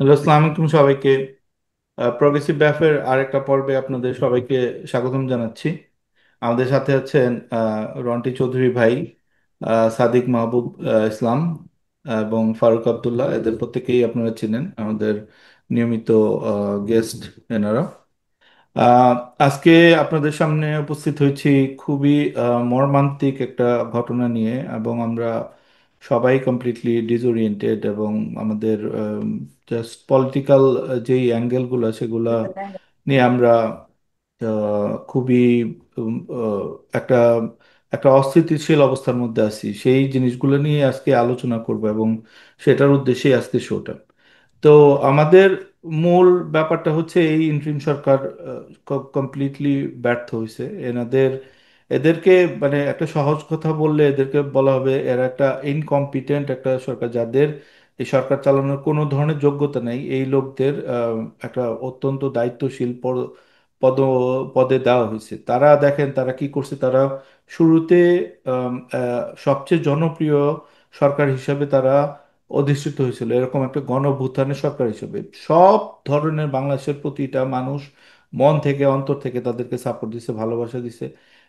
Hello, আসসালামু আলাইকুম সবাইকে। প্রগ্রেসিভ ব্যাফের আরেকটা পর্বে আপনাদের সবাইকে স্বাগতম জানাচ্ছি। আমাদের সাথে আছেন রন্টি চৌধুরী ভাই, সাদিক মাহবুব ইসলাম এবং ফারুক আব্দুল্লাহ। এদের প্রত্যেকেই আপনারা চিনেন, আমাদের নিয়মিত গেস্ট এনারা। আহ, আজকে আপনাদের সামনে উপস্থিত হয়েছি খুবই মর্মান্তিক একটা ঘটনা নিয়ে, এবং আমরা সবাই কমপ্লিটলি ডিসওরিয়েন্টেড, এবং আমাদের জাস্ট পলিটিক্যাল যেই অ্যাঙ্গেলগুলো সেগুলা নিয়ে আমরা খুবই একটা একটা অস্থিতিশীল অবস্থার মধ্যে আছি। সেই জিনিসগুলো নিয়ে আজকে আলোচনা করব, এবং সেটার উদ্দেশ্যেই আজকে শোটা। তো আমাদের মূল ব্যাপারটা হচ্ছে এই ইন্টারিম সরকার কমপ্লিটলি ব্যর্থ হয়েছে। এদেরকে মানে একটা সহজ কথা বললে এদেরকে বলা হবে এরা একটা ইনকম্পিটেন্ট একটা সরকার, যাদের এই সরকার চালানোর কোনো ধরনের যোগ্যতা নেই। এই লোকদের একটা অত্যন্ত দায়িত্বশীল পদ পদে দেওয়া হয়েছে। তারা দেখেন তারা কি করছে। তারা শুরুতে সবচেয়ে জনপ্রিয় সরকার হিসাবে তারা অধিষ্ঠিত হয়েছিল, এরকম একটা গণঅভ্যুত্থানের সরকার হিসেবে। সব ধরনের বাংলাদেশের প্রতিটা মানুষ মন থেকে অন্তর থেকে তাদেরকে সাপোর্ট দিছে, ভালোবাসা দিছে।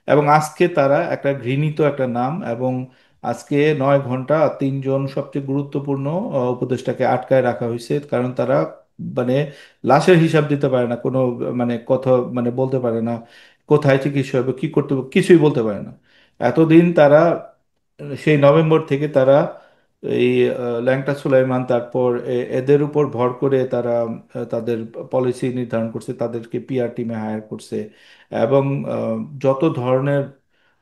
এবং আজকে তারা একটা ঘৃণিত একটা নাম, এবং আজকে 9 ঘন্টা তিনজন সবচেয়ে গুরুত্বপূর্ণ উপদেষ্টাকে আটকায় রাখা হয়েছে, কারণ তারা মানে লাশের হিসাব দিতে পারে না, কোনো মানে কথা মানে বলতে পারে না কোথায় চিকিৎসা হবে, কি করতে হবে, কিছুই বলতে পারে না। এতদিন তারা সেই নভেম্বর থেকে তারা এই ল্যাংটা সুলাইমান, তারপর এদের উপর ভর করে তারা তাদের পলিসি নির্ধারণ করছে, তাদেরকে পিআর টিমে হায়ার করছে। এবং যত ধরনের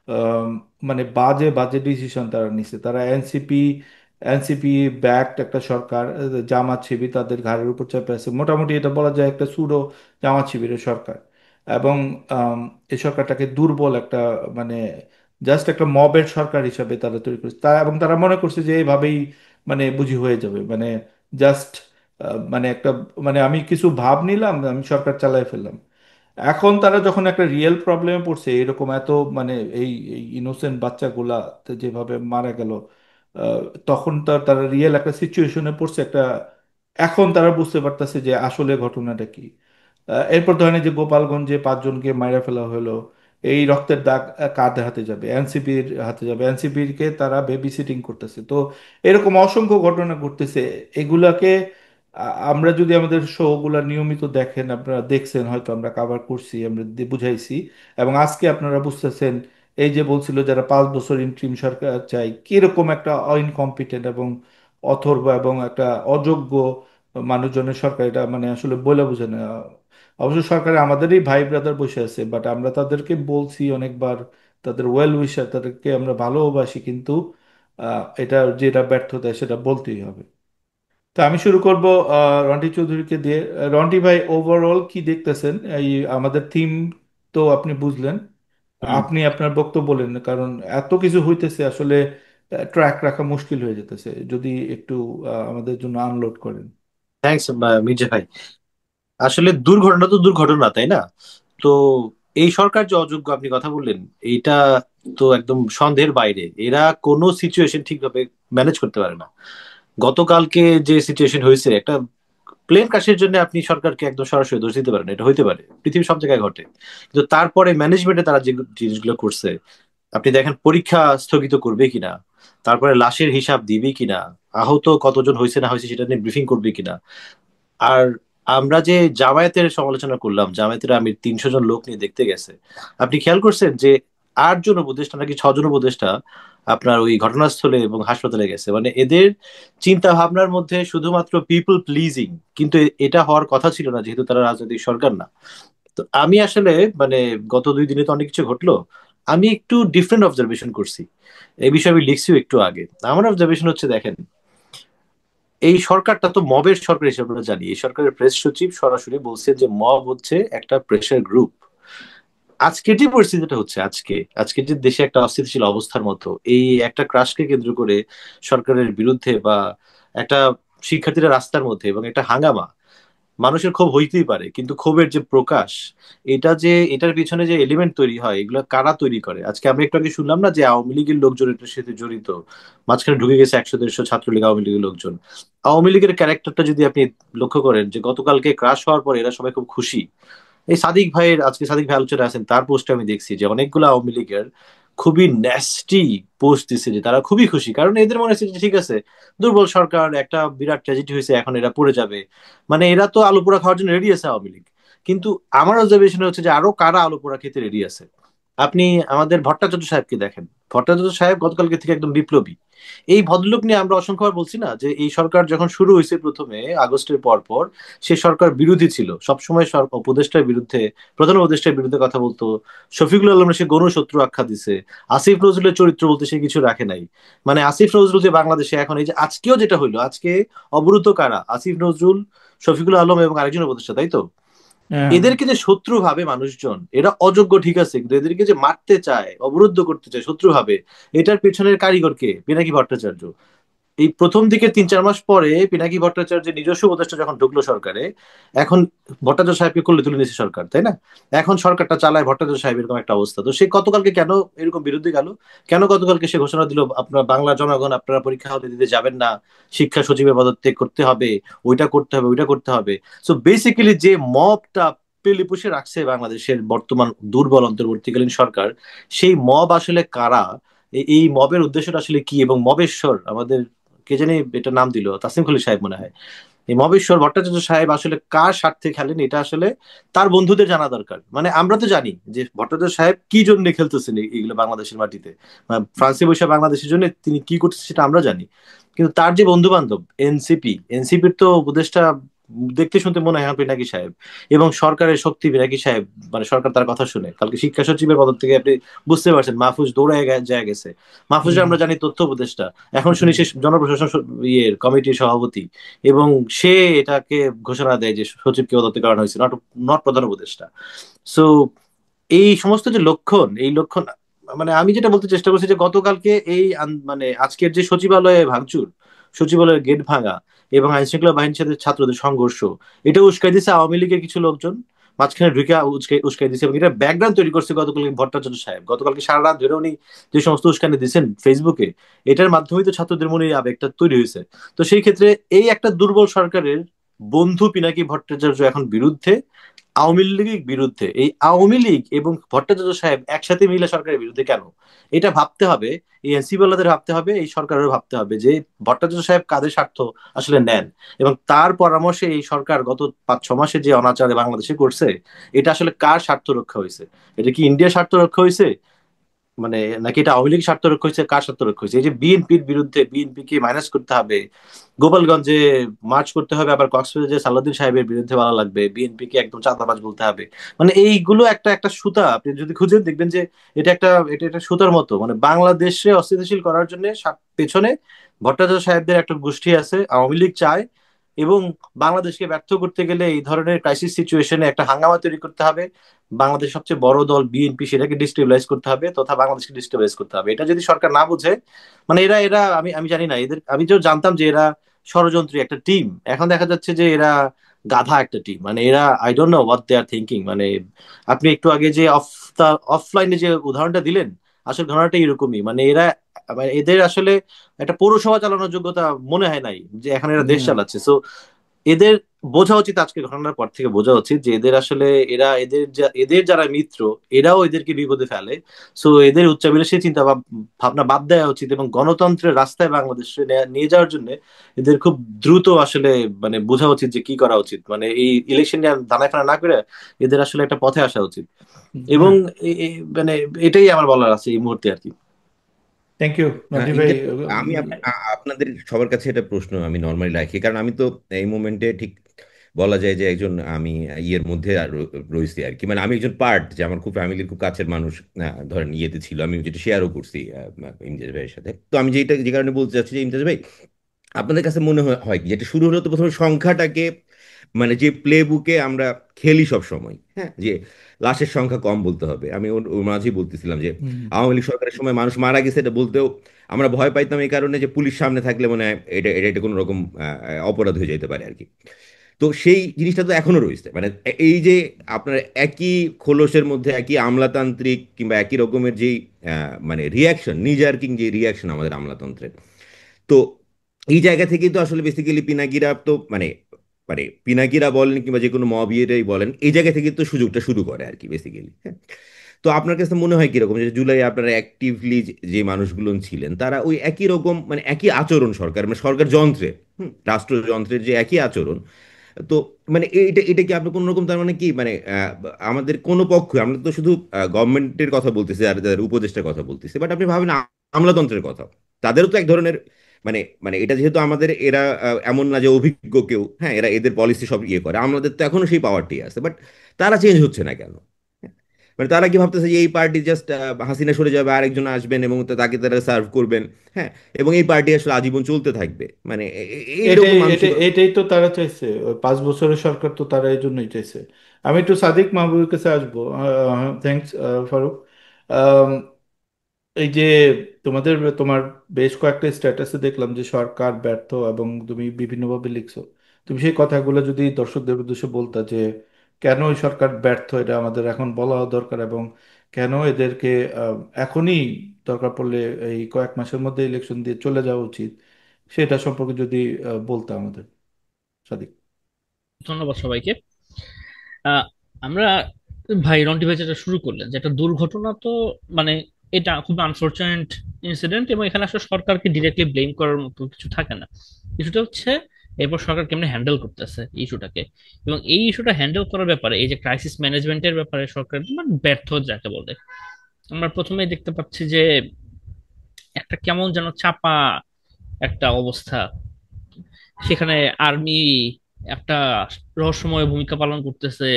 আহ, মানে বাজে বাজে ডিসিশন তারা নিছে। তারা এনসিপি ব্যাকড একটা সরকার, জামাত শিবির তাদের ঘাড়ের উপর চেপে আছে। মোটামুটি এটা বলা যায় একটা সুডো জামাত শিবিরের সরকার। এবং এই সরকারটাকে দুর্বল একটা মানে জাস্ট একটা মবের সরকার হিসাবে তারা তৈরি করছে। এবং তারা মনে করছে যে এইভাবেই মানে বুঝি হয়ে যাবে, মানে জাস্ট মানে একটা মানে আমি কিছু ভাব নিলাম, আমি সরকার চালায় ফেললাম। এখন তারা যখন একটা রিয়েল প্রবলেমে পড়ছে, এরকম এত মানে এই ইনোসেন্ট বাচ্চাগুলা তো যেভাবে মারা গেল, আহ, তখন তারা রিয়েল একটা সিচুয়েশনে পড়ছে একটা। এখন তারা বুঝতে পারতেছে যে আসলে ঘটনাটা কি। এরপর ধরেন এই যে গোপালগঞ্জে 5 জনকে মাইরা ফেলা হলো, এই রক্তের দাগ কাদের হাতে যাবে? এনসিপির হাতে যাবে। এনসিপির কে তারা বেবি সিটিং করতেছে। তো এরকম অসংখ্য ঘটনা ঘটতেছে। এগুলাকে আমরা যদি আমাদের শোগুলা নিয়মিত দেখেন, আপনারা দেখছেন হয়তো, আমরা কাভার করছি, আমরা বুঝাইছি। এবং আজকে আপনারা বুঝতেছেন এই যে বলছিল যারা 5 বছর ইন্ট্রিম সরকার চাই, কিরকম একটা ইনকম্পিটেন্ট এবং অথর্ব এবং একটা অযোগ্য মানুষজনের সরকার, এটা মানে আসলে বলে বোঝে না। অবশ্য সরকারে আমাদেরই ভাই ব্রাদার বসে আছে, বাট আমরা তাদেরকে বলছি অনেকবার, তাদের ওয়েল উইশার, তাদেরকে আমরা ভালোবাসি, কিন্তু এটা যেটা ব্যর্থতা সেটা বলতেই হবে। তো আমি শুরু করব রন্টি চৌধুরীকে দিয়ে। রন্টি ভাই, ওভারঅল কি দেখতেছেন এই আমাদের থিম? তো আপনি বুঝলেন, হুম। আপনি আপনার বক্তব্য বলেন, কারণ এত কিছু হইতেছে আসলে ট্র্যাক রাখা মুশকিল হয়ে যেতেছে। যদি একটু আমাদের জন্য আনলোড করেন। থ্যাঙ্কস মির্জা ভাই। আসলে দুর্ঘটনা তো দুর্ঘটনা, তাই না? তো এই সরকার যে অযোগ্য আপনি কথা বললেন, এইটা তো একদম সন্দেহের বাইরে। এরা কোনো সিচুয়েশন ঠিকভাবে ম্যানেজ করতে পারে না। গতকালকে যে সিচুয়েশন হয়েছে, একটা প্লেন ক্রাশের জন্য আপনি সরকারকে একদম সরাসরি দোষ দিতে পারেন, এটা হইতে পারে, পৃথিবীর সব জায়গায় ঘটে। কিন্তু তারপরে ম্যানেজমেন্টে তারা যে জিনিসগুলো করছে, আপনি দেখেন পরীক্ষা স্থগিত করবে কিনা, তারপরে লাশের হিসাব দিবে কিনা, আহত কতজন হয়েছে না হয়েছে সেটা নিয়ে ব্রিফিং করবে কিনা। আর আমরা যে জামায়াতের সমালোচনা করলাম, জামায়াতের আমির 300 জন লোক নিয়ে দেখতে গেছে, আপনি খেয়াল করছেন যে 8 জন উপদেষ্টা নাকি 6 জন উপদেষ্টা আপনার ওই ঘটনাস্থলে এবং হাসপাতালে গেছে? মানে এদের চিন্তা ভাবনার মধ্যে শুধুমাত্র পিপল প্লিজিং। কিন্তু এটা হওয়ার কথা ছিল না, যেহেতু তারা রাজনৈতিক সরকার না। তো আমি আসলে মানে গত 2 দিনে তো অনেক কিছু ঘটলো, আমি একটু ডিফারেন্ট অবজারভেশন করছি। এই বিষয়ে আমি লিখছিও একটু আগে। আমার অবজারভেশন হচ্ছে, দেখেন, এই সরকারটা তো মবের সরকার হিসেবে আমরা জানি। এই সরকারের প্রেস সচিব সরাসরি বলছে যে মব হচ্ছে একটা প্রেশার গ্রুপ। আজকে যে পরিস্থিতিটা হচ্ছে, আজকে আজকে যে দেশে একটা অস্থিতিশীল অবস্থার মতো, এই একটা ক্রাশকে কেন্দ্র করে সরকারের বিরুদ্ধে বা একটা শিক্ষার্থীরা রাস্তার মধ্যে এবং একটা হাঙ্গামা, মানুষের ক্ষোভ হইতেই পারে, কিন্তু ক্ষোভের যে প্রকাশ, এটা যে এটার পিছনে যে এলিমেন্ট তৈরি হয়, এগুলো কারা তৈরি করে? আজকে আমরা একটু আগে শুনলাম না যে আওয়ামী লীগের লোকজন এটার সাথে জড়িত, মাঝখানে ঢুকে গেছে 100-150 ছাত্রলীগ আওয়ামী লীগের লোকজন। আওয়ামী লীগের ক্যারেক্টারটা যদি আপনি লক্ষ্য করেন, যে গতকালকে ক্রাশ হওয়ার পর এরা সবাই খুব খুশি। এই সাদিক ভাইয়ের, আজকে সাদিক ভাই আলোচনা আছেন, তার পোস্টে আমি দেখছি যে অনেকগুলো আওয়ামী লীগের খুবই ন্যাস্টি পোস্ট দিচ্ছে, যে তারা খুবই খুশি, কারণ এদের মনে হচ্ছে যে ঠিক আছে, দুর্বল সরকার, একটা বিরাট ট্র্যাজেডি হয়েছে, এখন এরা পড়ে যাবে। মানে এরা তো আলু পোড়া খাওয়ার জন্য রেডি আছে আওয়ামী লীগ। কিন্তু আমার অবজারভেশন হচ্ছে যে আরো কারা আলু পোড়া খেতে রেডি আছে। আপনি আমাদের ভট্টাচার্য সাহেবকে দেখেন। ভট্টাচার্য সাহেব গতকালকে থেকে একদম বিপ্লবী। এই ভদ্রলোক নিয়ে আমরা অসংখ্যবার বলছি না যে এই সরকার যখন শুরু হয়েছে প্রথমে আগস্টের পর পর, সে সরকার বিরোধী ছিল, সবসময় উপদেষ্টার বিরুদ্ধে, প্রধান উপদেষ্টার বিরুদ্ধে কথা বলতো। শফিকুল আলম সে গণশত্রু আখ্যা দিছে। আসিফ নজরুলের চরিত্র বলতে সে কিছু রাখে নাই। মানে আসিফ নজরুল যে বাংলাদেশে এখন, এই যে আজকেও যেটা হইলো, আজকে অবরুদ্ধ কারা? আসিফ নজরুল, শফিকুল আলম এবং আরেকজন উপদেষ্টা, তাই তো? হ্যাঁ। এদেরকে যে শত্রু ভাবে মানুষজন, এরা অযোগ্য ঠিক আছে, কিন্তু এদেরকে যে মারতে চায়, অবরুদ্ধ করতে চায় শত্রু ভাবে, এটার পেছনের কারিগর কে? পিনাকি ভট্টাচার্য। এই প্রথম দিকে 3-4 মাস পরে পিনাকি ভট্টাচার্যের নিজস্ব উপদেষ্টা যখন ঢুকলো সরকারে, এখন ভট্টাচার্য সাহেবকে করলে তুলে নিয়েছে সরকার, তাই না? এখন সরকারটা চালায় ভট্টাচার্য সাহেব, এরকম একটা অবস্থা। তো সে গতকালকে কেন এরকম বিরুদ্ধে গেল? কেন গতকালকে সে ঘোষণা দিল আপনার বাংলা জনগণ আপনারা পরীক্ষা হতে দিতে যাবেন না, শিক্ষা সচিবের পদত্যাগ করতে হবে, ওইটা করতে হবে, ওইটা করতে হবে। সো বেসিক্যালি যে মবটা পেলে পুষে রাখছে বাংলাদেশের বর্তমান দুর্বল অন্তর্বর্তীকালীন সরকার, সেই মব আসলে কারা? এই মবের উদ্দেশ্যটা আসলে কি? এবং মবেশ্বর আমাদের, কে জানি এটা নাম দিল, তাসিম খলিল সাহেব মনে হয়, এই মবেশ্বর ভট্টাচার্য সাহেব আসলে কার স্বার্থে খেলেন, এটা আসলে তার বন্ধুদের জানা দরকার। মানে আমরা তো জানি যে ভট্টাচার্য সাহেব কি জন্য খেলতেছেন এগুলো বাংলাদেশের মাটিতে, মানে ফ্রান্সে বসে বাংলাদেশের জন্য তিনি কি করতেছেন সেটা আমরা জানি। কিন্তু তার যে বন্ধু বান্ধব এনসিপির তো উপদেষ্টা দেখতে শুনতে মনে হয় পিনাকি সাহেব, এবং সরকারের শক্তি পিনাকি সাহেব। মানে সরকার তার কথা শুনে, কালকে শিক্ষা সচিবের পদ থেকে আপনি বুঝতে পারছেন মাহফুজ দৌড়ায় যায় গেছে। মাহফুজের হুম। আমরা জানি তথ্য উপদেষ্টা, এখন শুনি হুম। সে জনপ্রশাসন ইয়ের কমিটির সভাপতি, এবং সে এটাকে ঘোষণা দেয় যে সচিবকে পদত্যাগ করানো হয়েছে, নট নট প্রধান উপদেষ্টা। সো এই সমস্ত যে লক্ষণ, এই লক্ষণ, মানে আমি যেটা বলতে চেষ্টা করছি যে গতকালকে মানে আজকের যে সচিবালয়ে ভাঙচুর, সচিবালয়ের গেট ভাঙা, এবং আইন শৃঙ্খলা বাহিনীর সাথে ছাত্রদের সংঘর্ষ, এটা উস্কাই দিছে আওয়ামী লীগের কিছু লোকজন, মাঝখানে ঢুকে উস্কাই উস্কাই দিছে, এবং এটা ব্যাকগ্রাউন্ড তৈরি করছে গতকালকে ভট্টাচার্য সাহেব। গতকালকে সারা রাত ধরে উনি যে সমস্ত উস্কানি দিচ্ছেন ফেসবুকে, এটার মাধ্যমেই তো ছাত্রদের মনে এই আবেগটা তৈরি হয়েছে। তো সেই ক্ষেত্রে এই একটা দুর্বল সরকারের বন্ধু পিনাকি ভট্টাচার্য এখন বিরুদ্ধে, আওয়ামী লীগের বিরুদ্ধে। এই আওয়ামী লীগ এবং ভট্টাচার্য সাহেব একসাথে মিলে সরকারের বিরুদ্ধে কেন? এটা ভাবতে হবে। এই এনসিপি ওয়ালাদের ভাবতে হবে, এই সরকারের ভাবতে হবে যে ভট্টাচার্য সাহেব কাদের স্বার্থ আসলে নেন, এবং তার পরামর্শে এই সরকার গত 5-6 মাসে যে অনাচারে বাংলাদেশে করছে, এটা আসলে কার স্বার্থ রক্ষা হয়েছে? এটা কি ইন্ডিয়ার স্বার্থ রক্ষা হয়েছে, মানে, নাকি এটা আওয়ামী লীগ স্বার্থ রক্ষা হয়েছে? কার স্বার্থ রক্ষা হয়েছে? এই যে বিএনপির বিরুদ্ধে, বিএনপি কে মাইনাস করতে হবে, গোপালগঞ্জে মার্চ করতে হবে, আবার কক্সবাজারে সালাউদ্দিন সাহেবের বিরুদ্ধে বলা লাগবে, বিএনপি কে একদম চাঁদাবাজ বলতে হবে। মানে এইগুলো একটা একটা সুতা, আপনি যদি খুঁজেন দেখবেন যে এটা একটা সুতার মতো, মানে বাংলাদেশে অস্থিতিশীল করার জন্য পেছনে ভট্টাচার্য সাহেবদের একটা গোষ্ঠী আছে, আওয়ামী লীগ চায়। এবং বাংলাদেশকে ব্যর্থ করতে গেলে এই ধরনের ক্রাইসিস সিচুয়েশনে একটা হাঙ্গামা তৈরি করতে হবে, বাংলাদেশ সবচেয়ে বড় দল বিএনপি সেটাকে ডিস্টেবিলাইজ করতে হবে, তথা বাংলাদেশকে ডিস্টেবিলাইজ করতে হবে। এটা যদি সরকার না বুঝে, মানে এরা এরা আমি আমি জানি না এদের, আমি তো জানতাম যে এরা ষড়যন্ত্রী একটা টিম, এখন দেখা যাচ্ছে যে এরা গাধা একটা টিম। মানে এরা, I don't know what they are thinking. মানে আপনি একটু আগে যে অফলাইনে যে উদাহরণটা দিলেন, আসলে ঘটনাটা এরকমই। মানে এরা, মানে এদের আসলে একটা পৌরসভা চালানোর যোগ্যতা মনে হয় নাই, যে এখন এরা দেশ না। চালাচ্ছে। সো এদের বোঝা উচিত, আজকে ঘটনার পর থেকে বোঝা উচিত যে এদের আসলে, এদের যারা মিত্র, এরাও এদেরকে বিপদে ফেলে। সো এদের উচ্চাভিলাষী চিন্তা ভাবনা বাদ দেওয়া উচিত, এবং গণতন্ত্রের রাস্তায় বাংলাদেশে নিয়ে যাওয়ার জন্য এদের খুব দ্রুত আসলে, মানে বোঝা উচিত যে কি করা উচিত। মানে এই ইলেকশন নিয়ে দানা ফানা না করে এদের আসলে একটা পথে আসা উচিত। এবং হ্যাঁ। মানে এটাই আমার বলার আছে এই মুহূর্তে আর কি। থ্যাংক ইউ হ্যাঁ, নদী ভাই। ইমতিয়াজ, আমি আপনাদের সবার কাছে এটা প্রশ্ন আমি নর্মালি রাখি, কারণ আমি তো এই মোমেন্টে ঠিক বলা যায় যে একজন আমি ইয়ের মধ্যে রয়েছি আর কি। মানে আমি একজন পার্ট, যে আমার খুব ফ্যামিলির খুব কাছের মানুষ ধরেন ইয়েতে ছিল, আমি যেটা শেয়ারও করছি ইমতিয়াজ ভাইয়ের সাথে। তো আমি যেটা যে কারণে বলতে চাচ্ছি যে ইমতিয়াজ ভাই, আপনাদের কাছে মনে হয় হয় কি, যেটা শুরু হলো তো প্রথমে সংখ্যাটাকে, মানে যে প্লে বুকে আমরা খেলি সব সময়, হ্যাঁ, যে লাশের সংখ্যা কম বলতে হবে। আমি ওর মাঝেই বলতেছিলাম যে হুম। আওয়ামী লীগ সরকারের সময় মানুষ মারা গেছে এটা বলতেও আমরা ভয় পাইতাম, এই কারণে যে পুলিশ সামনে থাকলে মানে এটা এটা এটা কোনো রকম অপরাধ হয়ে যেতে পারে আর কি। তো সেই জিনিসটা তো এখনো রয়েছে, মানে এই যে আপনার একই খোলসের মধ্যে একই আমলাতান্ত্রিক কিংবা একই রকমের যেই মানে রিয়াকশন, নিজার্কিং যে রিয়াকশন আমাদের আমলাতন্ত্রের, তো এই জায়গা থেকেই তো আসলে বেসিক্যালি পিনাকিরা তো মানে মানে পিনাকিরা বলেন কিংবা যে কোনো মব ইয়েরাই বলেন, এই জায়গা থেকে তো সুযোগটা শুরু করে আর কি বেসিক্যালি। তো আপনার কাছে মনে হয় কিরকম যে জুলাই আপনারা অ্যাক্টিভলি যে মানুষগুলো ছিলেন তারা ওই একই রকম মানে একই আচরণ সরকার মানে সরকার যন্ত্রে, রাষ্ট্রযন্ত্রের যে একই আচরণ, তো মানে এটা এটা কি আপনি কোনো রকম তার মানে কি মানে আমাদের কোনো পক্ষ, আমরা তো শুধু গভর্নমেন্টের কথা বলতেছি আর যাদের উপদেষ্টার কথা বলতেছি, বাট আপনি ভাবেন আমলাতন্ত্রের কথা, তাদেরও তো এক ধরনের মানে মানে এটা যেহেতু আমাদের এরা এমন না যে অভিজ্ঞ কেউ, হ্যাঁ এরা এদের পলিসি সব ইয়ে করে, আমাদের তো এখনো সেই পাওয়ারটি আছে, বাট তারা চেঞ্জ হচ্ছে না কেন? মানে তারা কি ভাবতেছে যে এই পার্টি জাস্ট হাসিনা সরে যাবে, আরেকজন আসবেন এবং তাকে তারা সার্ভ করবেন, হ্যাঁ, এবং এই পার্টি আসলে আজীবন চলতে থাকবে, মানে এটাই এইরকম এটাই মানসিকতা। এটাই তো তারা চাইছে, ওই 5 বছরের সরকার তো তারা এই জন্যই চাইছে। আমি একটু সাদিক মাহবুবের কাছে আসবো। থ্যাংকস ফারুক। আম, এই যে তোমার বেশ কয়েকটা স্ট্যাটাসে দেখলাম যে সরকার ব্যর্থ, এবং তুমি বিভিন্নভাবে লিখছো। তুমি সেই কথাগুলো যদি দর্শকদের উদ্দেশ্যে বলতা যে কেন এই সরকার ব্যর্থ, এটা আমাদের এখন বলা দরকার, এবং কেন এদেরকে এখনই দরকার পড়লে এই কয়েক মাসের মধ্যে ইলেকশন দিয়ে চলে যাওয়া উচিত, সেটা সম্পর্কে যদি বলতা আমাদের, সাদিক। ধন্যবাদ সবাইকে। আহ, আমরা ভাই রন্টি ভাই যেটা শুরু করলেন যে একটা দুর্ঘটনা, তো মানে এটা খুব আনফরচুনেট ইনসিডেন্ট, এবং এখানে আসলে সরকারকে ডিরেক্টলি ব্লেম করার মতো কিছু থাকে না। কিছুটা হচ্ছে এরপর সরকার কেমনে হ্যান্ডেল করতেছে ইস্যুটাকে, এবং এই ইস্যুটা হ্যান্ডেল করার ব্যাপারে এই যে ক্রাইসিস ম্যানেজমেন্টের ব্যাপারে সরকার মানে ব্যর্থ যাকে বলে। আমরা প্রথমেই দেখতে পাচ্ছি যে একটা কেমন যেন চাপা একটা অবস্থা, সেখানে আর্মি একটা রহস্যময় ভূমিকা পালন করতেছে,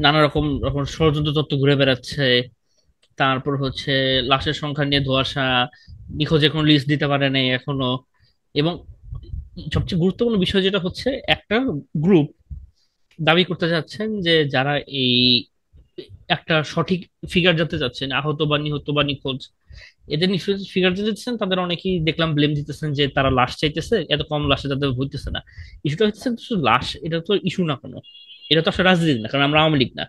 নানা রকম রকম ষড়যন্ত্র তত্ত্ব ঘুরে বেড়াচ্ছে। তারপর হচ্ছে লাশের সংখ্যা নিয়ে ধোঁয়াশা, নিখোঁজের কোনো লিস্ট দিতে পারে নাই এখনো। এবং সবচেয়ে গুরুত্বপূর্ণ বিষয় যেটা হচ্ছে, একটা গ্রুপ দাবি করতে চাচ্ছেন যে যারা এই একটা সঠিক ফিগার জানতে চাচ্ছেন, আহত বা নিহত বা নিখোঁজ, এদের নিশ্চয়ই ফিগার দিতে চাচ্ছেন, তাদের অনেকেই দেখলাম ব্লেম দিতেছেন যে তারা লাশ চাইতেছে, এত কম লাশে তাদের হইতেছে না। ইস্যুটা হচ্ছে শুধু লাশ, এটা তো ইস্যু না কোনো, এটা তো আসলে রাজনীতি না, কারণ আমরা আওয়ামী লীগ না,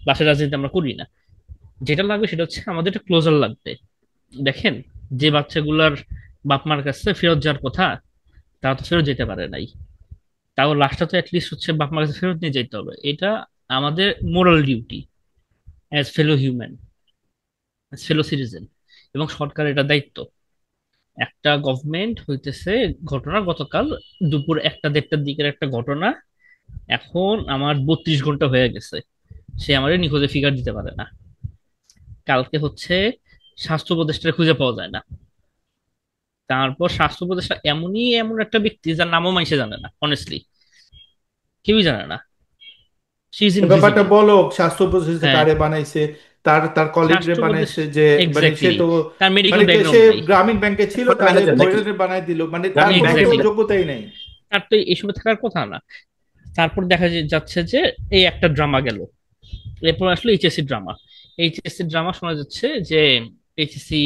লাশের রাজনীতি আমরা করি না। যেটা লাগবে সেটা হচ্ছে আমাদের একটা ক্লোজার লাগবে। দেখেন, যে বাচ্চাগুলার বাপ মার কাছে ফেরত যাওয়ার কথা, তারা তো ফেরত যেতে পারে নাই, তাও লাশটা তো অ্যাটলিস্ট হচ্ছে বাপ মার কাছে ফেরত নিয়ে যেতে হবে। এটা আমাদের মোরাল ডিউটি অ্যাজ ফেলো হিউম্যান, অ্যাজ ফেলো সিটিজেন, এবং সরকার এটা দায়িত্ব। একটা গভর্নমেন্ট হইতেছে, ঘটনা গতকাল দুপুর 1টা 1:30টার দিকের একটা ঘটনা, এখন আমার 32 ঘন্টা হয়ে গেছে, সে আমাদের নিখোঁজের ফিগার দিতে পারে না। কালকে হচ্ছে স্বাস্থ্য উপদেষ্টা খুঁজে পাওয়া যায় না। তারপর স্বাস্থ্য উপদেষ্টা এমন একটা ব্যক্তি যার নামও মানুষে জানে না, অনেস্টলি কেউই জানে না, সি ইজ এই ব্যাপারটা ইনভিজিবল। বলো, স্বাস্থ্য উপদেষ্টা হ্যাঁ, কারে বানাইছে? তার তার কলিগরে স্বাস্থ্য বানাইছে উপদেষ্টা যে, মানে সে এক্স্যাক্টলি, তো তার মেডিকেল মানে সে ব্যাকগ্রাউন্ড নাই। গ্রামীণ ব্যাংকে ছিল, এখন তারে ম্যানেজার নাকি? ধরে বানাই দিল, মানে তার গ্রামীণ কোনো তো ব্যাংকের এক্স্যাক্টলি, যোগ্যতাই নেই। তার তো এই সময় থাকার কথা না। তারপর দেখা যাচ্ছে যে এই একটা ড্রামা গেল, এরপর আসলে এইচএসসি ড্রামা। এইচএসসি ড্রামা শোনা যাচ্ছে যে এইচএসসি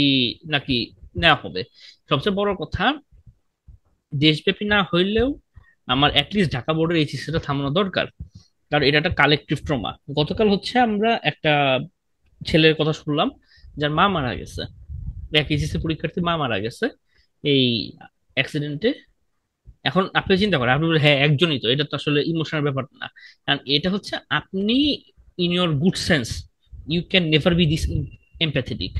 নাকি নেওয়া হবে। সবচেয়ে বড় কথা, দেশব্যাপী না হইলেও আমার অ্যাটলিস্ট ঢাকা বোর্ডের এইচএসসিটা থামানো দরকার, কারণ এটা একটা কালেকটিভ ট্রমা। গতকাল হচ্ছে আমরা একটা ছেলের কথা শুনলাম যার মা মারা গেছে, এক এইচএসসি পরীক্ষার্থীর মা মারা গেছে এই অ্যাক্সিডেন্টে। এখন আপনি চিন্তা করেন, আপনি বলবেন, হ্যাঁ একজনই তো, এটা তো আসলে ইমোশনাল ব্যাপার না। কারণ এটা হচ্ছে আপনি in your good sense you can never be this empathetic.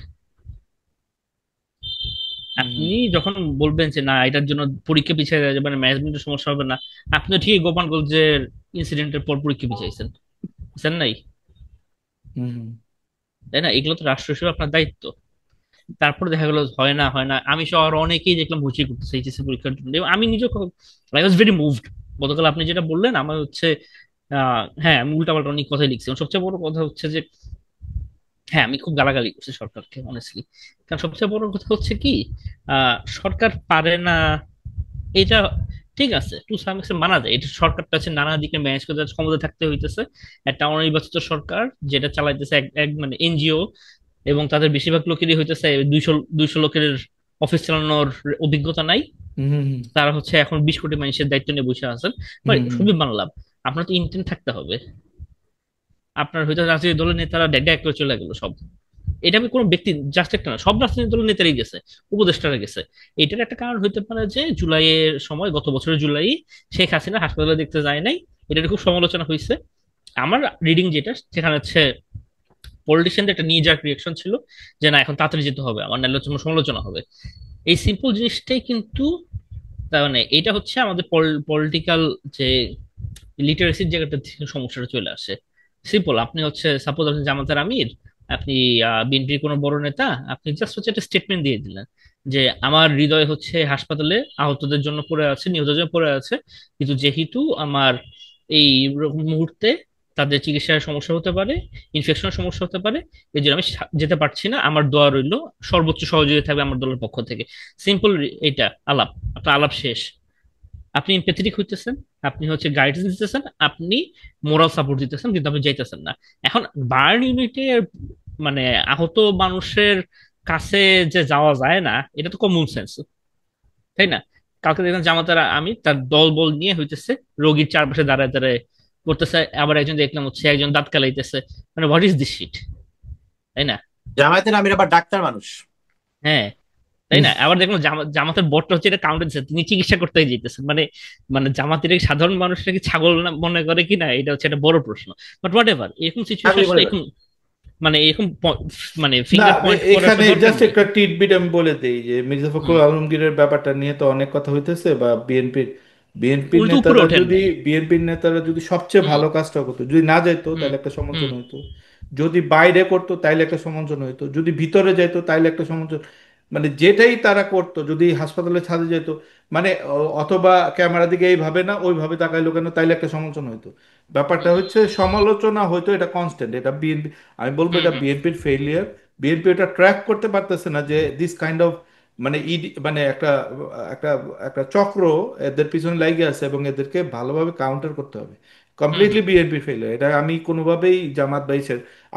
Hmm. আপনি যখন বলবেন যে না এটার জন্য পরীক্ষা পিছিয়ে যাবে, মানে ম্যানেজমেন্টের সমস্যা হবে না, আপনি তো ঠিকই গোপালগঞ্জের ইনসিডেন্টের পর পরীক্ষা পিছিয়েছেন, বুঝছেন নাই? হুম। তাই না? এগুলো তো রাষ্ট্র হিসেবে আপনার দায়িত্ব। তারপর দেখা গেল হয় না হয় না, আমি সহ আরো অনেকেই দেখলাম হুঁচিয়ে করতেছে এইচএসসি পরীক্ষার জন্য, এবং আমি নিজেও আই ওয়াজ ভেরি মুভড। গতকাল আপনি যেটা বললেন আমার হচ্ছে হ্যাঁ আমি উল্টাপাল্টা অনেক কথাই লিখছি, এবং সবচেয়ে বড় কথা হচ্ছে যে হ্যাঁ আমি খুব গালাগালি করছি সরকারকে অনেস্টলি। কারণ সবচেয়ে বড় কথা হচ্ছে কি, সরকার পারে না, এটা ঠিক আছে, টু সাম এক্সটেন্ট মানা যায়, এটা সরকারটা আছে নানা দিকে ম্যানেজ করে যাচ্ছে, ক্ষমতা থাকতে হইতেছে। একটা অনির্বাচিত সরকার যেটা চালাইতেছে এক এক মানে এনজিও, এবং তাদের বেশিরভাগ লোকেরই হইতেছে 200 200 লোকের অফিস চালানোর অভিজ্ঞতা নাই। হুম। তারা হচ্ছে এখন 20 কোটি মানুষের দায়িত্ব নিয়ে বসে আছেন, হুম। হুম। খুবই মানলাম। আপনার তো ইন্টেন্ট থাকতে হবে। আপনার হয়তো রাজনৈতিক দলের নেতারা ডেড করে চলে গেল সব, এটা আমি কোনো ব্যক্তি জাস্ট একটা না, সব রাজনৈতিক দলের নেতারাই গেছে, উপদেষ্টারা গেছে। এটার একটা কারণ হইতে পারে যে জুলাইয়ের সময়, গত বছরের জুলাই, শেখ হাসিনা হাসপাতালে দেখতে যায় নাই, এটা নিয়ে খুব সমালোচনা হয়েছে। আমার রিডিং যেটা, সেখানে হচ্ছে পলিটিশিয়ানদের একটা নিয়ে যাওয়ার রিয়েকশন ছিল যে না এখন তাড়াতাড়ি যেতে হবে, আমার নাহলে হচ্ছে সমালোচনা হবে। এই সিম্পল জিনিসটাই কিন্তু, তার মানে এটা হচ্ছে আমাদের পলিটিক্যাল যে লিটারেসির জায়গাটা থেকে সমস্যাটা চলে আসে। সিম্পল, আপনি হচ্ছে সাপোজ আপনি জামাতের আমির, আপনি বিএনপির কোনো বড় নেতা, আপনি জাস্ট হচ্ছে একটা স্টেটমেন্ট দিয়ে দিলেন যে আমার হৃদয় হচ্ছে হাসপাতালে আহতদের জন্য পড়ে আছে, নিহতদের জন্য পড়ে আছে, কিন্তু যেহেতু আমার এই মুহূর্তে তাদের চিকিৎসার সমস্যা হতে পারে, ইনফেকশনের সমস্যা হতে পারে, এই জন্য আমি যেতে পারছি না, আমার দোয়া রইল, সর্বোচ্চ সহযোগিতা থাকবে আমার দলের পক্ষ থেকে। সিম্পল, এটা আলাপ, আপনার আলাপ শেষ। আপনি এমপ্যাথেটিক হইতেছেন, আপনি হচ্ছে গাইডেন্স দিতেছেন, আপনি মোরাল সাপোর্ট দিতেছেন, কিন্তু আপনি যাইতেছেন না। এখন বার্ন ইউনিটে মানে আহত মানুষের কাছে যে যাওয়া যায় না, এটা তো কমন সেন্স, তাই না? কালকে দেখলাম জামাতার আমি তার দল বল নিয়ে হইতেছে, রোগীর চারপাশে দাঁড়ায় দাঁড়ায় করতেছে, আবার একজন দেখলাম হচ্ছে একজন দাঁত কালাইতেছে। মানে হোয়াট ইজ দিস শিট, তাই না? জামায়াতের আমির আবার ডাক্তার মানুষ। হ্যাঁ, তাই না? আবার দেখলাম জামাতের বটটা হচ্ছে এটা কাউন্টার দিচ্ছে, তিনি চিকিৎসা করতে যেতেছেন। মানে মানে জামাতের এই সাধারণ মানুষরা কি ছাগল না মনে করে কিনা, এটা হচ্ছে একটা বড় প্রশ্ন। বাট হোয়াট এভার, এরকম সিচুয়েশন ছাগলই আসলে মনে করে। এরকম মানে এরকম মানে না, ফিঙ্গার পয়েন্ট করার এখানে আসলে দরকার জাস্ট নেই। একটা টিটবিট আমি বলে দেই যে মির্জা হুম। ফখরুল আলমগীরের ব্যাপারটা নিয়ে তো অনেক কথা হইতেছে, বা বিএনপির বিএনপির উনি তো উপরে নেতারা ওঠেন যদি নাই। বিএনপির নেতারা যদি সবচেয়ে হুম। ভালো কাজটা করতো, যদি না যাইতো হুম। তাহলে একটা হুম। সমালোচনা হইতো, যদি বাইরে করতো তাইলে একটা সমালোচনা হইতো, যদি ভিতরে যাইতো তাইলে একটা সমালোচনা, মানে যেটাই তারা করতো, যদি হাসপাতালে ছাদে যেত, মানে অথবা ক্যামেরা দিকে এইভাবে না ওইভাবে তাকাইলো কেন, তাইলে একটা সমালোচনা হইতো। ব্যাপারটা হুম। হচ্ছে সমালোচনা হয়তো এটা কনস্ট্যান্ট, এটা বিএনপি, আমি বলবো হুম। এটা হুম। বিএনপির ফেইলিয়ার। বিএনপি এটা ট্র্যাক করতে পারতেছে না যে দিস কাইন্ড অফ, মানে মানে একটা একটা একটা চক্র এদের পিছনে লাগিয়ে আছে, এবং এদেরকে ভালোভাবে কাউন্টার করতে হবে। হুম। কমপ্লিটলি হুম। বিএনপি ফেলিয়ার, এটা আমি কোনোভাবেই জামাত ভাই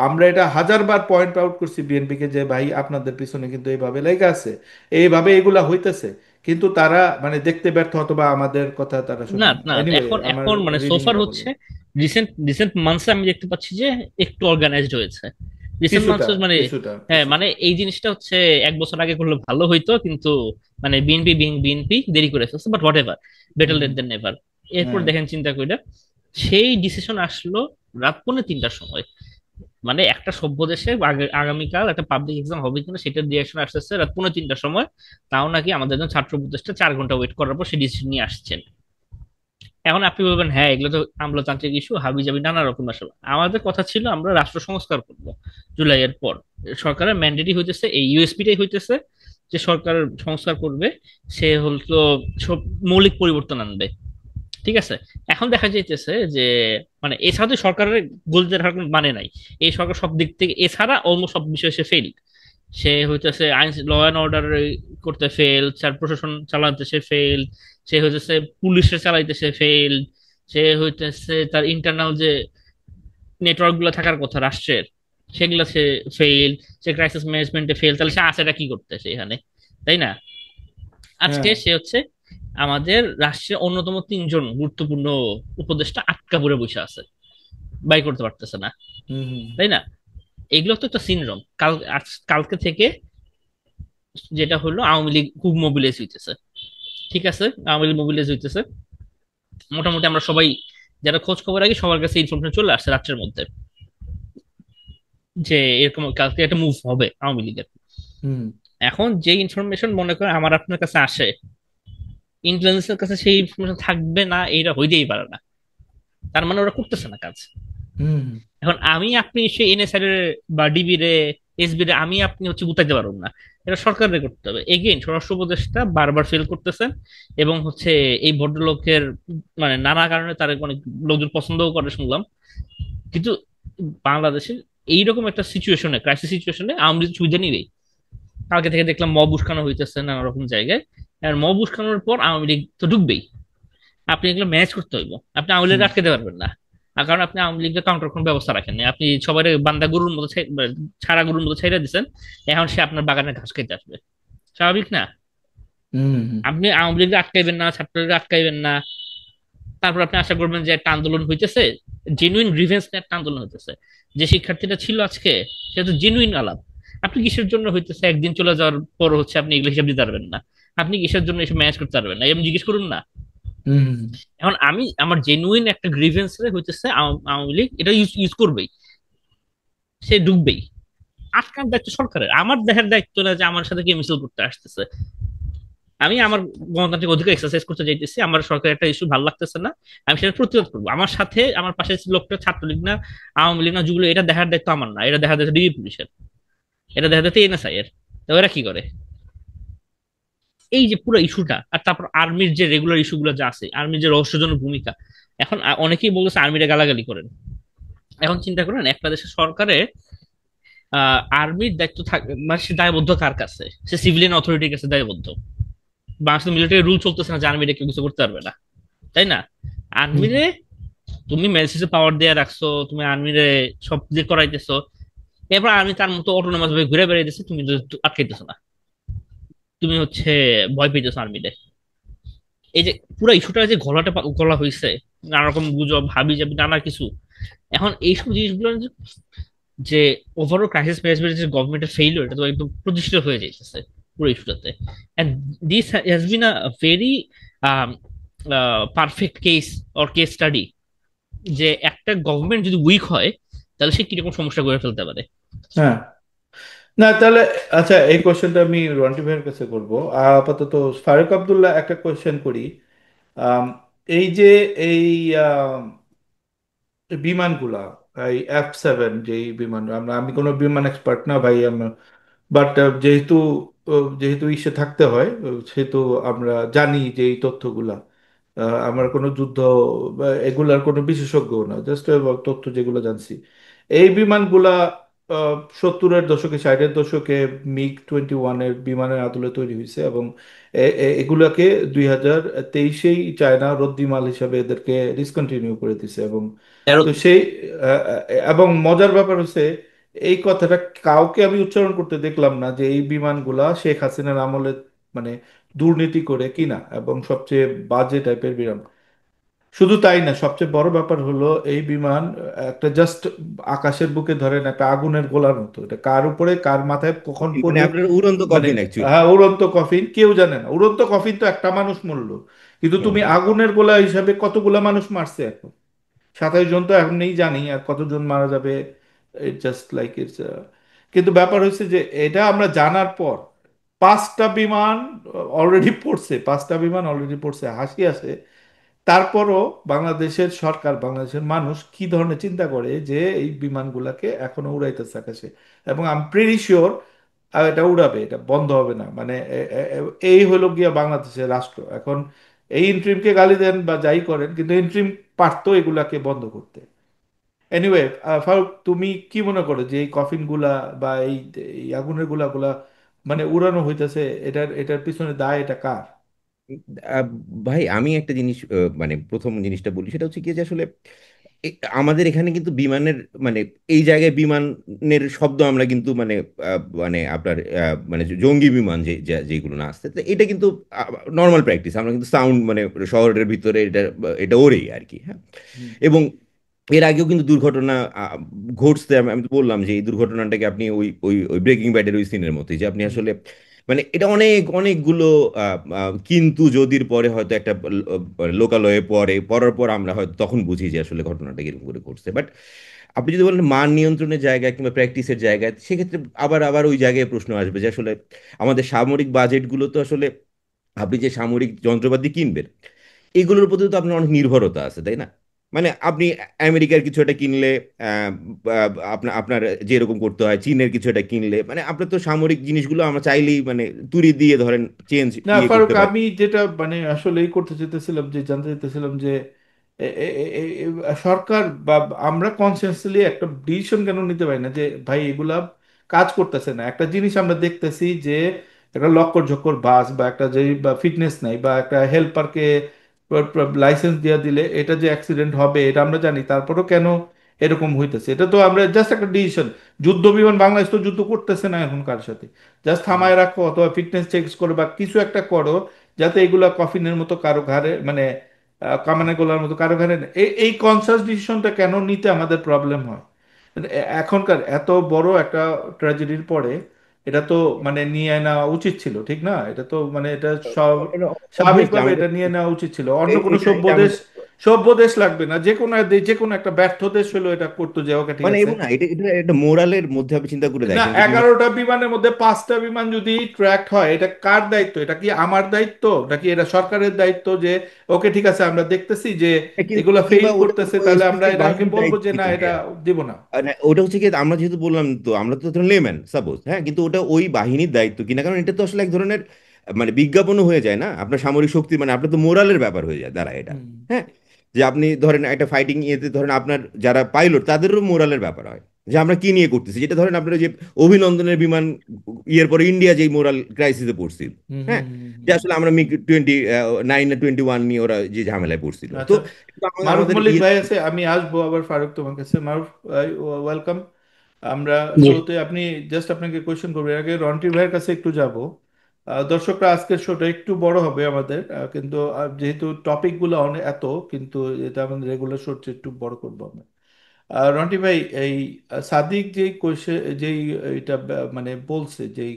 আমরা এটা হাজারবার পয়েন্ট আউট করছি বিএনপিকে যে ভাই আপনাদের পিছনে কিন্তু এইভাবে লেগে আছে, এইভাবে এগুলা হইতেছে, কিন্তু তারা মানে দেখতে ব্যর্থ, অথবা আমাদের কথা তারা না শুনে না। না, এনিওয়ে, এখন আমার এখন মানে রিডিং সোফার এটা বলে। হচ্ছে রিসেন্ট রিসেন্ট মান্থসে আমি দেখতে পাচ্ছি যে একটু অর্গানাইজড হয়েছে রিসেন্ট কিছুটা মান্থসে, মানে কিছুটা হ্যাঁ, মানে কিছুটা। এই জিনিসটা হচ্ছে এক বছর আগে করলে ভালো হইতো, কিন্তু মানে বিএনপি বিএনপি দেরি করে ফেলছে, but whatever, better late hmm. Than never. এরপর হ্যাঁ। দেখেন চিন্তা করে সেই ডিসিশন আসলো রাত 3:45টার সময়। মানে একটা সভ্য দেশে আগামীকাল একটা পাবলিক এক্সাম হবে কিনা সেটার ডিরেকশন আসতেছে রাত 3:45টার সময়, তাও নাকি আমাদের জন্য ছাত্র উপদেষ্টা 4 ঘন্টা ওয়েট করার পর সেই ডিসিশন নিয়ে আসছেন। এখন আপনি বলবেন হ্যাঁ এগুলো তো আমলাতান্ত্রিক ইস্যু, হাবি জাবি নানা রকম আসলে। আমাদের কথা ছিল আমরা রাষ্ট্র সংস্কার করবো জুলাইয়ের পর। সরকারের ম্যান্ডেটই হইতেছে, এই ইউএসপিটাই হইতেছে যে সরকার সংস্কার করবে, সে হলো সব মৌলিক পরিবর্তন আনবে। ঠিক আছে, এখন দেখা যাইতেছে যে মানে এছাড়া তো সরকারের গলিতে রাখার কোনো মানে নাই। এই সরকার সব দিক থেকে এছাড়া অলমোস্ট সব বিষয়ে সে ফেল। সে হইতেছে আইন ল অ্যান্ড অর্ডার করতে ফেল, তার প্রশাসন চালাতে সে ফেল, সে হইতেছে পুলিশের চালাইতে সে ফেল, সে হইতেছে তার ইন্টারনাল যে নেটওয়ার্ক গুলো থাকার কথা রাষ্ট্রের সেগুলা সে ফেল, সে ক্রাইসিস ম্যানেজমেন্টে ফেল। তাহলে সে আছেটা কি করতেছে এখানে, তাই না? আজকে হ্যাঁ। সে হচ্ছে আমাদের রাষ্ট্রের অন্যতম 3জন গুরুত্বপূর্ণ উপদেষ্টা আটকা পড়ে বসে আছে, বাই করতে পারতেছে না, হুম হুম। তাই না? এগুলো তো একটা সিনড্রোম। কালকে থেকে যেটা হলো আওয়ামী লীগ খুব মোবিলাইজ হইতেছে। ঠিক আছে, আওয়ামী লীগ মোবিলাইজ হইতেছে, মোটামুটি আমরা সবাই যারা খোঁজ খবর আগে সবার কাছে ইনফরমেশন চলে আসছে রাত্রের মধ্যে যে এরকম কালকে একটা মুভ হবে আওয়ামী লীগের। হুম এখন যে ইনফরমেশন মনে করে আমার আপনার কাছে আসে, ইন্টেলিজেন্সের কাছে সেই ইনফরমেশন থাকবে না, এইটা হইতেই পারে না। তার মানে ওরা করতেছে না কাজ। হুম। এখন আমি আপনি সেই এনএসআর বা ডিবি রে, এসবি রে আমি আপনি হচ্ছে গুতাইতে পারবো না, এটা সরকারের করতে হবে। এগেইন স্বরাষ্ট্র উপদেষ্টা বারবার ফেল করতেছেন, এবং হচ্ছে এই ভদ্রলোকের মানে নানা কারণে তার অনেক লোকজন পছন্দও করে শুনলাম, কিন্তু বাংলাদেশের এইরকম একটা সিচুয়েশনে, ক্রাইসিস সিচুয়েশনে আওয়ামী লীগ সুবিধা নিবেই। কালকে থেকে দেখলাম মব উস্কানো হইতেছে নানা রকম জায়গায়, আর মব উস্কানোর পর আওয়ামী লীগ তো ঢুকবেই। আপনি এগুলো ম্যানেজ করতে হইব, আপনি আওয়ামী লীগ হুম। আটকাতে পারবেন না। আর কারণ আপনি আওয়ামী লীগের কাউন্টার কোনো ব্যবস্থা রাখেন না, আপনি সবাই বান্দা গরুর মতো ছাড়া গরুর মতো ছেড়ে দিচ্ছেন, এখন সে আপনার বাগানে ঘাস খাইতে আসবে, স্বাভাবিক না? হুম হুম। আপনি আওয়ামী লীগ আটকাইবেন না, ছাত্রলীগ আটকাইবেন না, তারপর আপনি আশা করবেন যে একটা আন্দোলন হইতেছে, জেনুইন গ্রিভেন্স নিয়ে একটা আন্দোলন হইতেছে, যে শিক্ষার্থীরা ছিল আজকে সেটা তো জেনুইন আলাপ। আপনি কিসের জন্য হইতেছে একদিন চলে যাওয়ার পর হচ্ছে আপনি এগুলো হিসাব দিতে পারবেন না? আপনি কিসের জন্য এসব ম্যানেজ করতে পারবেন না, আমি জিজ্ঞেস করুন না। হুম। এখন আমি আমার জেনুইন একটা গ্রিভেন্স হইতেছে আওয়ামী লীগ এটা ইউজ ইউজ করবেই, সে ঢুকবেই। আটকার দায়িত্ব সরকারের, আমার দেখার দায়িত্ব না যে আমার সাথে কে মিছিল করতে আসতেছে। আমি আমার গণতান্ত্রিক অধিকার এক্সারসাইজ করতে যাইতেছি, আমার সরকারের একটা ইস্যু ভালো লাগতেছে না, আমি সেটা প্রতিরোধ করবো। আমার সাথে আমার পাশে লোকটা ছাত্রলীগ না, আওয়ামী লীগ না, যুগলো, এটা দেখার দায়িত্ব আমার না, এটা দেখার দায়িত্ব ডিবি পুলিশের, এটা দেখার দায়িত্ব এনএসআই এর। তো এরা কি করে? এই যে পুরো ইস্যুটা, আর তারপর আর্মির যে রেগুলার ইস্যুগুলো যা আছে, আর্মির যে রহস্যজনক ভূমিকা। এখন অনেকেই বলতেছে আর্মিরা গালাগালি করেন। এখন চিন্তা করেন একটা দেশের সরকারে আর্মির দায়িত্ব থাকে, মানে সে দায়বদ্ধ কার কাছে? সে সিভিলিয়ান অথরিটির কাছে দায়বদ্ধ। বাংলাদেশের মিলিটারি রুল চলতেছে না যে আর্মিরা কেউ কিছু করতে পারবে না, তাই না? হুম। আর্মিরে তুমি মেলসিসে পাওয়ার দিয়ে রাখছো, তুমি আর্মিরে সব দিয়ে করাইতেছো, এবার আর্মি তার মতো অটোনোমাস ভাবে ঘুরে বেড়াইতেছে, তুমি তো আটকাইতেছো না, তুমি হচ্ছে ভয় পেতেছো আর্মিরে। এই যে পুরো ইস্যুটা যে গলাটা গলা হয়েছে, নানা রকম গুজব হাবি জাবি নানা কিছু। এখন এইসব জিনিসগুলো যে ওভারঅল ক্রাইসিস ম্যানেজমেন্ট যে গভর্নমেন্টের ফেইলিওর, এটা তো একদম প্রতিষ্ঠিত হয়ে যাইতেছে পুরো ইস্যুটাতে। And this has been a very perfect case or case study, যে একটা গভর্নমেন্ট যদি উইক হয় তাহলে সে কিরকম সমস্যা করে ফেলতে পারে। হ্যাঁ। না তাহলে, আচ্ছা এই কোশ্চেনটা আমি রন্টি ভাইয়ের কাছে করবো। আপাতত ফারুক আব্দুল্লাহ একটা কোশ্চেন করি। আম, এই যে এই বিমানগুলা, এই F7 যে বিমান, আমি কোনো বিমান এক্সপার্ট না ভাই, বাট যেহেতু যেহেতু ইসে থাকতে হয়, সেহেতু আমরা জানি যে এই তথ্যগুলা, আমার কোনো যুদ্ধ বা এগুলার কোনো বিশেষজ্ঞ না, জাস্ট তথ্য যেগুলো জানছি। এই বিমানগুলা 70-এর দশকে, 60-এর দশকে MiG-21 বিমানের আদলে তৈরি হয়েছে, এবং এগুলাকে 2023-এই চায়না রদ্দিমাল হিসাবে এদেরকে ডিসকন্টিনিউ করে দিছে। এবং তেরো। তো সেই আহ, এবং মজার ব্যাপার হচ্ছে, এই কথাটা কাউকে আমি উচ্চারণ করতে দেখলাম না যে এই বিমানগুলা শেখ হাসিনার আমলে মানে দুর্নীতি করে কিনা, এবং সবচেয়ে বাজে টাইপের বিমান। শুধু তাই না, সবচেয়ে বড় ব্যাপার হলো এই বিমান একটা জাস্ট আকাশের বুকে ধরেন একটা আগুনের গোলার মতো, এটা কার উপরে কার মাথায় কখন মানে পড়বে, আপনার উড়ন্ত মানে কফিন অ্যাকচুয়ালি। হ্যাঁ, উড়ন্ত কফিন কেউ জানে না। উড়ন্ত কফিন তো একটা মানুষ মরলো, কিন্তু হুম তুমি হুম। আগুনের গোলা হিসাবে কতগুলা মানুষ মারছে এখন? 27 জন তো এখন নেই জানি, আর কতজন মারা যাবে, জাস্ট লাইক ইটস। কিন্তু ব্যাপার হচ্ছে যে এটা আমরা জানার পর 5টা বিমান অলরেডি পড়ছে, 5টা বিমান অলরেডি পড়ছে, হাসি আসে। তারপরও বাংলাদেশের সরকার, বাংলাদেশের মানুষ কি ধরনের চিন্তা করে যে এই বিমানগুলাকে এখনো উড়াইতেছে আকাশে, এবং আই এম প্রিটি শিওর এটা উড়াবে, এটা বন্ধ হবে না। মানে এই হলো গিয়া বাংলাদেশের রাষ্ট্র এখন। এই ইন্ট্রিমকে গালি দেন বা যাই করেন, কিন্তু ইন্ট্রিম পারতো এগুলাকে বন্ধ করতে। এনিওয়ে, ফারুক, তুমি কি মনে করো যে এই কফিনগুলা বা এই আগুনের গুলা মানে উড়ানো হইতেছে, এটার এটার পিছনে দায় এটা কার? আহ, ভাই আমি একটা জিনিস মানে প্রথম জিনিসটা বলি, সেটা হচ্ছে কি যে আসলে আমাদের এখানে কিন্তু বিমানের মানে এই জায়গায় বিমানের শব্দ আমরা কিন্তু মানে মানে আপনার মানে জঙ্গি বিমান যেগুলো না আসছে, তো এটা কিন্তু নর্মাল প্র্যাকটিস। আমরা কিন্তু সাউন্ড মানে শহরের ভিতরে এটা এটা ওরেই আর কি, হ্যাঁ। হুম। এবং এর আগেও কিন্তু দুর্ঘটনা ঘটছে। আমি আমি তো বললাম যে এই দুর্ঘটনাটাকে আপনি ওই ওই ওই ব্রেকিং ব্যাডের ওই সিনের মতোই, যে আপনি হুম। আসলে মানে এটা অনেকগুলো কিন্তু যদির পরে হয়তো একটা লোকালয়ে পড়ার পর আমরা হয়তো তখন বুঝি যে আসলে ঘটনাটা কিরকম করে ঘটছে। বাট আপনি যদি বলেন মান নিয়ন্ত্রণের জায়গায় কিংবা প্র্যাকটিসের জায়গায়, সেক্ষেত্রে আবার আবার ওই জায়গায় প্রশ্ন আসবে যে আসলে আমাদের সামরিক বাজেটগুলো তো আসলে, আপনি যে সামরিক যন্ত্রপাতি কিনবেন এগুলোর প্রতি তো আপনার অনেক নির্ভরতা আছে, তাই না? মানে আপনি আমেরিকার কিছু একটা কিনলে, আহ, আপনার আপনার যেরকম করতে হয়, চীনের কিছু একটা কিনলে, মানে আপনার তো সামরিক জিনিসগুলো আমরা চাইলেই মানে তুড়ি দিয়ে ধরেন চেঞ্জ না ফারুক, করতে পারি। আমি যেটা মানে আসলে এই করতে চাইতেছিলাম, যে জানতে চাইতেছিলাম যে সরকার বা আমরা কনসিয়াসলি একটা ডিসিশন কেন নিতে পারি না যে ভাই এগুলা কাজ করতেছে না। একটা জিনিস আমরা দেখতেছি যে একটা লক্কর ঝক্কর বাস বা একটা যে বা ফিটনেস নাই বা একটা হেল্পারকে লাইসেন্স দিয়ে দিলে এটা যে অ্যাক্সিডেন্ট হবে এটা আমরা জানি, তারপরেও কেন এরকম হইতেছে? এটা তো আমরা জাস্ট একটা ডিসিশন। যুদ্ধ বিমান, বাংলাদেশ তো যুদ্ধ করতেছে না এখন কার সাথে, জাস্ট হুম। থামায় রাখো অথবা ফিটনেস চেক করো বা কিছু একটা করো, যাতে এগুলা কফিনের মতো কারো ঘাড়ে মানে কামানে গোলার মতো কারো ঘাড়ে নেই। এই এই কনসাস ডিসিশনটা কেন নিতে আমাদের প্রবলেম হয়? মানে এখনকার এত বড় একটা ট্র্যাজেডির পরে এটা তো মানে নিয়ে নেওয়া উচিত ছিল, ঠিক না? এটা তো মানে এটা সব এটা অবভিয়াসলি স্বাভাবিকভাবে আমাদের এটা নিয়ে নেওয়া উচিত ছিল। অন্য কোনো এটা সভ্য এটা দেশ, আমাদের সভ্য দেশ লাগবে না, যে কোনো একটা ব্যর্থ দেশ হলো এটা করতো যে ওকে ঠিক মানে আছে। এবং না এটা এটা একটা মোরালের মধ্যে আপনি চিন্তা করে না, দেখেন যে বিমান 11টা বিমানের মধ্যে 5টা বিমান যদি ট্র্যাক হয়, এটা কার দায়িত্ব? এটা কি আমার দায়িত্ব নাকি এটা সরকারের দায়িত্ব? যে ওকে ঠিক আছে, আমরা দেখতেছি যে এগুলা ফেইল কিংবা ওটা করতেছে, তাহলে আমরা স্পেসিফিক এটাকে বাহিনীর বলবো দায়িত্ব যে কি না, এটা ভাইয়া? দিব না। না, ওটা হচ্ছে কি আমরা যেহেতু বললাম তো আমরা তো ধরেন লেম্যান সাপোজ, হ্যাঁ, কিন্তু ওটা ওই বাহিনীর দায়িত্ব কিনা, কারণ এটা তো আসলে এক ধরনের মানে বিজ্ঞাপনও হয়ে যায় না আপনার সামরিক শক্তি, মানে আপনার তো মোরালের ব্যাপার হয়ে যায় দাঁড়ায় এটা। হুম। হ্যাঁ, যে আপনি ধরেন একটা ফাইটিং ইয়েতে ধরেন আপনার যারা পাইলট তাদেরও মোরালের ব্যাপার হয় যে আমরা কি নিয়ে করতেছি, যেটা ধরেন আপনার ওই যে অভিনন্দনের বিমান ইয়ের পরে ইন্ডিয়া যেই মোরাল ক্রাইসিসে পড়ছিল, হুম হুম হ্যাঁ, হুম যে হুম। আসলে আমরা মিগ 29 না 21 নিয়ে ওরা যে ঝামেলায় পড়ছিল তো আচ্ছা, মারুফ আমাদের মল্লিক ইয়ে। ভাই আছে, আমি আসবো আবার ফারুক তোমার কাছে। মারুফ ভাই, ওয়েলকাম। আমরা জি। শুরুতে আপনি জাস্ট আপনাকে কোয়েশ্চেন করবো, এর আগে রন্টি ভাইয়ের কাছে একটু যাব। দর্শকরা আজকের শোটা একটু বড় হবে আমাদের, কিন্তু যেহেতু টপিকগুলো অনেক এত, কিন্তু এটা আমাদের রেগুলার শোট একটু বড় করবো আমরা। রন্টি ভাই, এই সাদিক যেই কোয়েশ্চেন, যেই এটা মানে বলছে, যেই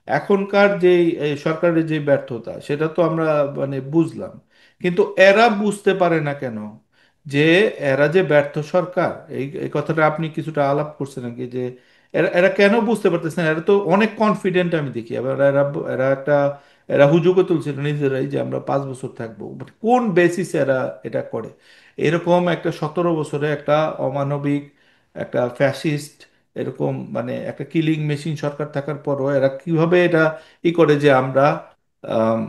এখনকার যেই সরকারের যে ব্যর্থতা, সেটা তো আমরা মানে বুঝলাম, কিন্তু এরা বুঝতে পারে না কেন যে এরা যে ব্যর্থ সরকার? এই এই কথাটা আপনি কিছুটা আলাপ করছেন নাকি, যে এরা এরা কেন বুঝতে পারতেছে না? এরা তো অনেক কনফিডেন্ট আমি দেখি, আবার এরা এরা একটা এরা হুজুগে তুলছিল নিজেরাই যে আমরা 5 বছর থাকবো, But কোন বেসিসে এরা এটা করে? এরকম একটা 17 বছরে একটা অমানবিক, একটা ফ্যাসিস্ট, এরকম মানে একটা কিলিং মেশিন সরকার থাকার পরও এরা কিভাবে এটা ই করে যে আমরা আম,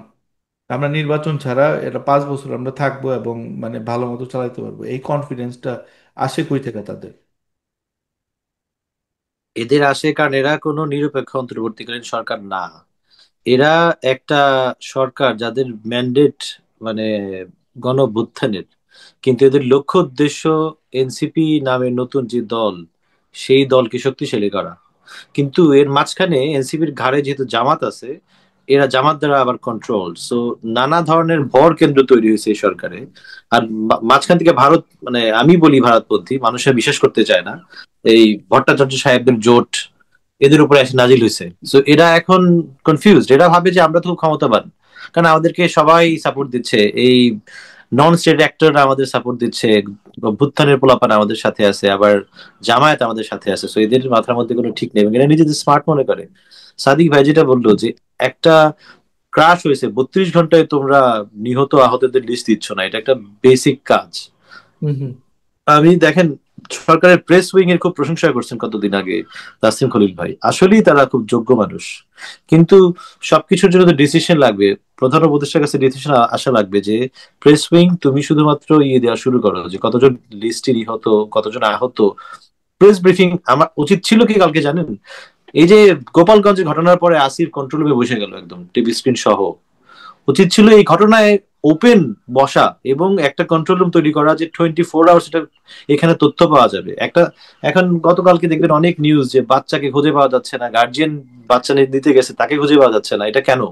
আমরা নির্বাচন ছাড়া এটা 5 বছর আমরা থাকবো এবং মানে ভালো মতো চালাইতে পারবো? এই কনফিডেন্সটা আসে কই থেকে তাদের? এদের আসে কারণ এরা কোনো নিরপেক্ষ অন্তর্বর্তীকালীন সরকার না। এরা একটা সরকার যাদের ম্যান্ডেট মানে গণঅভ্যুত্থানের, কিন্তু এদের লক্ষ্য উদ্দেশ্য এনসিপি নামের নতুন যে দল, সেই দলকে শক্তিশালী করা। কিন্তু এর মাঝখানে এনসিপির ঘাড়ে যেহেতু জামাত আছে, এরা জামাত দ্বারা আবার কন্ট্রোল, সো নানা ধরনের ভর কেন্দ্র তৈরি হয়েছে এই সরকারে। আর মাঝখান থেকে ভারত, মানে আমি বলি ভারতপন্থী মানুষের বিশ্বাস করতে চায় না, এই ভট্টাচার্য সাহেবদের জোট এদের উপরে এসে নাজিল হয়েছে। সো এরা এখন কনফিউজড, এরা ভাবে যে আমরা তো খুব ক্ষমতাবান, কারণ আমাদেরকে সবাই সাপোর্ট দিচ্ছে, এই নন স্টেট অ্যাক্টররা আমাদের সাপোর্ট দিচ্ছে, অভ্যুত্থানের পোলাপান আমাদের সাথে আছে, আবার জামায়াত আমাদের সাথে আছে। সো এদের মাথার মধ্যে কোনো ঠিক নেই এবং এরা নিজেদের স্মার্ট মনে করে। সাদিক ভাই যেটা বললো যে একটা ক্রাশ হয়েছে, 32 ঘন্টায় তোমরা নিহত আহতদের লিস্ট দিচ্ছ না, এটা একটা বেসিক কাজ। হুম হুম। আমি দেখেন সরকারের প্রেস উইং এর খুব প্রশংসা করছেন কতদিন আগে তাসিম খলিল ভাই, আসলেই তারা খুব যোগ্য মানুষ। কিন্তু সবকিছুর জন্য তো ডিসিশন লাগবে, প্রধান উপদেষ্টার কাছে ডিসিশন আসা লাগবে যে প্রেস উইং তুমি শুধুমাত্র ইয়ে দেওয়া শুরু করো যে কতজন লিস্টে নিহত, কতজন আহত। প্রেস ব্রিফিং আমার উচিত ছিল কি কালকে জানেন, এই যে গোপালগঞ্জের ঘটনার পরে আসিফ কন্ট্রোল রুমে বসে গেল একদম টিভি স্ক্রিন সহ, উচিত ছিল এই ঘটনায় ওপেন বসা এবং একটা কন্ট্রোল রুম তৈরি করা যে 24 আওয়ার্স এটা এখানে তথ্য পাওয়া যাবে একটা। এখন গতকালকে দেখবেন অনেক নিউজ যে বাচ্চাকে খুঁজে পাওয়া যাচ্ছে না, গার্জিয়ান বাচ্চা নিতে গেছে তাকে খুঁজে পাওয়া যাচ্ছে না, এটা কেন?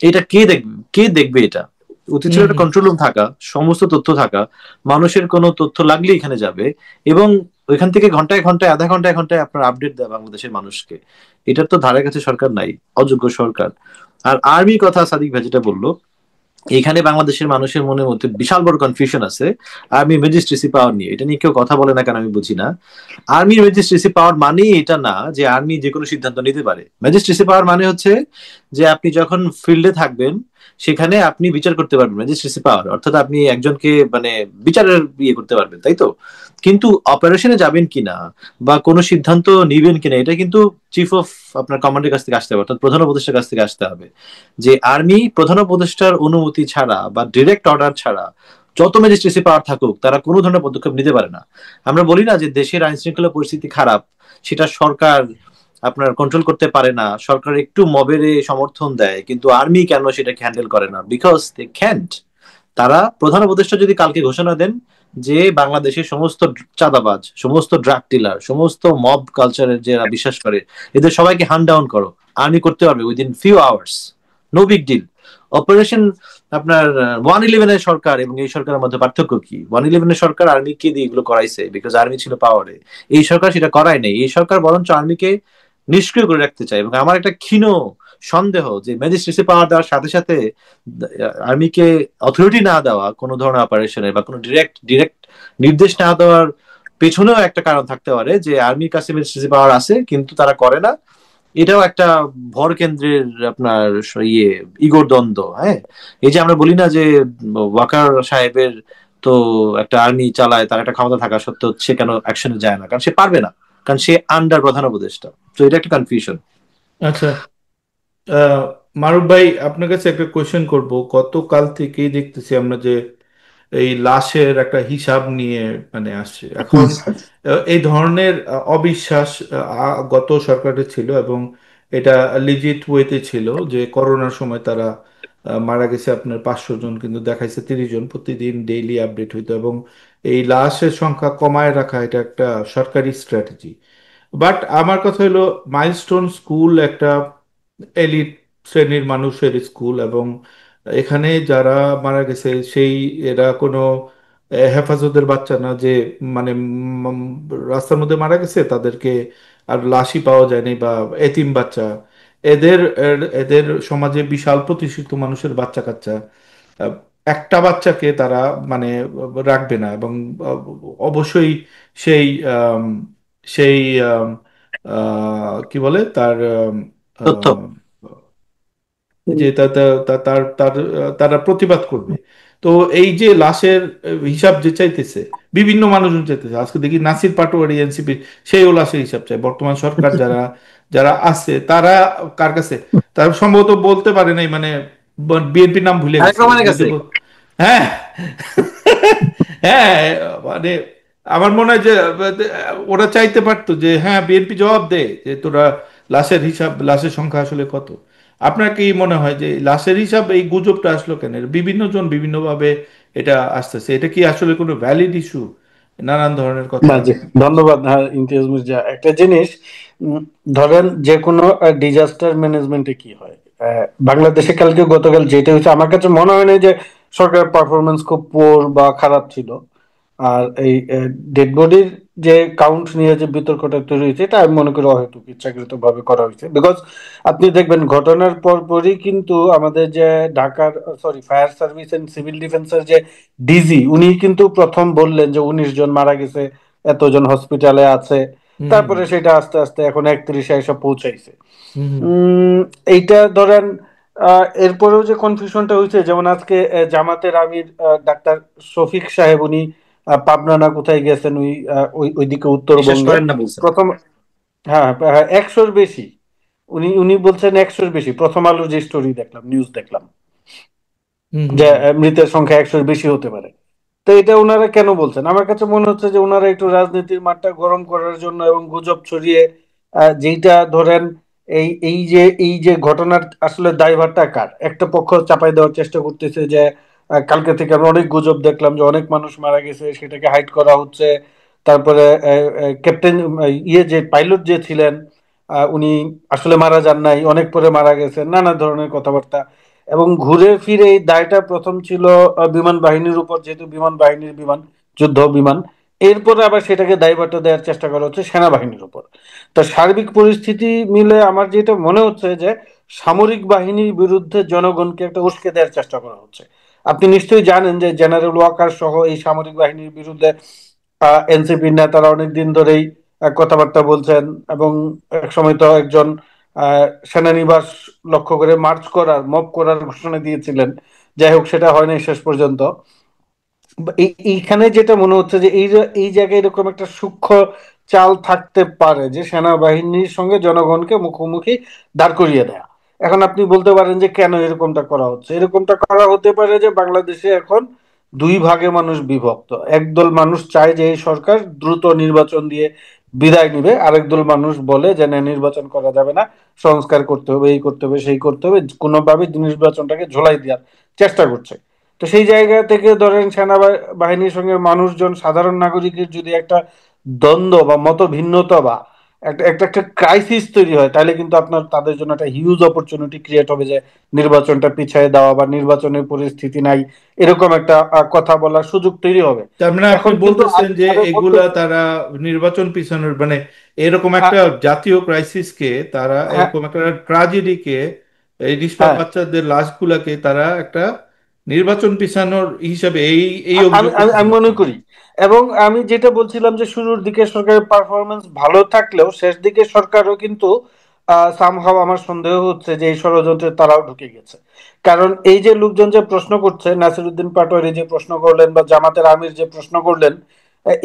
এটা কে দেখবে, কে দেখবে এটা? উচিত ছিল হুম একটা হুম। কন্ট্রোল রুম থাকা, সমস্ত তথ্য থাকা, মানুষের কোনো তথ্য লাগলে এখানে যাবে এবং ওইখান থেকে ঘন্টায় ঘন্টায় আধা ঘন্টায় ঘন্টায় আপনার আপডেট দেয় বাংলাদেশের মানুষকে। এটার তো ধারে কাছে সরকার নাই, অযোগ্য সরকার। আর আর্মির কথা সাদিক ভাই যেটা বললো, এখানে বাংলাদেশের মানুষের মনের মধ্যে বিশাল বড় কনফিউশন আছে আর্মি ম্যাজিস্ট্রেসি পাওয়ার নিয়ে। এটা নিয়ে কেউ কথা বলে না কেন আমি বুঝি না। আর্মির ম্যাজিস্ট্রেসি পাওয়ার মানে এটা না যে আর্মি যে কোনো সিদ্ধান্ত নিতে পারে। ম্যাজিস্ট্রেসি পাওয়ার মানে হচ্ছে যে আপনি যখন ফিল্ডে থাকবেন সেখানে আপনি বিচার করতে পারবেন, ম্যাজিস্ট্রেসি পাওয়ার অর্থাৎ আপনি একজনকে মানে বিচারের ইয়ে করতে পারবেন, তাই তো? কিন্তু অপারেশনে যাবেন কিনা বা কোনো সিদ্ধান্ত নিবেন কিনা এটা কিন্তু চিফ অফ আপনার কমান্ডের কাছ থেকে আসতে হবে, অর্থাৎ প্রধান উপদেষ্টার কাছ থেকে আসতে হবে। যে আর্মি প্রধান উপদেষ্টার অনুমতি ছাড়া বা ডিরেক্ট অর্ডার ছাড়া যত ম্যাজিস্ট্রেসি পাওয়ার থাকুক তারা কোনো ধরনের পদক্ষেপ নিতে পারে না। আমরা বলি না যে দেশের আইন শৃঙ্খলা পরিস্থিতি খারাপ, সেটা সরকার আপনার কন্ট্রোল করতে পারে না, সরকার একটু মবেরে সমর্থন দেয়, কিন্তু আর্মি কেন সেটাকে হ্যান্ডেল করে না? Because they can't. তারা প্রধান উপদেষ্টা যদি কালকে ঘোষণা দেন যে বাংলাদেশের সমস্ত চাঁদাবাজ, সমস্ত ড্রাগ ডিলার, সমস্ত মব কালচারের যারা বিশ্বাস করে এদের সবাইকে হান্ড ডাউন করো, আর্মি করতে পারবে within few hours, no big deal. Operation আপনার 111-এর সরকার এবং এই সরকারের মধ্যে পার্থক্য কি? 111-এর সরকার আর্মিকে দিয়ে এগুলো করাইছে, বিকজ আর্মি ছিল পাওয়ারে। এই সরকার সেটা করায় নাই। এই সরকার বরঞ্চ আর্মিকে নিষ্ক্রিয় করে রাখতে চায়। এবং আমার একটা ক্ষীণ সন্দেহ যে ম্যাজিস্ট্রেসি পাওয়ার দেওয়ার সাথে সাথে আর্মিকে অথরিটি না দেওয়া কোনো ধরনের অপারেশনের বা কোনো ডিরেক্ট নির্দেশ না দেওয়ার পেছনেও একটা কারণ থাকতে পারে, যে আর্মির কাছে ম্যাজিস্ট্রেসি পাওয়ার আছে কিন্তু তারা করে না। এটাও একটা ভর কেন্দ্রের আপনার ইয়ে ইগোর দ্বন্দ্ব। হ্যাঁ, এই যে আমরা বলি না যে ওয়াকার সাহেবের তো একটা আর্মি চালায়, তার একটা ক্ষমতা থাকা সত্ত্বেও সে কেন অ্যাকশনে যায় না? কারণ সে পারবে না, কারণ সে আন্ডার প্রধান উপদেষ্টা। তো এটা একটা কনফিউশন। আচ্ছা, আহ, মারুফ ভাই, আপনার কাছে একটা কোয়েশ্চেন করব। গতকাল থেকেই দেখতেছি আমরা যে এই লাশের একটা হিসাব নিয়ে মানে আসছে এখন। এই ধরনের অবিশ্বাস গত সরকারের ছিল, এবং এটা লিজিট ওয়েতে ছিল যে করোনার সময় তারা মারা গেছে আপনার 500 জন, কিন্তু দেখাইছে 30 জন, প্রতিদিন ডেইলি আপডেট হইতো, এবং এই লাশের সংখ্যা কমায় রাখা এটা একটা সরকারি স্ট্র্যাটেজি। বাট আমার কথা হলো, মাইলস্টোন স্কুল একটা এলিট শ্রেণীর মানুষের স্কুল, এবং এখানে যারা মারা গেছে সেই এরা কোনো হেফাজতের বাচ্চা না যে মানে রাস্তার মধ্যে মারা গেছে তাদেরকে আর লাশই পাওয়া যায়নি, বা এতিম বাচ্চা। এদের সমাজে বিশাল প্রতিষ্ঠিত মানুষের বাচ্চা কাচ্চা, আহ, একটা বাচ্চাকে তারা মানে রাখবে না, এবং অবশ্যই সেই সেই কি বলে তার তথ্য। আহ, যে তারা প্রতিবাদ করবে। তো এই যে লাশের হিসাব যে চাইতেছে, বিভিন্ন মানুষজন চাইতেছে, আজকে দেখি নাসির পাটোয়ারি এনসিপি, সেও লাশের হিসাব চায়। বর্তমান সরকার যারা যারা আছে তারা কার কাছে, তারা সম্ভবত বলতে পারে নাই, মানে বিএনপির নাম ভুলে তারেক গেছে রহমানের যদি কাছে। হ্যাঁ। হ্যাঁ, মানে আমার মনে হয় যে ওরা চাইতে পারতো যে হ্যাঁ বিএনপি জবাব দেয় যে তোরা লাশের হিসাব, লাশের সংখ্যা আসলে কত। আপনার কি মনে হয় যে লাশের হিসাব, এই গুজবটা আসলো কেন? বিভিন্ন জন বিভিন্নভাবে এটা আসতেছে, এটা কি আসলে কোনো ভ্যালিড ইস্যু? নানান ধরনের কথা। না জি, ধন্যবাদ। হ্যাঁ, ইমতিয়াজ মির্জা, একটা জিনিস ধরেন যে কোনো ডিজাস্টার ম্যানেজমেন্টে কি হয়, বাংলাদেশে কালকে গতকাল যেটা হচ্ছে, আমার কাছে মনে হয় না যে সরকারের পারফরমেন্স খুব পোর বা খারাপ ছিল। আর এই ডেড বডির যে কাউন্ট নিয়ে যে বিতর্কটা তৈরি হয়েছে, এটা আমি মনে করি অহেতুক, ইচ্ছাকৃত ভাবে করা হয়েছে। বিকজ আপনি দেখবেন ঘটনার পরপরই কিন্তু আমাদের যে ঢাকার, sorry, fire service and civil ডিফেন্সের যে ডিজি, উনি কিন্তু প্রথম বললেন যে 19 জন মারা গেছে, এতজন হসপিটালে আছে। হুম, তারপরে সেটা আস্তে আস্তে এখন 31-এ এসে পৌঁছাইছে। হুম, হুম, এইটা ধরেন এরপরেও যে কনফিউশনটা হয়েছে, যেমন আজকে জামাতের আমির ডাক্তার শফিক সাহেব, উনি পাবনা না কোথায় গেছেন, ওইদিকে বিশ্বাস উত্তরবঙ্গে করেন না বলছেন। প্রথম। হ্যাঁ, হ্যাঁ, 100-র বেশি। উনি বলছেন 100-র বেশি। প্রথম আলোর যে স্টোরি দেখলাম, নিউজ দেখলাম, হুম, হুম, যে হুম, মৃতের সংখ্যা 100-র বেশি হতে পারে। তো এটা ওনারা কেন বলছেন? আমার কাছে মনে হচ্ছে যে ওনারা একটু রাজনীতির মাঠটা গরম করার জন্য এবং গুজব ছড়িয়ে, যেইটা ধরেন এই যে ঘটনার আসলে দায়ভারটা কার, একটা পক্ষ চাপাই দেওয়ার চেষ্টা করতেছে যে কালকে থেকে আমি অনেক গুজব দেখলাম যে অনেক মানুষ মারা গেছে, সেটাকে হাইড করা হচ্ছে। তারপরে ক্যাপ্টেন, ইয়ে যে পাইলট যে ছিলেন, উনি আসলে মারা যান নাই, অনেক পরে মারা গেছেন, নানা ধরনের কথাবার্তা। এবং ঘুরে ফিরে এই দায়টা প্রথম ছিল বিমান বাহিনীর উপর, যেহেতু বিমান বাহিনীর বিমান, যুদ্ধ বিমান। এরপরে আবার সেটাকে দায়ভারটা দেওয়ার চেষ্টা করা হচ্ছে সেনাবাহিনীর উপর। তো সার্বিক পরিস্থিতি মিলে আমার যেটা মনে হচ্ছে যে সামরিক বাহিনীর বিরুদ্ধে জনগণকে একটা উস্কে দেওয়ার চেষ্টা করা হচ্ছে। আপনি নিশ্চয়ই জানেন যে জেনারেল ওয়াকার সহ এই সামরিক বাহিনীর বিরুদ্ধে এনসিপির নেতারা অনেকদিন ধরেই কথাবার্তা বলছেন, এবং এক সময় তো একজন সেনানিবাস লক্ষ্য করে মার্চ করার, মব করার ঘোষণা দিয়েছিলেন। যাই হোক, সেটা হয়নি শেষ পর্যন্ত। এইখানে যেটা মনে হচ্ছে যে এই জায়গায় এরকম একটা সূক্ষ্ম চাল থাকতে পারে যে সেনাবাহিনীর সঙ্গে জনগণকে মুখোমুখি দাঁড় করিয়ে দেয়া। এখন আপনি বলতে পারেন যে কেন এরকমটা করা হচ্ছে? এরকমটা করা হতে পারে যে বাংলাদেশে এখন দুই ভাগে মানুষ বিভক্ত। একদল মানুষ চায় যে এই সরকার দ্রুত নির্বাচন দিয়ে বিদায় নিবে, আরেক দল মানুষ বলে যে না, নির্বাচন করা যাবে না, সংস্কার করতে হবে, এই করতে হবে, সেই করতে হবে, কোনোভাবে নির্বাচনটাকে ঝোলাই দেওয়ার চেষ্টা করছে। তো সেই জায়গা থেকে ধরেন সেনাবাহিনীর সঙ্গে মানুষজন, সাধারণ নাগরিকের যদি একটা দ্বন্দ্ব বা মত ভিন্নতা বা একটা একটা একটা ক্রাইসিস তৈরি হয়, তাহলে কিন্তু আপনার তাদের জন্য একটা হিউজ অপরচুনিটি ক্রিয়েট হবে যে নির্বাচনটা পিছিয়ে দেওয়া বা নির্বাচনের পরিস্থিতি নাই, এরকম একটা কথা বলার সুযোগ তৈরি হবে। তার মানে আপনি এখন কিন্তু বলতেছেন আমি যে আরো বলতে এগুলা তারা নির্বাচন পিছানোর মানে এরকম একটা জাতীয় ক্রাইসিসকে, তারা হ্যাঁ, এরকম একটা ট্রাজেডিকে, এই নিষ্পাপ হ্যাঁ, বাচ্চাদের লাশগুলাকে তারা একটা নির্বাচন পিছানোর হিসাবে এই এই আমি অভিযোগ আমি করতেছেন আমি মনে আপনি। করি। এবং আমি যেটা বলছিলাম যে শুরুর দিকে সরকারের পারফরমেন্স ভালো থাকলেও শেষ দিকে সরকারও কিন্তু সামহাও আমার সন্দেহ হচ্ছে যে এই ষড়যন্ত্রে তারাও ঢুকে গেছে। কারণ এই যে লোকজন যে প্রশ্ন করছে, নাসিরুদ্দিন পাটোয়ারি যে প্রশ্ন করলেন বা জামাতের আমির যে প্রশ্ন করলেন,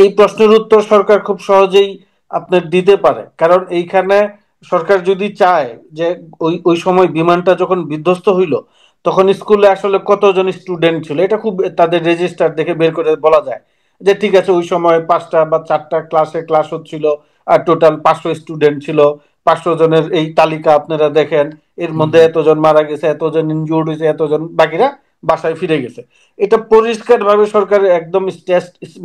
এই প্রশ্নের উত্তর সরকার খুব সহজেই আপনার দিতে পারে। কারণ এইখানে সরকার যদি চায় যে ওই ওই সময় বিমানটা যখন বিধ্বস্ত হইল তখন স্কুলে আসলে কতজন স্টুডেন্ট ছিল এটা খুব তাদের রেজিস্টার দেখে বের করে বলা যায় যে ঠিক আছে ওই সময় 5টা বা 4টা ক্লাস হচ্ছিল, আর টোটাল 500 স্টুডেন্ট ছিল। 500 জনের এই তালিকা আপনারা দেখেন, এর হুম মধ্যে হুম। এতজন মারা গেছে, এতজন ইনজুর্ড হয়েছে, এতজন বাকিরা বাসায় ফিরে গেছে। এটা পরিষ্কার ভাবে সরকার একদম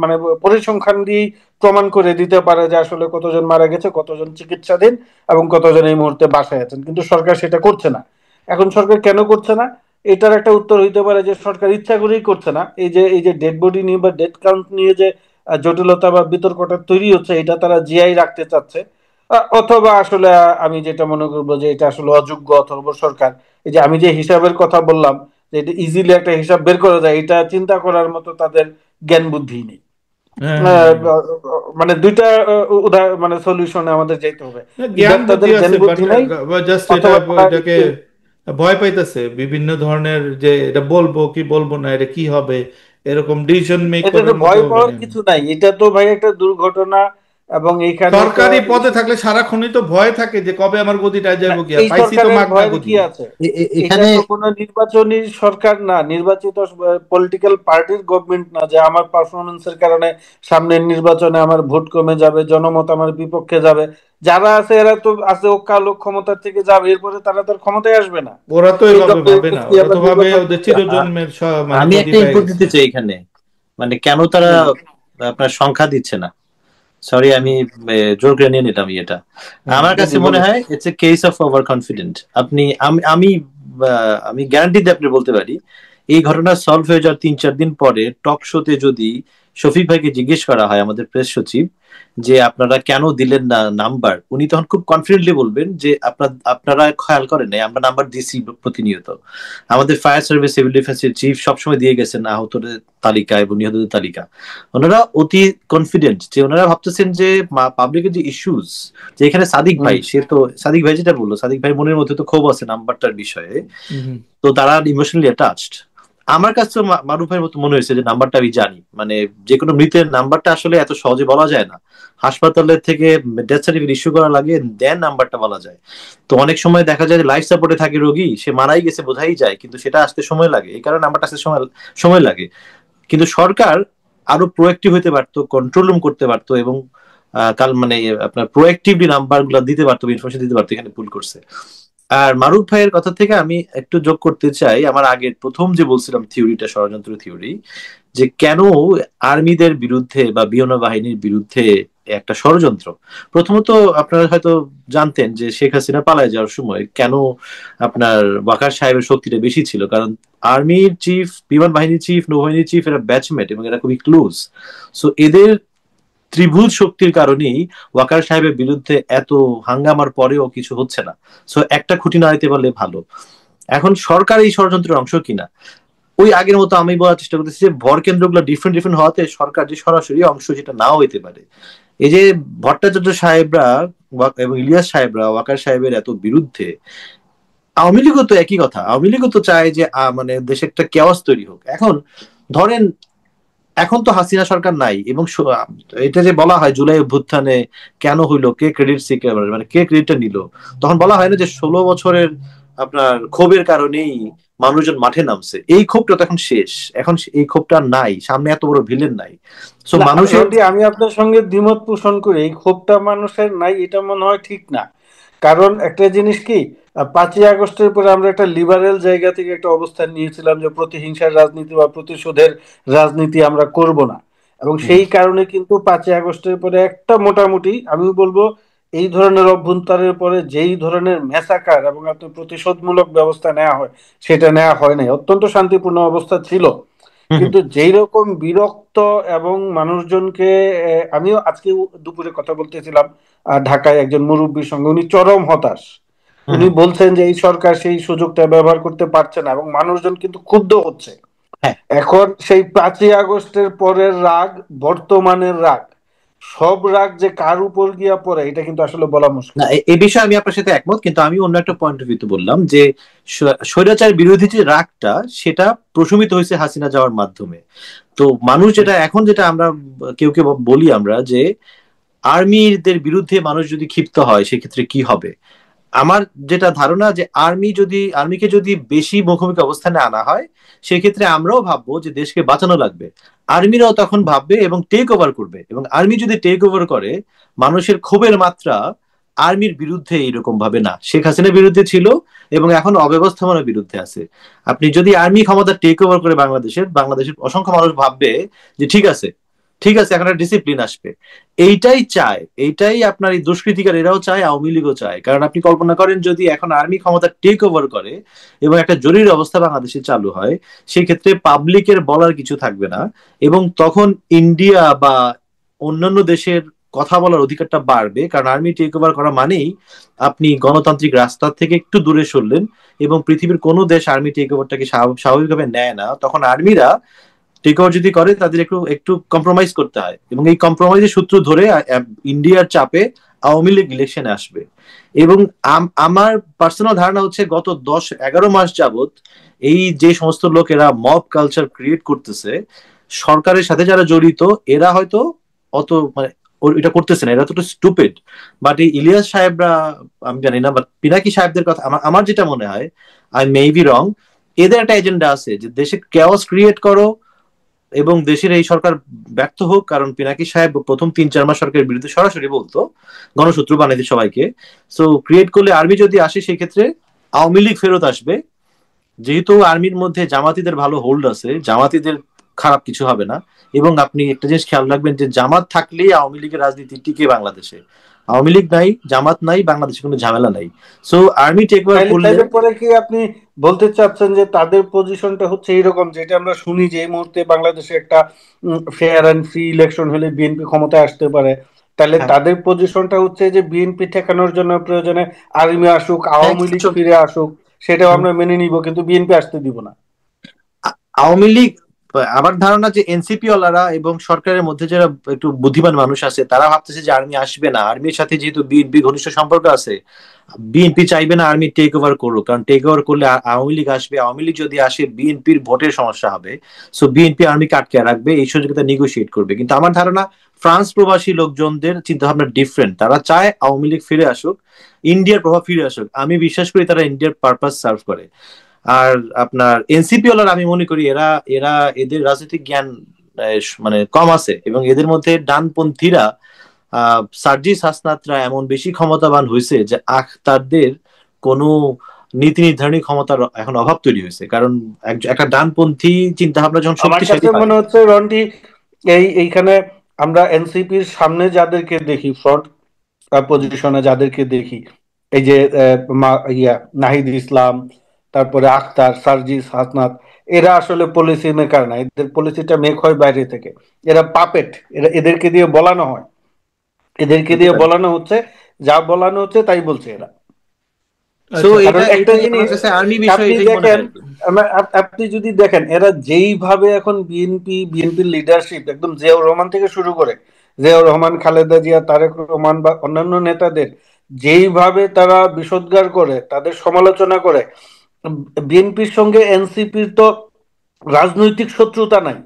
মানে পরিসংখ্যান দিয়ে প্রমাণ করে দিতে পারে যে আসলে কতজন মারা গেছে, কতজন চিকিৎসাধীন এবং কতজন এই মুহূর্তে বাসায় আছেন, কিন্তু সরকার সেটা করছে না। এখন সরকার কেন করছে না, এটার একটা উত্তর হইতে পারে যে সরকার ইচ্ছা করেই করছে না। এই যে ডেড বডি নিয়ে বা ডেড কাউন্ট নিয়ে যে জটিলতা বা বিতর্কটা তৈরি হচ্ছে, এটা তারা জিআই রাখতে চাচ্ছে। অথবা আসলে আমি যেটা মনে করবো যে এটা আসলে অযোগ্য অথবা সরকার, এই যে আমি যে হিসাবের কথা বললাম যে এটা ইজিলি একটা হিসাব বের করা যায়, এটা চিন্তা করার মতো তাদের জ্ঞান বুদ্ধি নেই। হ্যাঁ হ্যাঁ আহ, হ্যাঁ। মানে দুইটা মানে সলিউশনে আমাদের যেতে হবে। না, জ্ঞান ইদার বুদ্ধি তাদের জ্ঞান আছে বাট বুদ্ধি নাই, জাস্ট এটা অথবা তারা এটাকে ভয় পাইতেছে বিভিন্ন ধরনের, যে এটা বলবো কি বলবো না, এটা কি হবে, এরকম ডিসিশন মেক এটা তো করার মতো ভয় মানে। পাওয়ার কিছু নাই, এটা তো ভাই একটা দুর্ঘটনা। এবং এইখানে তো সরকারি পদে থাকলে সারাক্ষণই তো ভয় থাকে যে কবে আমার গদিটা না, যাইবো কি, আর এই পাইছি তো সরকারের মাগনা ভয়ের গদি। কি আছে? এটা এখানে তো কোনো নির্বাচনী সরকার না, নির্বাচিত পলিটিক্যাল পার্টির গভর্নমেন্ট না যে আমার পারফরমেন্সের কারণে সামনের নির্বাচনে আমার ভোট কমে যাবে, জনমত আমার বিপক্ষে যাবে। যারা আছে এরা তো আছে অকাল ক্ষমতার থেকে যাবে, এরপরে তারা তো আর ক্ষমতায় আসবে না। ওরা তো এই এভাবে ভাবে না, গভর্নমেন্ট কি ওরা তো আবার ভাবে নির্বাচন ওদের করবে? চিরজন্মের মানে আমি গদি একটা পেয়ে ইনপুট গেছে। দিতে চাই এখানে, মানে কেন তারা হুম, আপনার সংখ্যা দিচ্ছে না। সরি, হুম, আমি জোর করে নিয়ে নিলাম এটা। হ্যাঁ আমার জি কাছে জি মনে বলুন। হয় it's a case of over confident. আপনি আমি গ্যারান্টি দিয়ে আপনি বলতে পারি, এই ঘটনা সলভ হয়ে যাওয়ার 3-4 দিন পরে টক শোতে যদি শফিক ভাইকে জিজ্ঞেস করা হয়, আমাদের প্রেস সচিব, যে আপনারা কেন দিলেন না নাম্বার, উনি তখন খুব কনফিডেন্টলি বলবেন যে আপনারা খেয়াল করেন নাই, আমরা নাম্বার দিছি প্রতিনিয়ত। আমাদের ফায়ার সার্ভিস, সিভিল ডিফেন্সের চিফ সবসময় দিয়ে গেছেন আহতদের তালিকা এবং নিহতদের তালিকা। ওনারা অতি কনফিডেন্ট যে ওনারা ভাবতেছেন যে পাবলিকের যে ইস্যুস, যে এখানে সাদিক হুম, ভাই, সে তো সাদিক ভাই যেটা বললো, সাদিক ভাই মনের মধ্যে তো ক্ষোভ আছে নাম্বারটার বিষয়ে, হুম হুম। তো তারা ইমোশনালি অ্যাটাচড। আমার কাছে মারুফ ভাইয়ের মতো মনে হয়েছে যে নাম্বারটা আমি জানি, মানে যে কোনো মৃতের নাম্বারটা আসলে এত সহজে বলা যায় না। হাসপাতালের থেকে ডেথ সার্টিফিকেট ইস্যু করা লাগে, দেন নাম্বারটা বলা যায়। তো অনেক সময় দেখা যায় যে লাইফ সাপোর্টে থাকে রোগী, সে মারাই গেছে বোঝাই যায়, কিন্তু সেটা আসতে সময় লাগে, এই কারণে নাম্বারটা আসতে সময় সময় লাগে। কিন্তু সরকার আরো প্রোয়েক্টিভ হতে পারতো, কন্ট্রোল রুম করতে পারতো, এবং কাল মানে আপনার প্রোয়েক্টিভলি নাম্বার গুলো দিতে পারতো, ইনফরমেশন দিতে পারতো, এখানে ভুল করছে। আর মারুফ ভাইয়ের কথা থেকে আমি একটু যোগ করতে চাই, আমার আগের প্রথম যে বলছিলাম থিওরিটা, ষড়যন্ত্র থিওরি, যে কেন আর্মিদের বিরুদ্ধে বা বিয়না বাহিনীর বিরুদ্ধে একটা ষড়যন্ত্র। প্রথমত আপনারা হয়তো জানতেন যে শেখ হাসিনা পালায় যাওয়ার সময় কেন আপনার ওয়াকার সাহেবের শক্তিটা বেশি ছিল, কারণ আর্মির চিফ, বিমান বাহিনীর চিফ, নৌবাহিনীর চিফ, এরা ব্যাচমেট এবং এরা খুবই ক্লোজ। সো এদের ত্রিভুজ শক্তির কারণেই ওয়াকার সাহেবের বিরুদ্ধে এত হাঙ্গামার পরেও কিছু হচ্ছে না। সো একটা খুঁটি নাড়াইতে পারলে ভালো। এখন সরকার এই ষড়যন্ত্রের অংশ কিনা, ওই আগের মতো আমি বলার চেষ্টা করতেছি যে ভর কেন্দ্রগুলো ডিফারেন্ট ডিফারেন্ট হওয়াতে সরকার যে সরাসরি অংশ যেটা নাও হইতে পারে। এই যে ভট্টাচার্য সাহেবরা এবং ইলিয়াস সাহেবরা ওয়াকার সাহেবের এত বিরুদ্ধে, আওয়ামী লীগও তো একই কথা, আওয়ামী লীগও তো চায় যে মানে দেশে একটা কেওয়াস তৈরি হোক। এখন ধরেন, এখন তো হাসিনা সরকার নাই, এবং এটা যে বলা হয় জুলাই অভ্যুত্থানে কেন হইলো, কে ক্রেডিট মানে কে ক্রেডিটটা নিল, তখন বলা হয় না যে 16 বছরের আপনার ক্ষোভের কারণেই মানুষজন মাঠে নামছে। এই ক্ষোভটা তো এখন শেষ, এখন এই ক্ষোভটা নাই, সামনে এত বড় ভিলেন নাই। সো না মানুষের রন্টি, আমি আপনার সঙ্গে দ্বিমত পোষণ করি। এই ক্ষোভটা মানুষের নাই এটা মনে হয় ঠিক না। কারণ একটা জিনিস কি, 5ই আগস্টের পরে আমরা একটা লিবারেল জায়গা থেকে একটা অবস্থান নিয়েছিলাম যে প্রতিহিংসার রাজনীতি বা প্রতিশোধের রাজনীতি আমরা করব না। এবং হুম সেই কারণে কিন্তু 5ই আগস্টের পরে একটা মোটামুটি আমি বলবো এই ধরনের অভ্যুত্থানের পরে যেই ধরনের মেসাকার এবং আপনার প্রতিশোধমূলক ব্যবস্থা নেওয়া হয় সেটা নেওয়া হয় নাই, অত্যন্ত শান্তিপূর্ণ অবস্থা ছিল। হুম হুম। কিন্তু যেই রকম বিরক্ত এবং মানুষজনকে, আমিও আজকে দুপুরে কথা বলতেছিলাম ঢাকায় একজন মুরব্বীর সঙ্গে, উনি চরম হতাশ। হুম উনি হুম। বলছেন যে এই সরকার সেই সুযোগটা ব্যবহার করতে পারছে না এবং মানুষজন কিন্তু ক্ষুব্ধ হচ্ছে। হ্যাঁ, এখন সেই 5ই আগস্টের পরের রাগ, বর্তমানের রাগ, সব রাগ যে কার উপর গিয়া পড়ে এটা কিন্তু আসলে বলা না মুশকিল। এই বিষয়ে আমি আপনার সাথে একমত, কিন্তু আমি অন্য একটা পয়েন্ট অফ ভিউতে বললাম যে স্বৈরাচার বিরোধী যে রাগটা সেটা প্রশমিত হয়েছে হাসিনা যাওয়ার মাধ্যমে। তো মানুষ যেটা এখন যেটা আমরা কেউ কেউ বলি আমরা যে আর্মিদের বিরুদ্ধে মানুষ যদি ক্ষিপ্ত হয় সেক্ষেত্রে কি হবে। আমার যেটা ধারণা যে আর্মিকে যদি বেশি মুখোমুখি অবস্থানে আনা হয় সেক্ষেত্রে আমরাও ভাববো যে দেশকে বাঁচানো লাগবে, আর্মিরাও তখন ভাববে এবং টেক ওভার করবে, এবং আর্মি যদি টেক ওভার করে মানুষের ক্ষোভের মাত্রা আর্মির বিরুদ্ধে এইরকম ভাবে না, শেখ হাসিনার বিরুদ্ধে ছিল এবং এখন অব্যবস্থাপনার বিরুদ্ধে আছে। আপনি যদি আর্মি ক্ষমতা টেক ওভার করে বাংলাদেশের অসংখ্য মানুষ ভাববে যে ঠিক আছে, ঠিক আছে, এখন একটা ডিসিপ্লিন আসবে। এইটাই চায়, এইটাই আপনার এই দুষ্কৃতিকার এরাও চায়, আওয়ামী লীগও চায়। কারণ আপনি কল্পনা করেন যদি এখন আর্মি ক্ষমতা টেক ওভার করে এবং একটা জরুরি অবস্থা বাংলাদেশে চালু হয়, সেক্ষেত্রে পাবলিকের বলার কিছু থাকবে না, এবং তখন ইন্ডিয়া বা অন্যান্য দেশের কথা বলার অধিকারটা বাড়বে। কারণ আর্মি টেক ওভার করা মানেই আপনি গণতান্ত্রিক রাস্তা থেকে একটু দূরে সরলেন, এবং পৃথিবীর কোনো দেশ আর্মি টেক ওভারটাকে স্বাভাবিকভাবে নেয় না। তখন আর্মিরা টেক ওভার যদি করে তাদের একটু একটু কম্প্রোমাইজ করতে হয়, এবং এই কম্প্রোমাইজের সূত্র ধরে ইন্ডিয়ার চাপে আওয়ামী লীগ ইলেকশনে আসবে। এবং আমার পার্সোনাল ধারণা হচ্ছে গত 10-11 মাস যাবত এই যে সমস্ত লোকেরা মব কালচার ক্রিয়েট করতেছে সরকারের সাথে যারা জড়িত, এরা হয়তো অত মানে এটা করতেছে না, এরা তো স্টুপিড। বাট এই ইলিয়াস সাহেবরা, আমি জানি না, বাট পিনাকি সাহেবদের কথা আমার যেটা মনে হয়, আই মে বি রং, এদের একটা এজেন্ডা আছে যে দেশে কেওয়াস ক্রিয়েট করো এবং দেশের এই সরকার ব্যর্থ হোক। কারণ পিনাকি সাহেব প্রথম 3-4 মাস সরকারের বিরুদ্ধে সরাসরি বলতো, গণশত্রু বানিয়ে দিত সবাইকে। সো ক্রিয়েট করলে আর্মি যদি আসে সেক্ষেত্রে আওয়ামী লীগ ফেরত আসবে। যেহেতু আর্মির মধ্যে জামাতিদের ভালো হোল্ড আছে, জামাতিদের খারাপ কিছু হবে না। এবং আপনি একটা জিনিস খেয়াল রাখবেন যে জামাত থাকলেই আওয়ামী লীগের রাজনীতি টিকে বাংলাদেশে। আওয়ামী লীগ নাই, জামাত নাই, বাংলাদেশে কোনো ঝামেলা নাই। সো আর্মি টেক ওভার তাইলে করলে তাইলে পরে কি আপনি বলতে চাচ্ছেন যে তাদের পজিশনটা হচ্ছে এইরকম, যেটা আমরা শুনি যে এই মুহূর্তে বাংলাদেশে একটা ফেয়ার অ্যান্ড ফ্রি ইলেকশন হলে বিএনপি ক্ষমতায় আসতে পারে, তাহলে হ্যাঁ তাদের পজিশনটা হচ্ছে যে বিএনপি ঠেকানোর জন্য প্রয়োজনে আর্মি আসুক, হ্যাঁ আওয়ামী লীগ ফিরে আসুক, সেটাও হুম। আমরা মেনে নিব, কিন্তু বিএনপি আসতে দিব না। আওয়ামী লীগ, আমার ধারণা যে এনসিপি ওয়ালারা এবং সরকারের মধ্যে যারা একটু বুদ্ধিমান মানুষ আছে তারা ভাবতেছে যে আর্মি আসবে না, আর্মির সাথে যেহেতু বিএনপি ঘনিষ্ঠ সম্পর্ক আছে, বিএনপি চাইবে না আর্মি টেক ওভার করুক। কারণ টেক ওভার করলে আওয়ামী লীগ আসবে, আওয়ামী লীগ যদি আসে বিএনপির ভোটের সমস্যা হবে। সো বিএনপি আর্মিকে আটকে রাখবে, এই সুযোগে তারা নেগোশিয়েট করবে। কিন্তু আমার ধারণা ফ্রান্স প্রবাসী লোকজনদের চিন্তা ভাবনা ডিফারেন্ট, তারা চায় আওয়ামী লীগ ফিরে আসুক, ইন্ডিয়ার প্রভাব ফিরে আসুক। আমি বিশ্বাস করি তারা ইন্ডিয়ার পারপাস সার্ভ করে। আর আপনার এনসিপি ওয়ালার আমি মনে করি এরা এরা এদের রাজনৈতিক জ্ঞান মানে কম আছে, এবং এদের মধ্যে ডানপন্থীরা সার্জিস হাসনাতরা এমন বেশি ক্ষমতাবান হয়েছে যে আখতারদের কোনো নীতি নির্ধারণী ক্ষমতার এখন অভাব তৈরি হয়েছে। কারণ একটা ডানপন্থী চিন্তা ভাবনা যখন আমার কাছে শক্তিশালী হয়। মনে হচ্ছে রন্টি, এইখানে আমরা এনসিপির সামনে যাদেরকে দেখি, ফ্রন্ট পজিশনে যাদেরকে দেখি, এই যে নাহিদ ইসলাম, তারপরে আখতার, সার্জিস হাসনাত, এরা আসলে পলিসি মেকার না, এদের পলিসিটা মেক হয় বাইরে থেকে। এরা পাপেট, এদেরকে দিয়ে বলানো হয়, এদেরকে হতে দিয়ে পারে। বলানো হচ্ছে, যা বলানো হচ্ছে তাই বলছে এরা। সো আচ্ছা। কারণ এটা একটা এটাই আমার জিনিস কাছে আর্মি বিষয় আপনি এটাই মনে দেখেন, হয় আর কি। আপনি যদি দেখেন এরা যেইভাবে এখন বিএনপির লিডারশিপ, একদম জিয়াউর রহমান থেকে শুরু করে, জিয়াউর রহমান, খালেদা জিয়া, তারেক রহমান বা অন্যান্য নেতাদের যেইভাবে তারা বিষোদ্গার করে, তাদের সমালোচনা করে, বিএনপির সঙ্গে এনসিপির তো রাজনৈতিক শত্রুতা নাই।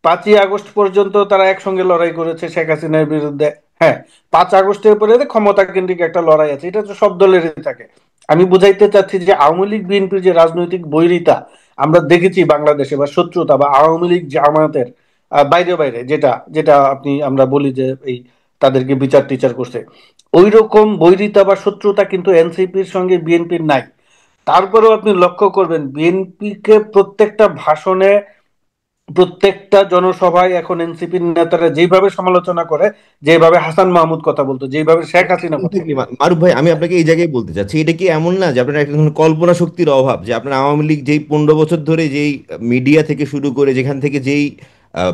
5ই আগস্ট পর্যন্ত তারা একসঙ্গে লড়াই করেছে শেখ হাসিনার বিরুদ্ধে। হ্যাঁ, 5 আগস্টের পরে ক্ষমতা কেন্দ্রিক একটা লড়াই আছে, এটা তো সব দলেরই থাকে। আমি বুঝাইতে চাচ্ছি যে আওয়ামী লীগ বিএনপির যে রাজনৈতিক বৈরিতা আমরা দেখেছি বাংলাদেশে, বা শত্রুতা, বা আওয়ামী লীগ জামায়াতের বাইরে বাইরে যেটা যেটা আমরা বলি যে এই তাদেরকে বিচার টিচার করছে, ওই রকম বৈরিতা বা শত্রুতা কিন্তু এনসিপির সঙ্গে বিএনপির নাই। তারপরেও আপনি লক্ষ্য করবেন বিএনপিকে প্রত্যেকটা ভাষণে প্রত্যেকটা জনসভায় এখন এনসিপির নেতারা যেভাবে সমালোচনা করে, যেভাবে হাসান মাহমুদ কথা বলতো, যেভাবে শেখ হাসিনা কথা Exactly, বলতো। মারুফ ভাই, আমি আপনাকে এই জায়গায় বলতে চাচ্ছি, এটা কি এমন না যে আপনার একটা ধরনের কল্পনা শক্তির অভাব, যে আপনার আওয়ামী লীগ যেই 15 বছর ধরে যেই মিডিয়া থেকে শুরু করে যেখান থেকে যেই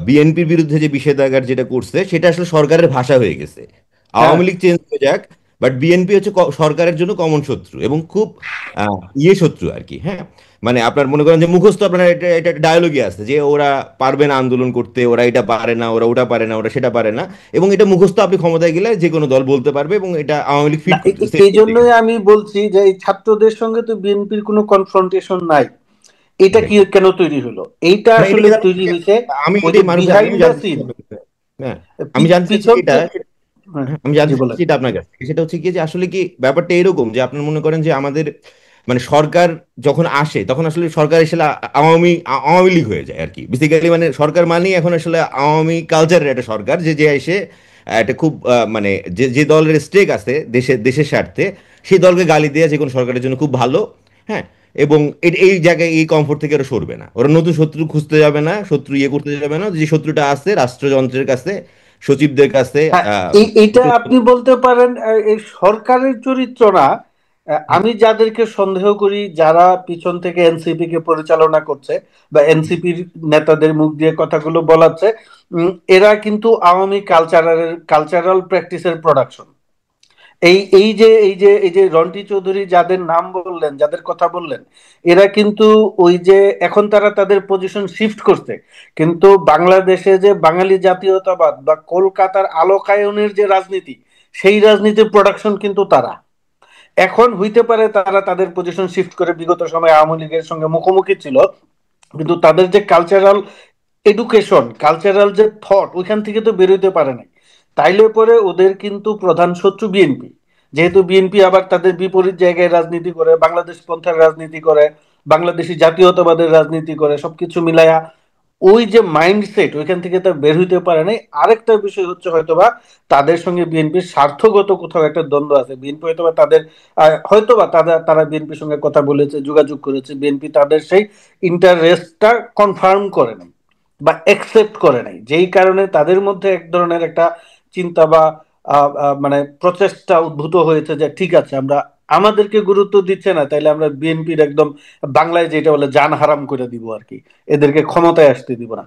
বিএনপির বিরুদ্ধে যে বিষেধাগার যেটা করছে, সেটা আসলে সরকারের ভাষা হয়ে গেছে। হ্যাঁ, আওয়ামী লীগ চেঞ্জ হয়ে যাক, বাট বিএনপি হচ্ছে সরকারের জন্য কমন শত্রু, এবং খুব শত্রু আর কি। হ্যাঁ, মানে আপনার মনে করেন যে মুখস্থ আপনার এটা এটা ডায়লগই আছে যে ওরা পারবে না আন্দোলন করতে, ওরা এটা পারে না, ওরা ওটা পারে না, ওরা সেটা পারে না, এবং এটা মুখস্থ আপনি ক্ষমতায় গেলে যে কোনো দল বলতে পারবে, এবং এটা আওয়ামী লীগ না ফিট করতেছে। এই জন্যই আমি বলছি যে এই ছাত্রদের সঙ্গে তো বিএনপির কোনো কনফ্রন্টেশন নাই। এটা কি কেন তৈরি হলো? এইটা না, এটা আসলে এটা তৈরি হয়েছে আমি ওই যে এটাই মানুষ, আমি বিহাইন্ড দ্য জানতে চাচ্ছি সিন, আপনার কাছে। হ্যাঁ, আমি জানতে চাচ্ছি পিছন এটা, থেকে। হ্যাঁ, হ্যাঁ, আমি জি জানতে বলেন। চাচ্ছি এটা আপনার কাছ থেকে, সেটা হচ্ছে কি যে আসলে কি ব্যাপারটা এরকম যে আপনার মনে করেন যে আমাদের মানে সরকার যখন আসে তখন আসলে সরকার আসলে আওয়ামী লীগ হয়ে যায় আর কি। বেসিক্যালি মানে সরকার মানেই এখন আসলে আওয়ামী কালচারের একটা সরকার, যে যে এসে একটা খুব মানে যে যে দলের স্টেক আছে দেশের দেশের স্বার্থে, সেই দলকে গালি দেওয়া যে কোনো সরকারের জন্য খুব ভালো। হ্যাঁ, এবং এই জায়গায় এই কমফোর্ট থেকে ওরা সরবে না, ওরা নতুন শত্রু খুঁজতে যাবে না, শত্রু করতে যাবে না, যে শত্রুটা আছে রাষ্ট্রযন্ত্রের কাছে, সচিবদের কাছে। হ্যাঁ, এইটা আপনি বলতে পারেন এই সরকারের চরিত্র না। আমি যাদেরকে সন্দেহ করি, যারা পিছন থেকে এনসিপি কে পরিচালনা করছে বা এনসিপির নেতাদের মুখ দিয়ে কথাগুলো বলাচ্ছে, এরা কিন্তু আওয়ামী কালচারাল প্র্যাকটিসের প্রোডাকশন। এই যে রন্টি চৌধুরী যাদের নাম বললেন, যাদের কথা বললেন, এরা কিন্তু ওই যে এখন তারা তাদের পজিশন শিফট করছে, কিন্তু বাংলাদেশে যে বাঙালি জাতীয়তাবাদ বা কলকাতার আলোকায়নের যে রাজনীতি, সেই রাজনীতির প্রোডাকশন কিন্তু তারা। এখন হইতে পারে তারা তাদের পজিশন শিফট করে বিগত সময়ে আওয়ামী লীগের সঙ্গে মুখোমুখি ছিল, কিন্তু তাদের যে কালচারাল এডুকেশন, কালচারাল যে থট, ওইখান থেকে তো বেরোতে পারে নাই। তাইলে পরে ওদের কিন্তু প্রধান শত্রু বিএনপি। যেহেতু বিএনপি আবার তাদের বিপরীত জায়গায় রাজনীতি করে, বাংলাদেশ পন্থার রাজনীতি করে, বাংলাদেশি জাতীয়তাবাদের রাজনীতি করে, সবকিছু মিলায়া ওই যে মাইন্ডসেট, ওইখান থেকে তা বের হইতে পারে নাই। আরেকটা বিষয় হচ্ছে হয়তোবা তাদের সঙ্গে বিএনপির স্বার্থগত কোথাও একটা দ্বন্দ্ব আছে। বিএনপি হয়তোবা তাদের হয়তোবা তারা বিএনপির সঙ্গে কথা বলেছে, যোগাযোগ করেছে, বিএনপি তাদের সেই ইন্টারেস্টটা কনফার্ম করে নাই বা একসেপ্ট করে নাই, যেই কারণে তাদের মধ্যে এক ধরনের একটা চিন্তা বা মানে প্রচেষ্টা উদ্ভূত হয়েছে যে ঠিক আছে, আমরা আমাদেরকে গুরুত্ব দিচ্ছে না, তাইলে আমরা বিএনপির একদম বাংলায় যেটা বলে জান হারাম করে দিব আর কি, এদেরকে ক্ষমতায় আসতে দিব না।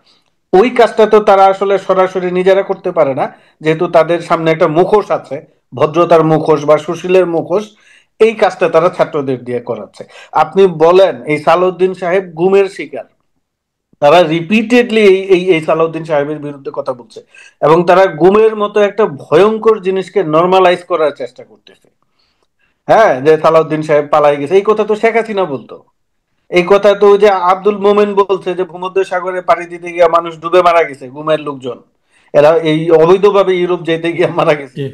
ওই কাজটা তো তারা আসলে সরাসরি নিজেরা করতে পারে না, যেহেতু তাদের সামনে একটা মুখোশ আছে, ভদ্রতার মুখোশ বা সুশীলের মুখোশ। এই কাজটা তারা ছাত্রদের দিয়ে করাচ্ছে। আপনি বলেন এই সালাউদ্দিন সাহেব গুমের শিকার, তারা রিপিটেডলি এই সালাউদ্দিন সাহেবের বিরুদ্ধে কথা বলছে, এবং তারা গুমের মতো একটা ভয়ঙ্কর জিনিসকে নর্মালাইজ করার চেষ্টা করতেছে। হ্যাঁ, যে সালাউদ্দিন সাহেব পালাই গেছে, এই কথা তো শেখ হাসিনা বলতো। এই কথা তো ওই যে আব্দুল মোমেন বলছে যে ভূমধ্য সাগরে পাড়ি দিতে গিয়ে মানুষ ডুবে মারা গেছে, গুমের লোকজন, এরা এই অবৈধভাবে ইউরোপ যেতে গিয়ে মারা গেছে। জি।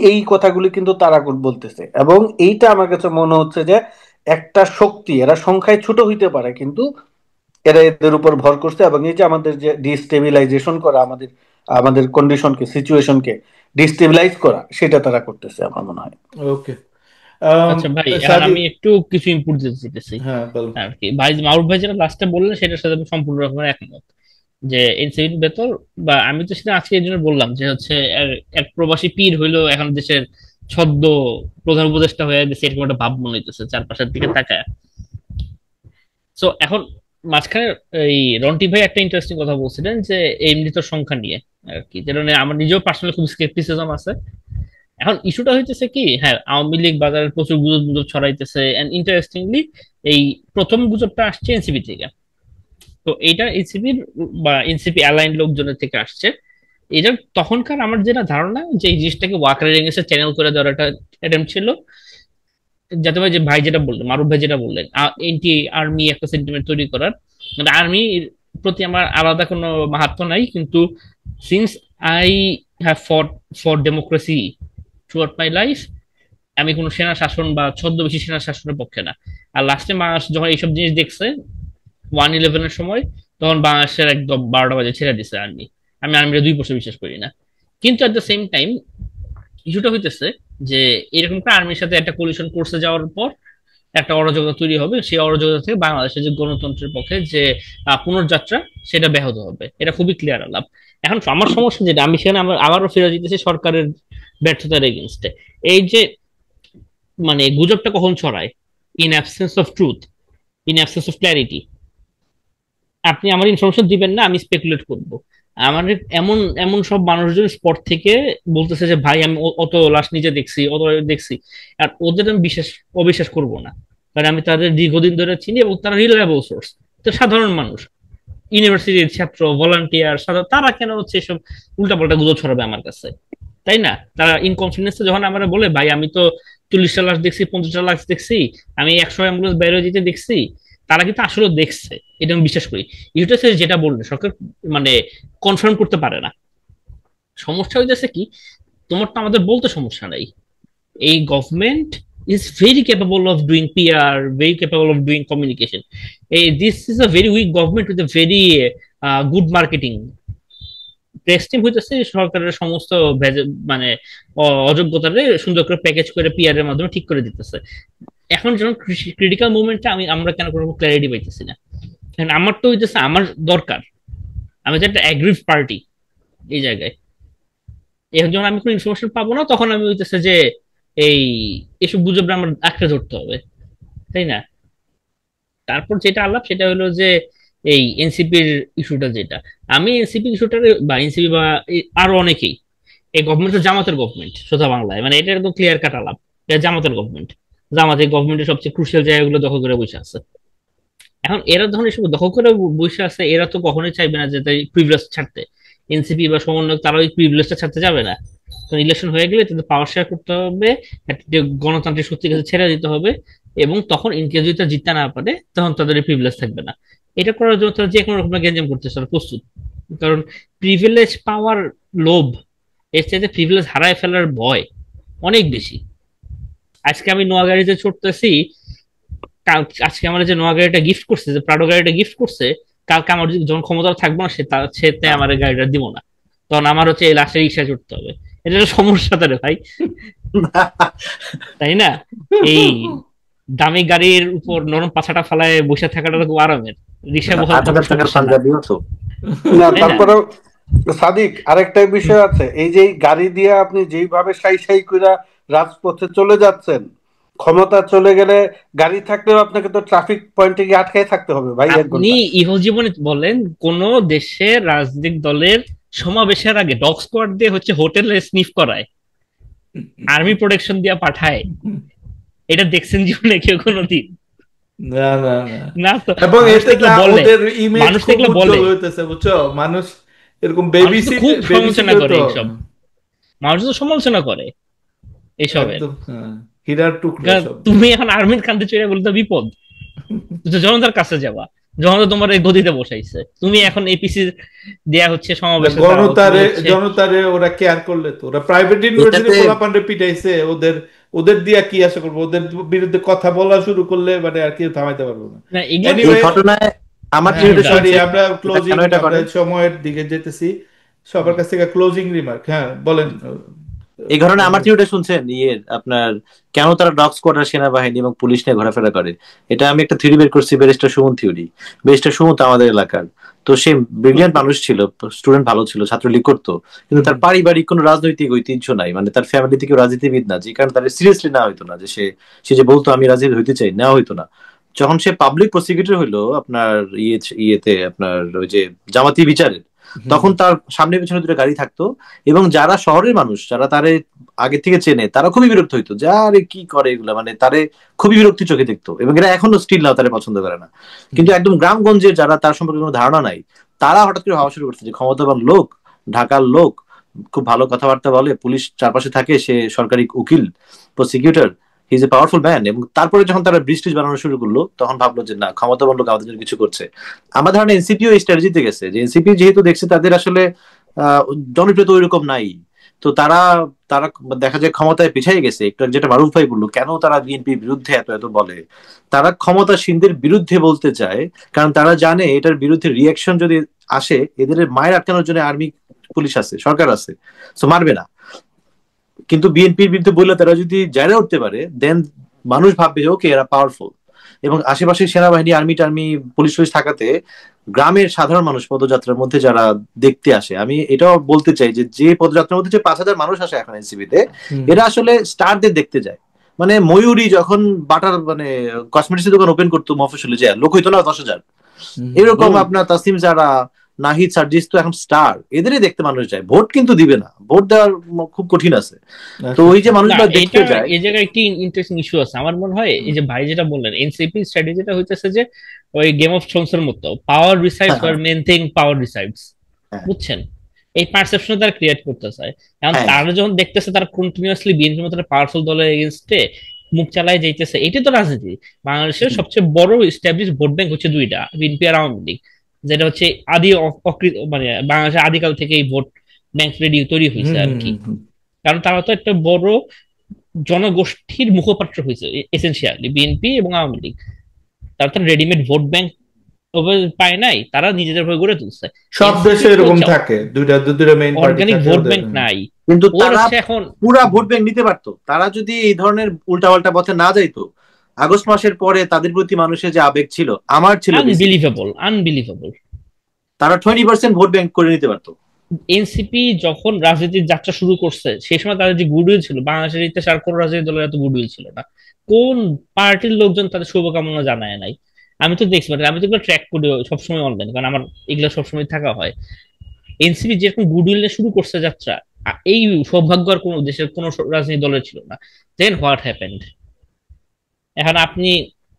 এই কথাগুলি কিন্তু তারা বলতেছে, এবং এইটা আমার কাছে মনে হচ্ছে যে একটা শক্তি, এরা সংখ্যায় ছোট হইতে পারে কিন্তু এরা এদের উপর ভর করছে, এবং এই যে আমাদের যে ডিস্টেবিলাইজেশন করা, আমাদের আমাদের কন্ডিশনকে, সিচুয়েশনকে ডিস্টেবিলাইজ করা, সেটা তারা করতেছে আমার মনে হয়। ওকে। আচ্ছা ভাই, এখন সাদি, আমি একটু কিছু ইনপুট দিতে চাইতেছি হ্যাঁ বলুন। আর কি। ভাই মারুফ ভাই যেটা লাস্টে বললেন সেটার সাথে আমি সম্পূর্ণ রকমের একমত, যে এনসিপির ভেতর, বা আমি তো সেটা আজকে এই জন্য বললাম যে হচ্ছে এক প্রবাসী পীর হইলো এখন দেশের ছদ্ম প্রধান উপদেষ্টা হয়ে গেছে, এরকম একটা ভাব মনে হইতেছে চারপাশের দিকে তাকায়। সো এখন মাঝখানে এই রন্টি ভাই একটা ইন্টারেস্টিং কথা বলছিলেন যে এই মৃত সংখ্যা নিয়ে আর কি, যেটা নিয়ে আমার নিজেও পার্সোনালি খুব স্কেপটিসিজম আছে। এখন ইস্যুটা হইতেছে কি, হ্যাঁ আওয়ামী লীগ বাজারে প্রচুর গুজব গুজব ছড়াইতেছে, এন্ড ইন্টারেস্টিংলি এই প্রথম গুজবটা আসছে এনসিপি থেকে। তো এইটা এনসিপির বা এনসিপি অ্যালাইন লোকজনের থেকে আসছে। এটা তখনকার আমার যেটা ধারণা যে এই জিনিসটাকে ওয়াকারের এগেন্সে চ্যানেল করে দেওয়ার একটা অ্যাটেম্প ছিল, যাতে ভাই যে ভাই যেটা বললেন, মারুফ ভাই যেটা বললেন, এনটি আর্মি একটা সেন্টিমেন্ট তৈরি করার। মানে আর্মির প্রতি আমার আলাদা কোনো মাহাত্ম নাই, কিন্তু since I have for for democracy through out my life, আমি কোনো সেনা শাসন বা ছদ্মবেশী সেনা শাসনের পক্ষে না। আর লাস্টে বাংলাদেশ যখন এইসব জিনিস দেখছে 1/11-এর সময়, তখন বাংলাদেশের একদম 12টা বাজে ছেড়ে দিছে আর্মি। আমি আর্মিরা 2% বিশ্বাস করি না। কিন্তু এট দ্য সেম টাইম ইস্যুটা হইতেছে যে এরকম একটা আর্মির সাথে একটা কোলিশন করছে যাওয়ার পর একটা অরাজকতা তৈরি হবে, সেই অরাজকতা থেকে বাংলাদেশের যে গণতন্ত্রের পক্ষে যে পুনর্যাত্রা, সেটা ব্যাহত হবে। এটা খুবই ক্লিয়ার আলাপ। এখন আমার সমস্যা যেটা, আমি সেখানে আমার আবারও ফিরে যেতেছি সরকারের ব্যর্থতার এগেনস্টে। এই যে মানে গুজবটা কখন ছড়ায়? In absence of truth, in absence of clarity. আপনি আমার ইনফরমেশন দিবেন না, আমি স্পেকুলেট করব। আমার এমন এমন সব মানুষজন স্পট থেকে বলতেছে যে ভাই আমি অত লাশ নিজে দেখছি, অত দেখছি, আর ওদের আমি বিশ্বাস অবিশ্বাস করব না, কারণ আমি তাদের দীর্ঘদিন ধরে চিনি এবং তারা রিলায়েবল সোর্স। তো সাধারণ মানুষ, ইউনিভার্সিটির ছাত্র, ভলান্টিয়ার, তারা কেন হচ্ছে এসব উল্টাপাল্টা গুজব ছড়াবে আমার কাছে? তাই না? তারা ইনকনফিডেন্স যখন আমরা বলে ভাই আমি তো 40টা লাশ দেখছি, 50টা লাশ দেখছি, আমি 100 অ্যাম্বুলেন্স বের হয়ে যেতে দেখছি, তারা কিন্তু আসলে দেখছে, এটা আমি বিশ্বাস করি। ইউটিউব যেটা বললে সরকার মানে কনফার্ম করতে পারে না। সমস্যা হইতেছে কি, তোমার তো আমাদের বলতে সমস্যা নাই, এই government is very capable of doing PR, very capable of doing communication. This is a very weak government with a very good marketing. Press team হইতেছে সরকারের সমস্ত মানে অযোগ্যতারে সুন্দর করে প্যাকেজ করে পিআর এর মাধ্যমে ঠিক করে দিতেছে। এখন যখন ক্রিটিক্যাল মুভমেন্টে আমরা কেন কোনো ক্ল্যারিটি পাইতেছি না? আমার তো হইতেছে আমার দরকার, আমি তো একটা অ্যাগ্রিভ পার্টি এই জায়গায়। এখন যখন আমি কোনো ইনফরমেশন পাবো না, তখন আমি হইতেছে যে এই এসব গুজব আমার আঁকড়ে ধরতে হবে, তাই না? তারপর যেটা আলাপ সেটা হলো যে এই এনসিপির ইস্যুটা, যেটা আমি এনসিপি ইস্যুটা বা এনসিপি বা আরো অনেকেই, এই গভর্নমেন্ট জামাতের গভর্নমেন্ট সোজা বাংলায়, মানে এটা একদম ক্লিয়ার কাট আলাপ, এটা জামাতের গভর্নমেন্ট। জামাতের গভর্নমেন্টের সবচেয়ে ক্রুশিয়াল জায়গাগুলো দখল করে বসে আছে। এখন এরা যখন এসব দখল করে বসে আছে, এরা তো কখনোই চাইবে না যে তাই প্রিভিলেজ ছাড়তে। এনসিপি বা সমন্বয়ক তারা ওই প্রিভিলেজটা ছাড়তে যাবে না। কারণ ইলেকশন হয়ে গেলে তাদের পাওয়ার শেয়ার করতে হবে, একটা গণতান্ত্রিক শক্তির কাছে ছেড়ে দিতে হবে, এবং তখন ইনকেস যদি তারা জিততে না পারে তখন তাদের প্রিভিলেজ থাকবে না। এটা করার জন্য তারা যে কোনো রকম গ্যাঞ্জাম করতে তারা প্রস্তুত। কারণ প্রিভিলেজ পাওয়ার লোভ এর চাইতে প্রিভিলেজ হারায় ফেলার ভয় অনেক বেশি। আজকে আমি নোয়া গাড়িতে চড়তেছি, আজকে আমার যে নোয়া গাড়িটা গিফট করছে, যে প্রাডো গাড়িটা গিফট করছে, কালকে আমার যদি যখন ক্ষমতা থাকবে না, সে আমার গাড়িটা দিব না, তখন আমার হচ্ছে এই লাশের রিক্সা চড়তে হবে। এটা একটা সমস্যা তারে ভাই, তাই না? এই দামি গাড়ির উপর নরম পাছাটা ফালায় বসে থাকাটা তো খুব আরামের, রিক্সা বসে 8,000 টাকার পাঞ্জাবিও তো না, তাই না? তারপরে সাদিক আরেকটা বিষয় আছে, এই যে এই গাড়ি দিয়ে আপনি যেইভাবে সাই সাই কইরা রাজপথে চলে যাচ্ছেন, ক্ষমতা চলে গেলে গাড়ি থাকলেও আপনাকে তো ট্রাফিক পয়েন্টে গিয়ে আটকাই থাকতে হবে ভাই 1 আপনি ঘন্টা। ইহো জীবনে বলেন কোন দেশের রাজনৈতিক দলের সমাবেশের আগে ডগ স্কোয়াড দিয়ে হচ্ছে হোটেলে স্নিফ করায়, আর্মি প্রোটেকশন দিয়ে পাঠায়? এটা দেখছেন জীবনে কেউ কোনোদিন? না না না। না তো। এবং মানুষ এতে দেখলে না বলে, ওদের ইমেজ মানুষ খুব দেখলে বলে, উজ্জ্বল হইতেছে, বুঝছো? মানুষ এরকম মানুষ তো খুব বেবি সমালোচনা সিট করে তো এইসব, মানুষ তো সমালোচনা করে এইসবের। একদম হীরার টুকরো সব। তুমি এখন আর্মির কান্দে চড়ে বলতে বিপদ, জনতার কাছে যাবা, জনতা তোমার এই গদিতে বসাইছে, তুমি এখন এপিসি দেয়া হচ্ছে সমাবেশে দাঁড়াও, তুমি জনতারে হচ্ছে জনতারে ওরা কেয়ার করলে তো, ওরা প্রাইভেট ইউনিভার্সিটি এটাতে পোলাপান্ডে পিটাইছে, ওদের ওদের দিয়া কি আশা করবো? ওদের বিরুদ্ধে কথা বলা শুরু করলে মানে আর কেউ থামাইতে পারবো না। না, এগুলো এই এনিওয়ে, ঘটনায় আমার হ্যাঁ থিওরিটা সরি, শুনছেন আমরা এটা ক্লোজিং, কেন এটা আমরা করে? সময়ের দিকে যেতেছি। সবার কাছ থেকে ক্লোজিং রিমার্ক, হ্যাঁ বলেন। এই ঘটনায় আমার থিওরিটা শুনছেন, আপনার কেন তারা ডগ স্কোয়াড আর সেনাবাহিনী এবং পুলিশ নিয়ে ঘোরাফেরা করে? এটা আমি একটা থিওরি বের করছি, barrister Suman theory. Barrister Suman আমাদের এলাকার, তো সে ব্রিলিয়ান্ট মানুষ ছিল, স্টুডেন্ট ভালো ছিল, ছাত্রলীগ করতো, কিন্তু তার পারিবারিক কোনো রাজনৈতিক ঐতিহ্য নাই, মানে তার ফ্যামিলি থেকে রাজনীতিবিদ না, যে কারণে তার সিরিয়াসলি নেওয়া হইতো না, যে সে যে বলতো আমি রাজনীতি হইতে চাই, নেওয়া হইতো না। যখন সে পাবলিক প্রসিকিউটর হইলো আপনার ইয়েতে আপনার ওই যে জামাতি বিচারের, তখন তার সামনে পিছনে দুটো গাড়ি থাকতো, এবং যারা শহরের মানুষ, যারা তারে আগে থেকে চেনে, তারা খুবই বিরক্ত হইতো যে আরে কি করে এগুলা, মানে তারে খুবই বিরক্তি চোখে দেখতো, এবং এরা এখনো স্টিল নাও তারে পছন্দ করে না। কিন্তু একদম গ্রামগঞ্জের যারা তার সম্পর্কে কোনো ধারণা নাই, তারা হঠাৎ করে ভাবা শুরু করছে যে ক্ষমতাবান লোক, ঢাকার লোক, খুব ভালো কথাবার্তা বলে, পুলিশ চারপাশে থাকে, সে সরকারি উকিল, prosecutor, he is a powerful man. এবং তারপরে যখন তারা ব্রিজ বানানো শুরু করলো, তখন ভাবলো যে না, ক্ষমতাবান লোক আমাদের জন্য কিছু করছে। আমার ধারণা এনসিপিও এই স্ট্র্যাটেজিতে গেছে, যে এনসিপি যেহেতু দেখছে তাদের আসলে জনপ্রিয়তা ওইরকম নাই, তো তারা তারা দেখা যায় ক্ষমতায় পিছাই গেছে একটু। যেটা মারুফ ভাই বললো, কেন তারা বিএনপির বিরুদ্ধে এত এত বলে, তারা ক্ষমতাসীনদের বিরুদ্ধে বলতে চায়, কারণ তারা জানে এটার বিরুদ্ধে রিয়াকশন যদি আসে, এদের মায়ের আটকানোর জন্য আর্মি পুলিশ আছে, সরকার আছে, তো মারবে না। কিন্তু বিএনপির বিরুদ্ধে বললে তারা যদি জায়গা উঠতে পারে, দেন মানুষ ভাববে যে ওকে এরা পাওয়ারফুল, এবং আশেপাশে সেনাবাহিনী আর্মি টার্মি পুলিশ টুলিশ থাকাতে গ্রামের সাধারণ মানুষ পদযাত্রার মধ্যে যারা দেখতে আসে, আমি এটাও বলতে চাই যে যে পদযাত্রার মধ্যে যে 5,000 মানুষ আসে এখন এনসিপিতে, এরা আসলে স্টারদের দেখতে যায়। মানে ময়ূরী যখন বাটার মানে কসমেটিক্স দোকান ওপেন করতো মফস্বলে, যায় লোক হইতো না 10,000, এরকম আপনার তাসিম জারা, নাহিদ সার্জিস তো এখন স্টার, এদেরই দেখতে মানুষ যায়, ভোট কিন্তু দিবে না, ভোট দেওয়ার খুব কঠিন আছে। তো ওই যে না, মানুষগুলো এটা দেখতে যায়। এই জায়গায় একটি ইন্টারেস্টিং ইস্যু আছে আমার মনে হয়। এই যে ভাই যেটা বললেন, এনসিপি স্ট্র্যাটেজিটা হইতেছে যে ওই গেম অফ থ্রোনস এর মতো, পাওয়ার রিসাইডস ওয়ার মেন থিং, পাওয়ার রিসাইডস, হ্যাঁ বুঝছেন? এই পারসেপশন তারা ক্রিয়েট করতে চায়। এখন হ্যাঁ তারা যখন দেখতেছে তারা কন্টিনিউয়াসলি বিএনপির মতো পাওয়ারফুল দলের এগেনস্টে মুখ চালায় যাইতেছে, এটাই তো রাজনীতি। বাংলাদেশের সবচেয়ে বড় এস্টাবলিশ ভোট ব্যাংক হচ্ছে দুইটা, বিএনপি আর আওয়ামী লীগ, যেটা হচ্ছে আদি মানে বাংলাদেশের আদিকাল থেকে এই ভোট ব্যাংক রেডি তৈরি হয়েছে আর কি। কারণ তারা তো একটা বড় জনগোষ্ঠীর মুখপাত্র হয়েছে এসেনশিয়ালি, বিএনপি এবং আওয়ামী লীগ। তারা তো রেডিমেড ভোট ব্যাংক পায় নাই, তারা নিজেদের ভাবে গড়ে তুলছে। সব দেশে এরকম থাকে, দুইটা দুইটা মেইন পার্টি অর্গানিক থাকে ভোট ওদের। ব্যাংক নাই, কিন্তু ওর তারা হচ্ছে এখন পুরা ভোট ব্যাংক নিতে পারতো, তারা যদি এই ধরনের উল্টাপাল্টা পথে না যাইতো। আগস্ট মাসের পরে তাদের প্রতি মানুষের যে আবেগ ছিল, আমার ছিল বেশি, আনবিলিভেবল আনবিলিভেবল। তারা 20% ভোট ব্যাংক করে নিতে পারতো। এনসিপি যখন রাজনীতির যাত্রা শুরু করছে সেই সময় তাদের যে গুডউইল ছিল, বাংলাদেশের ইতিহাসে আর কোন রাজনৈতিক দলের এত গুডউইল ছিল না। কোন পার্টির লোকজন তাদের শুভকামনা জানায় নাই? আমি তো দেখছি, আমি তো এগুলো ট্র্যাক করি সবসময় অনলাইন, কারণ আমার এগুলো সবসময় থাকা হয়। এনসিপি যেরকম গুডউইল নিয়ে শুরু করছে যাত্রা, এই সৌভাগ্য আর কোন দেশের কোন রাজনৈতিক দলের ছিল না। দেন হোয়াট হ্যাপেন্ড? এখন আপনি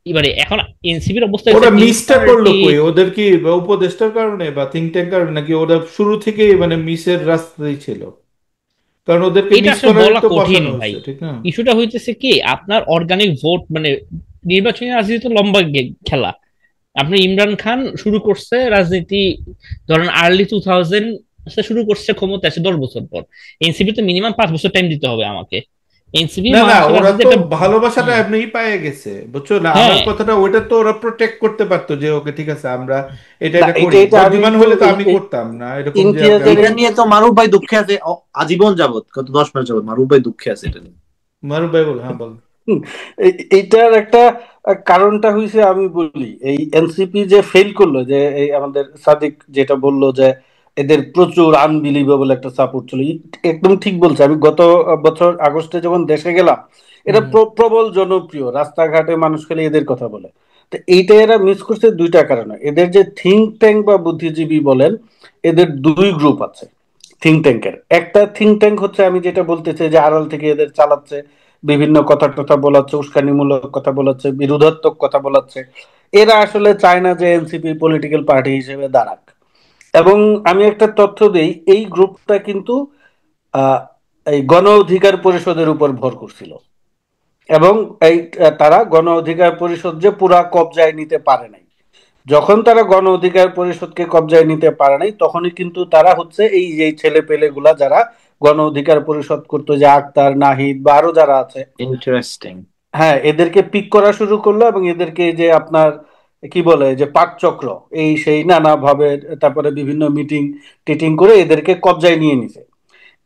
এবারে এখন এনসিপির অবস্থা ওরা হচ্ছে মিসটা করলো কই? ওদের কি উপদেষ্টার কারণে বা থিঙ্ক ট্যাঙ্ক কারণে, নাকি ওরা শুরু থেকেই মানে মিসের রাস্তায় ছিল? কারণ ওদেরকে এটা মিস আসলে করার বলা তো কঠিন বসানো ভাই। হচ্ছে, ঠিক না? ইস্যুটা হইতেছে কি, আপনার অর্গানিক ভোট মানে নির্বাচনী রাজনীতি তো লম্বা খেলা। আপনি ইমরান খান শুরু করছে রাজনীতি ধরেন আর্লি 2000 শুরু করছে, ক্ষমতা আসে 10 বছর পর। এনসিপি তো মিনিমাম 5 বছর টাইম দিতে হবে আমাকে। এনসিপি না না, বাংলাদেশের ওরা রাজনীতি তো একটা ভালোবাসাটা এমনিই পায়ে গেছে, বুঝছো না? আমার হ্যাঁ কথাটা ওইটা তো ওরা প্রোটেক্ট করতে পারতো যে ওকে ঠিক আছে আমরা এটা না এটা এটা করি, এটা আমি বর্তমান একটু হলে তো আমি করতাম না এরকম যে ইমতিয়াজের এটা নিয়ে তো মারুফ ভাই দুঃখে আছে আজীবন যাবত, গত 10 মাস যাবত মারুফ ভাই দুঃখে আছে এটা নিয়ে। মারুফ ভাই বল, হ্যাঁ বল। এইটার একটা কারণটা হয়েছে, আমি বলি এই এনসিপি যে ফেল করলো, যে এই আমাদের সাদিক যেটা বললো যে এদের প্রচুর আনবিলিভেবল একটা সাপোর্ট ছিল, একদম ঠিক বলছে। আমি গত বছর আগস্টে যখন দেশে গেলাম, এরা প্রবল জনপ্রিয়, রাস্তাঘাটে মানুষ খালি এদের কথা বলে। তো এইটা এরা মিস করছে দুইটা কারণে। এদের যে থিঙ্ক ট্যাঙ্ক বা বুদ্ধিজীবী বলেন, এদের দুই গ্রুপ আছে থিঙ্ক ট্যাঙ্কের। একটা থিঙ্ক ট্যাঙ্ক হচ্ছে, আমি যেটা বলতে চাই, যে আড়াল থেকে এদের চালাচ্ছে, বিভিন্ন কথা টথা বলাচ্ছে, উস্কানিমূলক কথা বলাচ্ছে, বিরোধাত্মক কথা বলাচ্ছে। এরা আসলে চায় না যে এনসিপি পলিটিক্যাল পার্টি হিসেবে দাঁড়াক। এবং আমি একটা তথ্য দেই, এই গ্রুপটা কিন্তু আহ, এই গণ অধিকার পরিষদের উপর ভর করছিল। এবং এই তারা গণ অধিকার পরিষদ যে পুরা কবজায় নিতে পারে নাই, যখন তারা গণ অধিকার পরিষদকে কবজায় নিতে পারে নাই, তখনই কিন্তু তারা হচ্ছে এই যে ছেলে পেলে গুলা যারা গণ অধিকার পরিষদ করতো, যে আক্তার, নাহিদ বা আরো যারা আছে, ইন্টারেস্টিং। হ্যাঁ, এদেরকে পিক করা শুরু করলো। এবং এদেরকে যে আপনার কি বলে যে পাকচক্র, এই সেই নানা ভাবে, তারপরে বিভিন্ন মিটিং টিটিং করে এদেরকে কবজায় নিয়ে নিছে।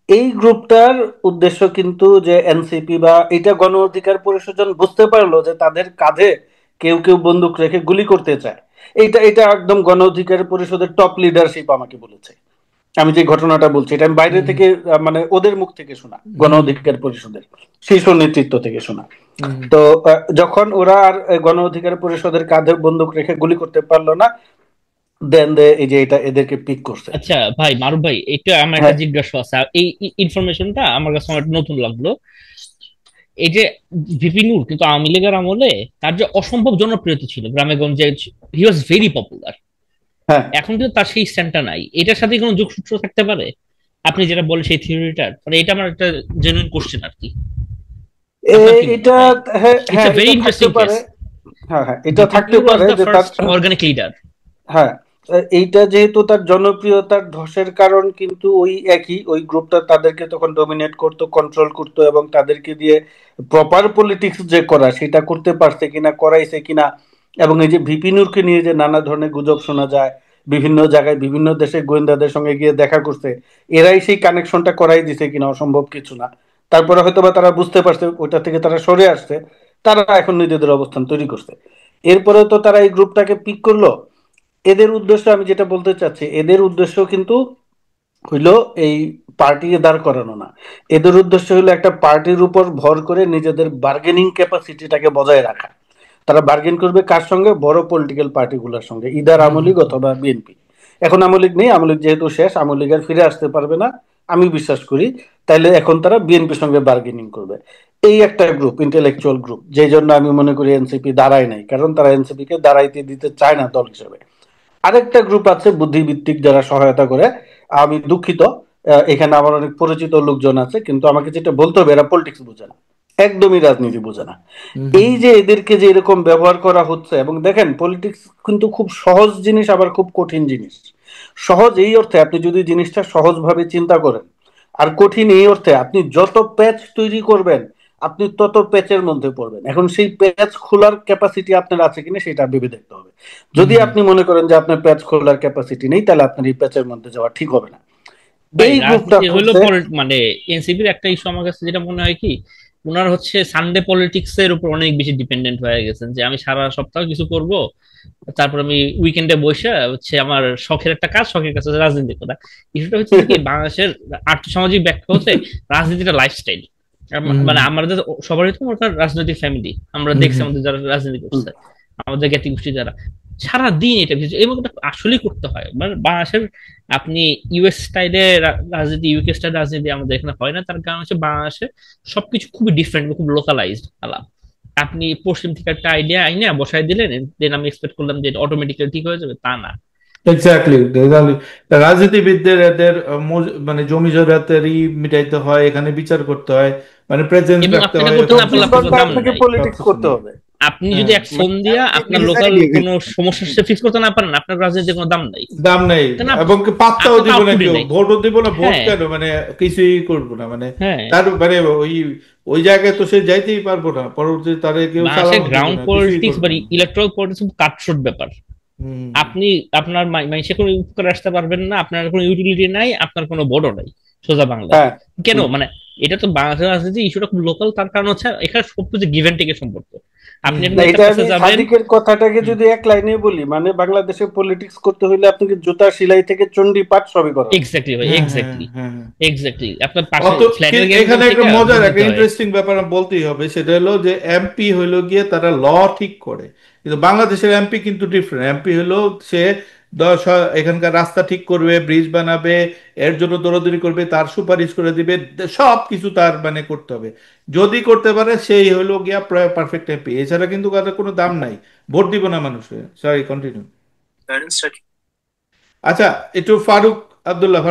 এই গ্রুপটার উদ্দেশ্য কিন্তু যে এনসিপি বা এটা গণ অধিকার পরিষদ যখন বুঝতে পারলো যে তাদের কাঁধে কেউ কেউ বন্দুক রেখে গুলি করতে চায়, এটা এটা একদম গণ অধিকার পরিষদের টপ লিডারশিপ আমাকে বলেছে। আমি যে ঘটনাটা বলছি এটা আমি বাইরে থেকে মানে ওদের মুখ থেকে শোনা, গণ অধিকার পরিষদের শীর্ষ নেতৃত্ব থেকে শোনা। তো যখন ওরা আর গণ অধিকার পরিষদের কাঁধে বন্দুক রেখে গুলি করতে পারলো না, দেন এই যে এটা এদেরকে পিক করছে। আচ্ছা ভাই মারুফ ভাই, একটু আমার একটা হ্যাঁ জিজ্ঞাসা আছে, এই ইনফরমেশনটা আমার কাছে অনেক নতুন লাগলো। এই যে ভিপি নূর কিন্তু আওয়ামী লীগের আমলে তার যে অসম্ভব জনপ্রিয়তা ছিল গ্রামে গঞ্জে, হি ওয়াজ ভেরি পপুলার। হ্যাঁ, এখন কিন্তু তার সেই স্ট্যান্ডটা নাই, এটার সাথে কোনো যোগসূত্র থাকতে পারে? আপনি যেটা বলেন সেই থিওরিটার, মানে এটা আমার একটা জেনুইন কোশ্চেন আর কি। আপনার কি মনে এটা হয়? হ্যাঁ ইটস হ্যাঁ এ ভেরি এটা থাকতে ইন্টারেস্টিং কেস। পারে। হ্যাঁ হ্যাঁ এটা ভিপি থাকতে নূর ওয়াজ পারে দ্য যে তার, ফার্স্ট অর্গানিক লিডার। হ্যাঁ এইটা যেহেতু তার জনপ্রিয়তার ধসের কারণ, কিন্তু ওই একই ওই গ্রুপটা তাদেরকে তখন ডমিনেট করতো, কন্ট্রোল করতো, এবং তাদেরকে দিয়ে প্রপার পলিটিক্স যে করা সেটা করতে পারছে কিনা, করাইছে কিনা। এবং এই যে ভিপি নূরকে নিয়ে যে নানা ধরনের গুজব শোনা যায়, বিভিন্ন জায়গায় বিভিন্ন দেশে গোয়েন্দাদের সঙ্গে গিয়ে দেখা করছে, এরাই সেই কানেকশনটা করাই দিছে কিনা, অসম্ভব কিছু না। তারপরে হয়তো বা তারা বুঝতে পারছে, ওইটা থেকে তারা সরে আসছে। তারা এখন নিজেদের অবস্থান তৈরি করছে। এরপরে তো তারা এই গ্রুপটাকে পিক করলো। এদের উদ্দেশ্য, আমি যেটা বলতে চাচ্ছি, এদের উদ্দেশ্য কিন্তু হইলো এই পার্টিকে দাঁড় করানো না। এদের উদ্দেশ্য হলো একটা পার্টির উপর ভর করে নিজেদের বার্গেনিং ক্যাপাসিটিটাকে বজায় রাখা। তারা বার্গেন করবে কার সঙ্গে? বড় পলিটিক্যাল পার্টিগুলোর সঙ্গে, ইদার হুম আওয়ামী হুম লীগ অথবা বিএনপি। এখন আওয়ামী লীগ নেই, আওয়ামী লীগ যেহেতু শেষ, আওয়ামী লীগ আর ফিরে আসতে পারবে না আমি বিশ্বাস করি, তাইলে এখন তারা বিএনপির সঙ্গে বার্গেনিং করবে। এই একটা গ্রুপ, ইন্টেলেকচুয়াল গ্রুপ, যেই জন্য আমি মনে করি এনসিপি দাঁড়ায় নাই, কারণ তারা এনসিপি কে দাঁড়াইতে দিতে চায় না দল হিসেবে। আরেকটা গ্রুপ আছে বুদ্ধিভিত্তিক যারা সহায়তা করে। আমি দুঃখিত, এখানে আমার অনেক পরিচিত লোকজন আছে, কিন্তু আমাকে যেটা বলতে হবে, এরা পলিটিক্স বোঝে না, একদমই রাজনীতি বোঝে না। হুম এই হুম যে এদেরকে যে এরকম ব্যবহার করা হচ্ছে, এবং দেখেন পলিটিক্স কিন্তু খুব সহজ জিনিস, আবার খুব কঠিন জিনিস। সহজ এই অর্থে, আপনি যদি জিনিসটা সহজভাবে চিন্তা করেন, আর কঠিন এই অর্থে, আপনি যত প্যাচ তৈরি করবেন আপনি তত প্যাচের মধ্যে পড়বেন। এখন সেই প্যাচ খোলার ক্যাপাসিটি আপনার আছে কিনা সেটা ভেবে দেখতে হবে। হুম যদি হুম। আপনি মনে করেন যে আপনার প্যাচ খোলার ক্যাপাসিটি নেই, তাহলে আপনার এই প্যাচের মধ্যে যাওয়া ঠিক হবে না। ভাই এই গ্রুপটা রাজনীতি হইলো করছে। মানে এনসিপির একটা ইস্যু আমার কাছে যেটা মনে হয় কি, ওনার হচ্ছে সানডে পলিটিক্স এর উপর অনেক বেশি ডিপেন্ডেন্ট হয়ে গেছেন, যে আমি সারা সপ্তাহ কিছু করব, তারপর আমি উইকেন্ডে বসে হচ্ছে আমার শখের একটা কাজ, শখের কাছে হচ্ছে রাজনীতি করা। ইস্যুটা হচ্ছে কি, বাংলাদেশের আর্থসামাজিক ব্যাখ্যা হচ্ছে রাজনীতিটা লাইফস্টাইল। হুম মানে হুম আমাদের সবারই তো একটা রাজনৈতিক ফ্যামিলি, আমরা হুম দেখছি হুম। আমাদের যারা রাজনীতি করছে, আমাদের জ্ঞাতি গোষ্ঠী যারা, সারা দিন এটা কিছু এবং এটা আসলেই করতে হয়। মানে বাংলাদেশের আপনি ইউএস স্টাইলে রাজনীতি, ইউকে স্টাইল রাজনীতি আমাদের এখানে হয় না, তার কারণ হচ্ছে বাংলাদেশে সবকিছু খুবই ডিফারেন্ট, খুব লোকালাইজড আলাপ। আপনি পশ্চিম থেকে একটা আইডিয়া আইনে বসাই দিলেন, দেন আমি এক্সপেক্ট করলাম যে এটা অটোমেটিক্যালি ঠিক হয়ে যাবে, তা না। এক্স্যাক্টলি। রাজনীতিবিদদের এদের মানে জমি জয়রাতেরই মিটাইতে হয়, এখানে বিচার করতে হয়, মানে প্রেজেন্স এবং রাখতে আপনি এটা হয়, করতে এরকম না পারলে 24 আপনার কোনো ঘন্টা দাম আপনাকে নাই। পলিটিক্স সবকিছু করতে নিয়ে। হবে। আপনি যদি হ্যাঁ, এক ফোন দিয়া আপনার লোকাল কোনো সমস্যা ফিক্স করতে না পারেন, আপনার রাজনীতির কোনো দাম নাই। দাম নেই। তাই না? এবং পাত্তাও আপনার তো দিব না, আউটপুটই কেউ নাই। ভোটও দিব না, ভোট হ্যাঁ, কেন, মানে কিছুই করবো না, মানে হ্যাঁ। তার মানে ওই ওই জায়গায় তো সে যাইতেই পারবো না, পরবর্তীতে তারে কেউ বাংলাদেশের সালামও দিব গ্রাউন্ড না, কিছুই পলিটিক্স করবো বা না। ইলেকট্রাল পলিটিক্স খুব কাটছুট ব্যাপার। হম আপনি আপনার মানুষের কোনো উপকার আসতে পারবেন না, আপনার কোনো ইউটিলিটি নাই, আপনার কোনো ভোটও নাই, সোজা বাংলায়। হ্যাঁ। কেন মানে এটা তো বাংলাদেশের রাজনীতি ইস্যুটা খুব লোকাল, তার কারণ হচ্ছে এখানে সবকিছু গিভ এন্ড টেকের সম্পর্ক। আপনি হম এখন না, একটা এটা কাছে আমি যাবেন। সাদিকের কথাটাকে হুম, যদি এক লাইনে বলি, মানে বাংলাদেশে পলিটিক্স করতে হইলে আপনাকে জুতা সেলাই থেকে চন্ডি পাঠ সবই করা লাগে। এক্স্যাক্টলি ভাই, হ্যাঁ হ্যাঁ এক্স্যাক্টলি, হ্যাঁ হ্যাঁ। এক্স্যাক্টলি। আপনার পাশে অত ফ্ল্যাটের গেম এখানে একটা থেকে মজার ভোট একটা দিতে হয়। ইন্টারেস্টিং ব্যাপার আমার বলতেই হবে, সেটা হলো যে এমপি হইলো গিয়ে তারা ল ঠিক করে, কিন্তু বাংলাদেশের এমপি কিন্তু ডিফারেন্ট। এমপি হলো সে এখানকার রাস্তা ঠিক করবে, ব্রিজ বানাবে, এর জন্য দৌড়াদৌড়ি করবে, তার সুপারিশ করে দিবে, সব কিছু তার মানে করতে হবে। যদি করতে পারে সেই হইলো গিয়া পারফেক্ট এমপি, এছাড়া কিন্তু তাদের কোনো দাম নাই, ভোট দিব না মানুষে। Sorry, continue. আচ্ছা, একটু ফারুক আব্দুল্লাহ,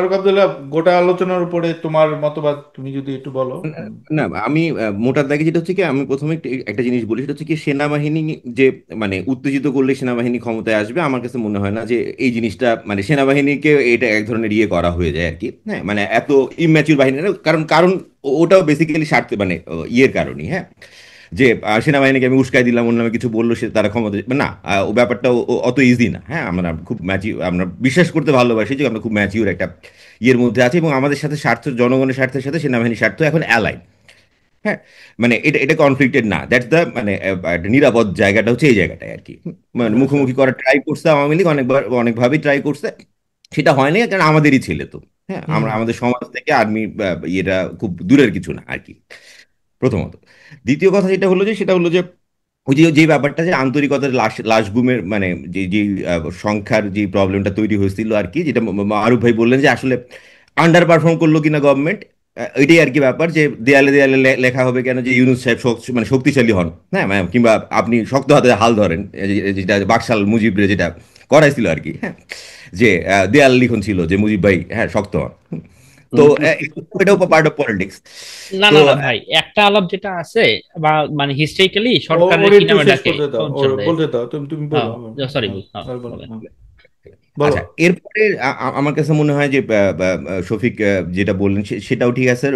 গোটা আলোচনার উপরে তোমার মতবাদ তুমি যদি একটু বলো। না, আমি মোটার দাগে যেটা হচ্ছে কি, আমি প্রথমে একটা জিনিস বলি, সেটা হচ্ছে কি, সেনাবাহিনী যে মানে উত্তেজিত করলে সেনাবাহিনী ক্ষমতায় আসবে, আমার কাছে মনে হয় না যে এই জিনিসটা, মানে সেনাবাহিনীকে এটা এক ধরনের ইয়ে করা হয়ে যায় আর কি। হ্যাঁ, মানে এত ইম্যাচিউর বাহিনী না, কারণ কারণ ওটাও বেসিক্যালি স্বার্থে মানে ইয়ের কারণেই। হ্যাঁ, যে সেনাবাহিনীকে আমি উস্কাই দিলাম, অন্য নামে কিছু বললো, সে তারা ক্ষমতা না, ও ব্যাপারটা অত ইজি না। হ্যাঁ, আমরা খুব আমরা বিশ্বাস করতে ভালোবাসি যে আমরা খুব ম্যাচিউর একটা ইয়ের মধ্যে আছি, এবং আমাদের সাথে স্বার্থ, জনগণের স্বার্থের সাথে সেনাবাহিনীর স্বার্থ এখন অ্যালাইন। হ্যাঁ, মানে এটা এটা কনফ্লিক্টেড না, দ্যাটস দ্য মানে একটা নিরাপদ জায়গাটা হচ্ছে এই জায়গাটায় আর কি। মানে আচ্ছা। মুখোমুখি করার ট্রাই করছে আওয়ামী লীগ অনেকবার, অনেকভাবেই ট্রাই করছে, সেটা হয়নি, কারণ আমাদেরই ছেলে তো। হ্যাঁ, হুম আমরা আমাদের সমাজ থেকে আর্মি ইয়েটা খুব দূরের কিছু না আর কি, প্রথমত। দ্বিতীয় কথা যেটা হলো যে, সেটা হলো যে ওই যে যে ব্যাপারটা, যে আন্তরিকতার লাশ লাশ গুমের মানে যে যে সংখ্যার যে প্রবলেমটা তৈরি হয়েছিল আর কি, যেটা মারুফ ভাই বললেন যে আসলে আন্ডার পারফর্ম করলো কিনা গভর্নমেন্ট, এটাই আর কি ব্যাপার। যে দেয়ালে দেয়ালে লেখা হবে কেন যে ইউনূস সাহেব মানে শক্তিশালী হন, হ্যাঁ, মানে কিংবা আপনি শক্ত হাতে হাল ধরেন, যেটা বাকশাল মুজিবরে যেটা করাইছিল আর কি। হ্যাঁ, যে দেয়াল লিখন ছিল যে মুজিব ভাই হ্যাঁ শক্ত হন। তো এটাও পার্ট অফ পলিটিক্স। না তো না না ভাই, একটা আলাপ যেটা আছে বা মানে হিস্ট্রিক্যালি সরকারের ওর কি একটু নামে শেষ ডাকে করতে দাও, ওর চলে। বলতে দাও, তুমি তুমি বলো। হ্যাঁ, সরি হ্যাঁ, বল, হ্যাঁ আর বলো, বলেন। হ্যাঁ, বলো। আচ্ছা, এরপরে আমার কাছে মনে হয় যে শফিক যেটা বললেন সেটাও ঠিক আছে,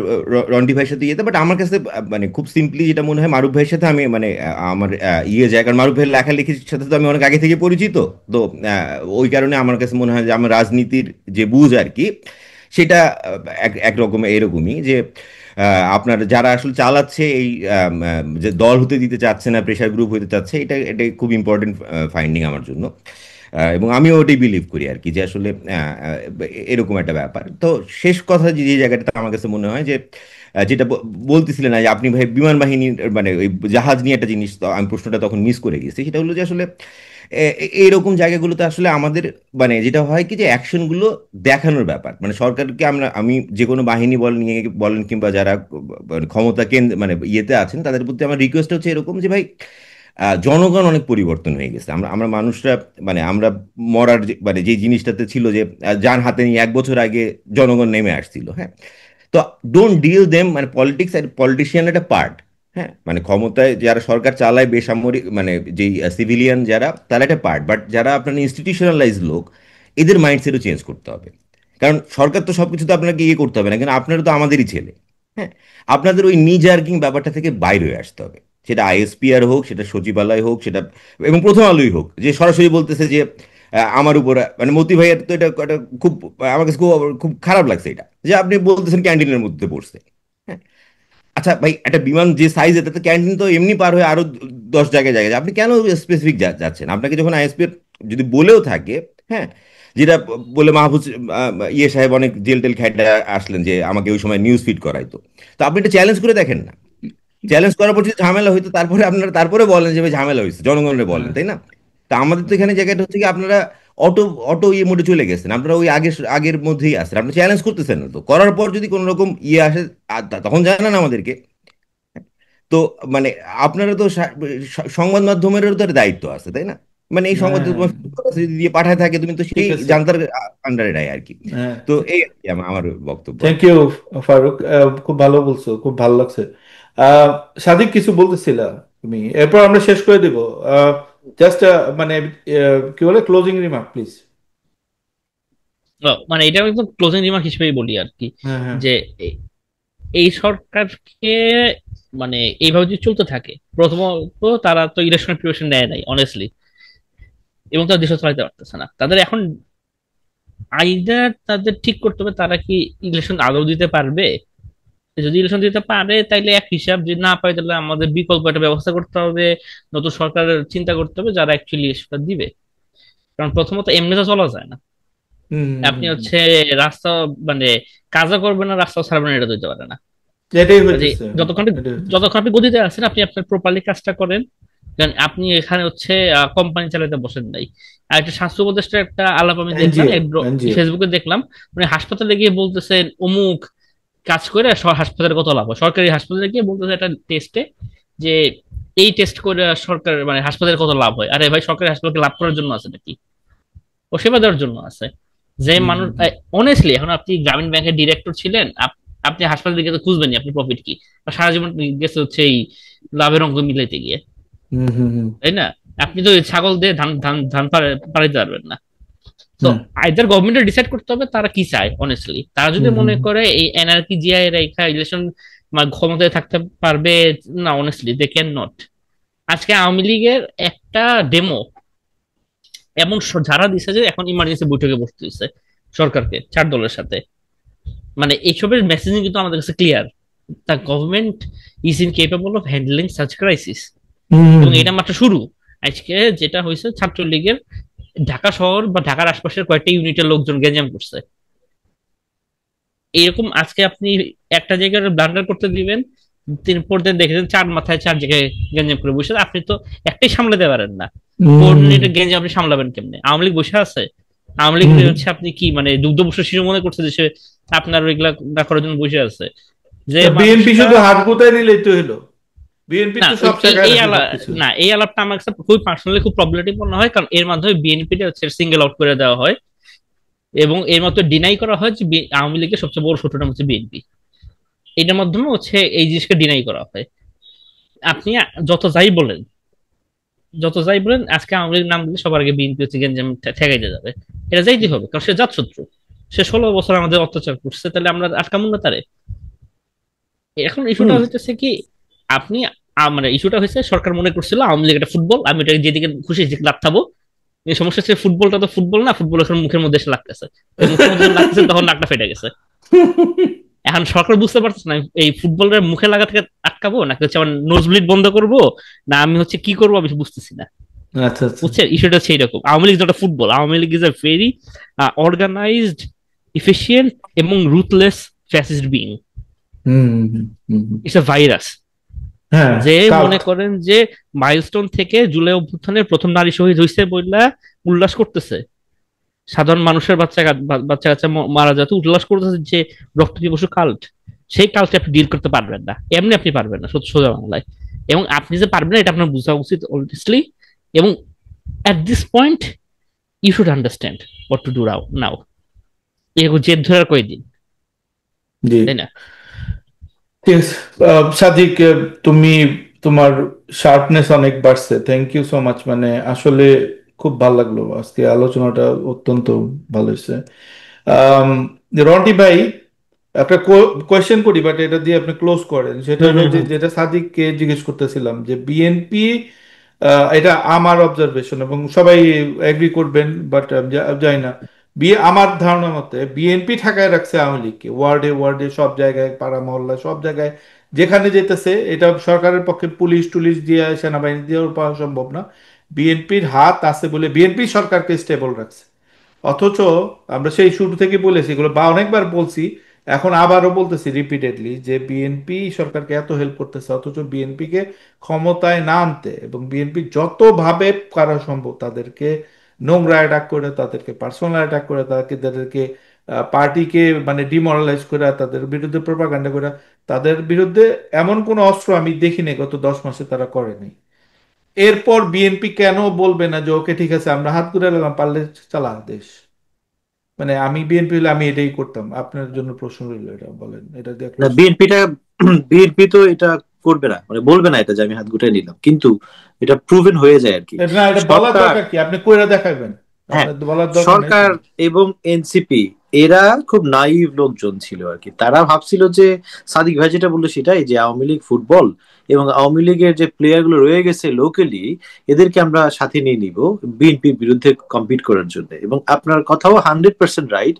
রন্টি ভাইয়ের সাথে ইয়েতে, বাট আমার কাছে মানে খুব সিম্পলি যেটা মনে হয়, মারুফ ভাইয়ের সাথে আমি মানে আমার ইয়ে যায়, কারণ মারুফ ভাইয়ের লেখালেখির সাথে তো আমি অনেক আগে থেকে পরিচিত। তো ওই কারণে আমার কাছে মনে হয় যে আমার রাজনীতির যে বুঝ আর কি, সেটা একরকম এরকমই যে আপনার যারা আসলে চালাচ্ছে এই যে দল হতে দিতে চাচ্ছে না, প্রেশার গ্রুপ হতে চাচ্ছে, এটা এটা খুব ইম্পর্টেন্ট ফাইন্ডিং আমার জন্য। এবং আমিও ওটাই বিলিভ করি আর কি, যে আসলে এরকম একটা ব্যাপার। তো শেষ কথা যে যে জায়গাটা আমার কাছে মনে হয় যে যেটা বলতেছিলেন না যে আপনি ভাই বিমান বাহিনীর মানে ওই জাহাজ নিয়ে একটা জিনিস, তো আমি প্রশ্নটা তখন মিস করে গেছি, সেটা হলো যে আসলে এইরকম জায়গাগুলোতে আসলে আমাদের মানে যেটা হয় কি যে অ্যাকশনগুলো দেখানোর ব্যাপার, মানে সরকারকে আমি যে কোনো বাহিনী নিয়ে বলেন কিংবা যারা মানে ক্ষমতা কেন্দ্র মানে ইয়েতে আছেন, তাদের প্রতি আমার রিকোয়েস্ট হচ্ছে এরকম যে ভাই জনগণ অনেক পরিবর্তন হয়ে গেছে। আমরা আমরা মানুষরা মানে আমরা মরার মানে যে জিনিসটাতে ছিল যে যান হাতে নিয়ে 1 বছর আগে জনগণ নেমে আসছিল, হ্যাঁ। তো ডোন্ট ডিল দেম, মানে পলিটিক্স আর পলিটিশিয়ান একটা পার্ট, হ্যাঁ, মানে ক্ষমতায় যারা সরকার চালায় বেসামরিক মানে যেই সিভিলিয়ান যারা, তারা একটা পার্ট, বাট যারা আপনার ইনস্টিটিউশনালাইজ লোক, এদের মাইন্ডসেটও চেঞ্জ করতে হবে। কারণ সরকার তো সবকিছু তো আপনাকে ইয়ে করতে হবে না, কিন্তু আপনারা তো আমাদেরই ছেলে, হ্যাঁ। আপনাদের ওই নিজার্গিং ব্যাপারটা থেকে বাইরে হয়ে আসতে হবে, সেটা আইএসপিআর হোক, সেটা সচিবালয় হোক, সেটা এবং প্রথম আলোই হোক, যে সরাসরি বলতেছে যে আমার উপর মানে মতি ভাইয়ের তো এটা একটা খুব আমার কাছে খুব খুব খারাপ লাগছে এটা, যে আপনি বলতেছেন ক্যান্টিনের মধ্যে পড়ছে, হ্যাঁ। আচ্ছা ভাই, একটা বিমান যে সাইজ, এটা তো ক্যান্টিন তো এমনি পার হয়ে আরো 10 জায়গায় জায়গায় আপনি কেন স্পেসিফিক যাচ্ছেন? আপনাকে যখন আইএসপি যদি বলেও থাকে, হ্যাঁ, যেটা বলে মাহফুজ ইয়ে সাহেব অনেক জেল টেল খাইটা আসলেন যে আমাকে ওই সময় নিউজ ফিড করাইতো, তো আপনি এটা চ্যালেঞ্জ করে দেখেন না। চ্যালেঞ্জ করার পর যদি ঝামেলা হইতো, তারপরে আপনারা তারপরে বলেন যে ভাই ঝামেলা হয়েছে, জনগণের বলেন, হ্যাঁ, তাই না? তা আমাদের তো এখানে জায়গাটা হচ্ছে কি, আপনারা অটো অটো ইয়ে মোডে চলে গেছেন, আপনারা ওই আগের আগের মধ্যেই আসেন, আপনি চ্যালেঞ্জ করতেছেন না। তো করার পর যদি কোনো রকম ইয়ে আসে তখন জানান আমাদেরকে। তো মানে আপনারা তো সংবাদ মাধ্যমেরও তো একটা দায়িত্ব আছে, তাই না? মানে এই সংবাদ হ্যাঁ, তোমার যদি দিয়ে পাঠায় থাকে, তুমি তো ঠিক সেই আছে। জানতার আন্ডারে নেয় আর কি। হ্যাঁ, তো এই আর কি আমার বক্তব্য আর থ্যাংক কি। ইউ ফারুক, খুব ভালো বলছো, খুব ভালো লাগছে। আহ, সাদিক কিছু বলতেছিলা তুমি, এরপর আমরা শেষ করে দিব। জাস্ট মানে কি বলে ক্লোজিং রিমার্ক প্লিজ। মানে এটা একদম ক্লোজিং রিমার্ক হিসেবেই বলি আর কি, হ্যাঁ, হ্যাঁ। যে এই সরকারকে মানে এইভাবে যদি চলতে থাকে, প্রথমত তারা তো ইলেকশন প্রিপারেশন নেয় নাই অনেস্টলি, এবং তারা দেশ চালাতে পারতেছে না। তাদের এখন আইদার তাদের ঠিক করতে হবে তারা কি ইলেকশন আদৌ দিতে পারবে। যদি ইলেকশন দিতে পারে তাইলে এক হিসাব, যদি না পারে তাহলে আমাদের বিকল্প একটা ব্যবস্থা করতে হবে, নতুন সরকারের চিন্তা করতে হবে যারা অ্যাকচুয়ালি সেটা দিবে। কারণ প্রথমত এমনি তো চলা যায় না। হুম, হুম, আপনি হুম, হুম। হচ্ছে রাস্তা মানে কাজও করবেন না, রাস্তাও ছাড়বেন না, এটা দিতে পারে না। এটাই কাজে হইতেছে, যতক্ষণ এটাই হইতেছে। যতক্ষণ আপনি গদিতে আছেন, আপনি আপনার প্রপারলি কাজটা করেন। কারণ আপনি এখানে হচ্ছে কোম্পানি চালাতে বসেন নাই। আর একটা স্বাস্থ্য উপদেষ্টার একটা আলাপ আমি দেখলাম, এনজিও, এনজিও। ফেসবুকে দেখলাম, মানে হাসপাতালে গিয়ে বলতেছেন অমুক কাজ করে হাসপাতালে কত লাভ হয়। সরকারি হাসপাতালে গিয়ে বলতেছে একটা টেস্টে যে এই টেস্ট করে সরকার মানে হাসপাতালে কত লাভ হয়। আরে ভাই, সরকারি হাসপাতালকে লাভ করার জন্য আছে নাকি? ও সেবা দেওয়ার জন্য আছে। যে হুম, মানুষ হুম, হুম। অনেস্টলি, এখন আপনি গ্রামীণ ব্যাংকের ডিরেক্টর ছিলেন, আপনি হাসপাতালে গিয়ে তো খুঁজবেন আপনি প্রফিট কি। আর সারা জীবন গেছে হচ্ছে এই লাভের অঙ্ক মিলাইতে গিয়ে, হুম, হুম, হুম, তাই না? আপনি তো ওই ছাগল দিয়ে ধান ধান ধান পাড়াইতে পারবেন না। তো হুম, আইদার গভর্নমেন্টের ডিসাইড করতে হবে তারা কি চায় অনেস্টলি। তারা যদি হুম, হুম, মনে করে এই এনআরকি জিআই রেখা ইলেকশন ক্ষমতায় থাকতে পারবে, না, অনেস্টলি দে ক্যান নট। আজকে আওয়ামী লীগের একটা ডেমো এমন যারা দিছে যে এখন ইমার্জেন্সি বৈঠকে বসতে দিচ্ছে সরকারকে 4 দলের সাথে। মানে এইসবের মেসেজিং কিন্তু আমাদের কাছে clear, the government is incapable of handling such crisis. Hmm, hmm, এবং হুম। এটা মাত্র শুরু। আজকে যেটা হয়েছে, ছাত্রলীগের ঢাকা শহর বা ঢাকার আশপাশের কয়েকটা ইউনিটের লোকজন গ্যাঞ্জাম করছে। এরকম আজকে আপনি একটা জায়গায় ব্লান্ডার করতে দিবেন, পরদিন দেখেছেন 4 মাথায় 4 জায়গায় গ্যাঞ্জাম করে বসে। আপনি তো একটাই সামলাতে পারেন না, হুম, কোঅর্ডিনেটেড গ্যাঞ্জাম আপনি সামলাবেন কেমনে? আওয়ামী লীগ বসে আছে। আওয়ামী লীগ হুম। হচ্ছে আপনি কি মানে দুগ্ধবস্ত্র শিশু মনে করছে যে সে আপনার ওইগুলা না করার জন্য বসে আছে। যে বিএনপি মানুষটা শুধু হাত গুটায় নিলেই তো হলো, বিএনপি না তো ওই সব এই জায়গায় এই রাখে আলাপ, সবকিছু। না এই আলাপটা আমার কাছে খুবই পার্সোনালি খুব প্রবলেমেটিক মনে হয়, কারণ এর মাধ্যমে বিএনপিটা হচ্ছে সিঙ্গেল আউট করে দেওয়া হয়, এবং এর মধ্যে ডিনাই করা হয় যে আওয়ামী লীগের সবচেয়ে বড় শত্রুটা হচ্ছে বিএনপি। এটার মাধ্যমে হচ্ছে এই জিনিসকে ডিনাই করা হয়। আপনি যত যাই বলেন, আজকে আওয়ামী লীগ নাম দিলে সবার আগে বিএনপি হচ্ছে গেঞ্জাম ঠেকাইতে যাবে। এটা যাইতে হবে, কারণ সে জাতশত্রু। সে 16 বছর আমাদের অত্যাচার করছে, তাহলে আমরা আটকামুন না তারে? এখন ইস্যুটা হুম। হচ্ছে কি, আপনি মানে ইস্যুটা হয়েছে সরকার মনে করছিল আওয়ামী লীগ একটা ফুটবল, আমি এটা যেদিকে খুশি সেদিকে লাভ। এই সমস্যা হচ্ছে ফুটবলটা তো ফুটবল না, ফুটবল এখন মুখের মধ্যে এসে লাগতেছে। মুখের মধ্যে যখন লাগতেছে তখন নাকটা ফেটে গেছে। এখন সরকার বুঝতে পারতেছে না এই ফুটবলের মুখে লাগা থেকে আটকাবো নাকি হচ্ছে আমার নোজ ব্লিড বন্ধ করবো, না আমি হচ্ছে কি করবো আমি বুঝতেছি না। আচ্ছা আচ্ছা। বুঝছেন, ইস্যুটা হচ্ছে এইরকম। আওয়ামী লীগ যেটা football, Awami League is a very organized, efficient এবং ruthless fascist being. Hmm hmm hmm hmm. It's a virus. হ্যাঁ, যে কাল্ট। মনে করেন যে মাইলস্টোন থেকে জুলাই অভ্যুত্থানের প্রথম নারী শহীদ হয়েছে বইলা উল্লাস করতেছে, সাধারণ মানুষের বাচ্চা বাচ্চা কাচ্চা মারা যাতে উল্লাস করতেছে, যে রক্ত পিপাসু কাল্ট, সেই কাল্টে আপনি ডিল করতে পারবেন না, এমনি আপনি পারবেন না সোজা বাংলায়। এবং আপনি যে পারবেন না এটা আপনার বোঝা উচিত অনেস্টলি। এবং at this point you should understand what to do now. এরকম জেদ ধরে আর কয়দিন, জি, তাই না? ঠিক আছে। সাদিক, তুমি, তোমার শার্পনেস অনেক বাড়ছে, থ্যাংক ইউ সো মাচ। মানে আসলে খুব ভালো লাগলো আজকে আলোচনাটা, অত্যন্ত ভালো হয়েছে। আম, রন্টি ভাই, একটা কোয়েশ্চেন করি, বাট এটা দিয়ে আপনি ক্লোজ করেন। সেটা হুম হলো হুম যে, হুম। যেটা সাদিককে জিজ্ঞেস করতেছিলাম, যে বিএনপি, এটা আমার অবজারভেশন এবং সবাই এগ্রি করবেন, বাট জানি না, আমার ধারণা মতে বিএনপি ঠেকায় রাখছে আওয়ামী লীগকে ওয়ার্ডে ওয়ার্ডে, সব জায়গায়, পাড়া মহল্লা, সব জায়গায় যেখানে যেতেছে। এটা সরকারের পক্ষে পুলিশ টুলিশ দিয়ে, সেনাবাহিনী দিয়েও পাওয়া সম্ভব না। বিএনপির হাত আছে বলে বিএনপি সরকারকে স্টেবল রাখছে। অথচ আমরা সেই শুরু থেকে বলেছি এগুলো, বা অনেকবার বলছি, এখন আবারও বলতেছি রিপিটেডলি, যে বিএনপি সরকারকে এত হেল্প করতেছে, অথচ বিএনপি কে ক্ষমতায় না আনতে এবং বিএনপি যতভাবে করা সম্ভব তাদেরকে নোংরা অ্যাটাক করে, তাদেরকে পার্সোনাল অ্যাটাক করে, তাদেরকে পার্টিকে মানে ডিমোরালাইজ করে, তাদের বিরুদ্ধে প্রোপাগান্ডা করে, তাদের বিরুদ্ধে এমন কোনো অস্ত্র আমি দেখিনি গত 10 মাসে তারা করেনি। এরপর বিএনপি কেন বলবে না যে ওকে ঠিক আছে আমরা হাত তুলে নিলাম, পারলে চালা দেশ। মানে আমি বিএনপি হলে আমি এটাই করতাম। আপনার জন্য প্রশ্ন রইল, এটা বলেন, এটা দিয়ে না, ক্লোজ করি। বিএনপি তো এটা করবে না, মানে বলবে না এটা যে আমি হাত গুটাই নিলাম, কিন্তু এটা প্রুভেন হয়ে যায় আর কি। না, এটা বলার সরকার, দরকার কি? আপনি কইরা দেখাবেন, হ্যাঁ, আপনার বলার দরকার নেই তো। সরকার এবং এনসিপি এরা খুব নাইভ লোকজন ছিল আর কি। তারা ভাবছিল যে সাদিক ভাই যেটা বললো সেটাই, যে আওয়ামী লীগ ফুটবল এবং আওয়ামী লীগের যে প্লেয়ার গুলো রয়ে গেছে লোকালি, এদেরকে আমরা সাথে নিয়ে নিব বিএনপির বিরুদ্ধে কম্পিট করার জন্য। এবং আপনার কথাও 100% রাইট।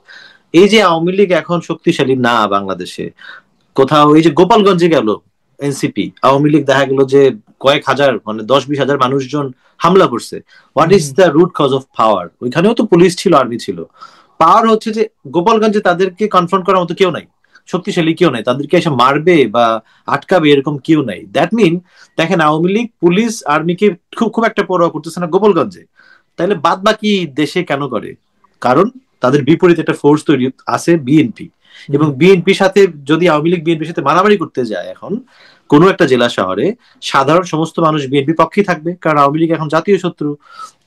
এই যে আওয়ামী লীগ এখন শক্তিশালী না বাংলাদেশে, কোথাও এই যে গোপালগঞ্জে গেল এনসিপি, আওয়ামী লীগ দেখা গেল যে কয়েক হাজার, মানে 10-20 হাজার মানুষজন হামলা করছে। What hmm is hmm the root cause of power? ওইখানেও তো পুলিশ ছিল, আর্মি ছিল। পাওয়ার হচ্ছে যে গোপালগঞ্জে তাদেরকে কনফ্রন্ট করার মতো কেউ নাই, শক্তিশালী কেউ নাই, তাদেরকে এসে মারবে বা আটকাবে এরকম কেউ নাই। দ্যাট মিন, দেখেন আওয়ামী লীগ পুলিশ আর্মিকে খুব খুব একটা পরোয়া করতেছে না গোপালগঞ্জে, তাহলে বাদ বাকি দেশে কেন করে? কারণ তাদের বিপরীতে একটা ফোর্স তৈরি আছে, বিএনপি। এবং হুম বিএনপির সাথে যদি আওয়ামী লীগ বিএনপির সাথে মারামারি করতে যায় এখন কোনো একটা জেলা শহরে, সাধারণ সমস্ত মানুষ বিএনপি পক্ষেই থাকবে, কারণ আওয়ামী লীগ এখন জাতীয় শত্রু।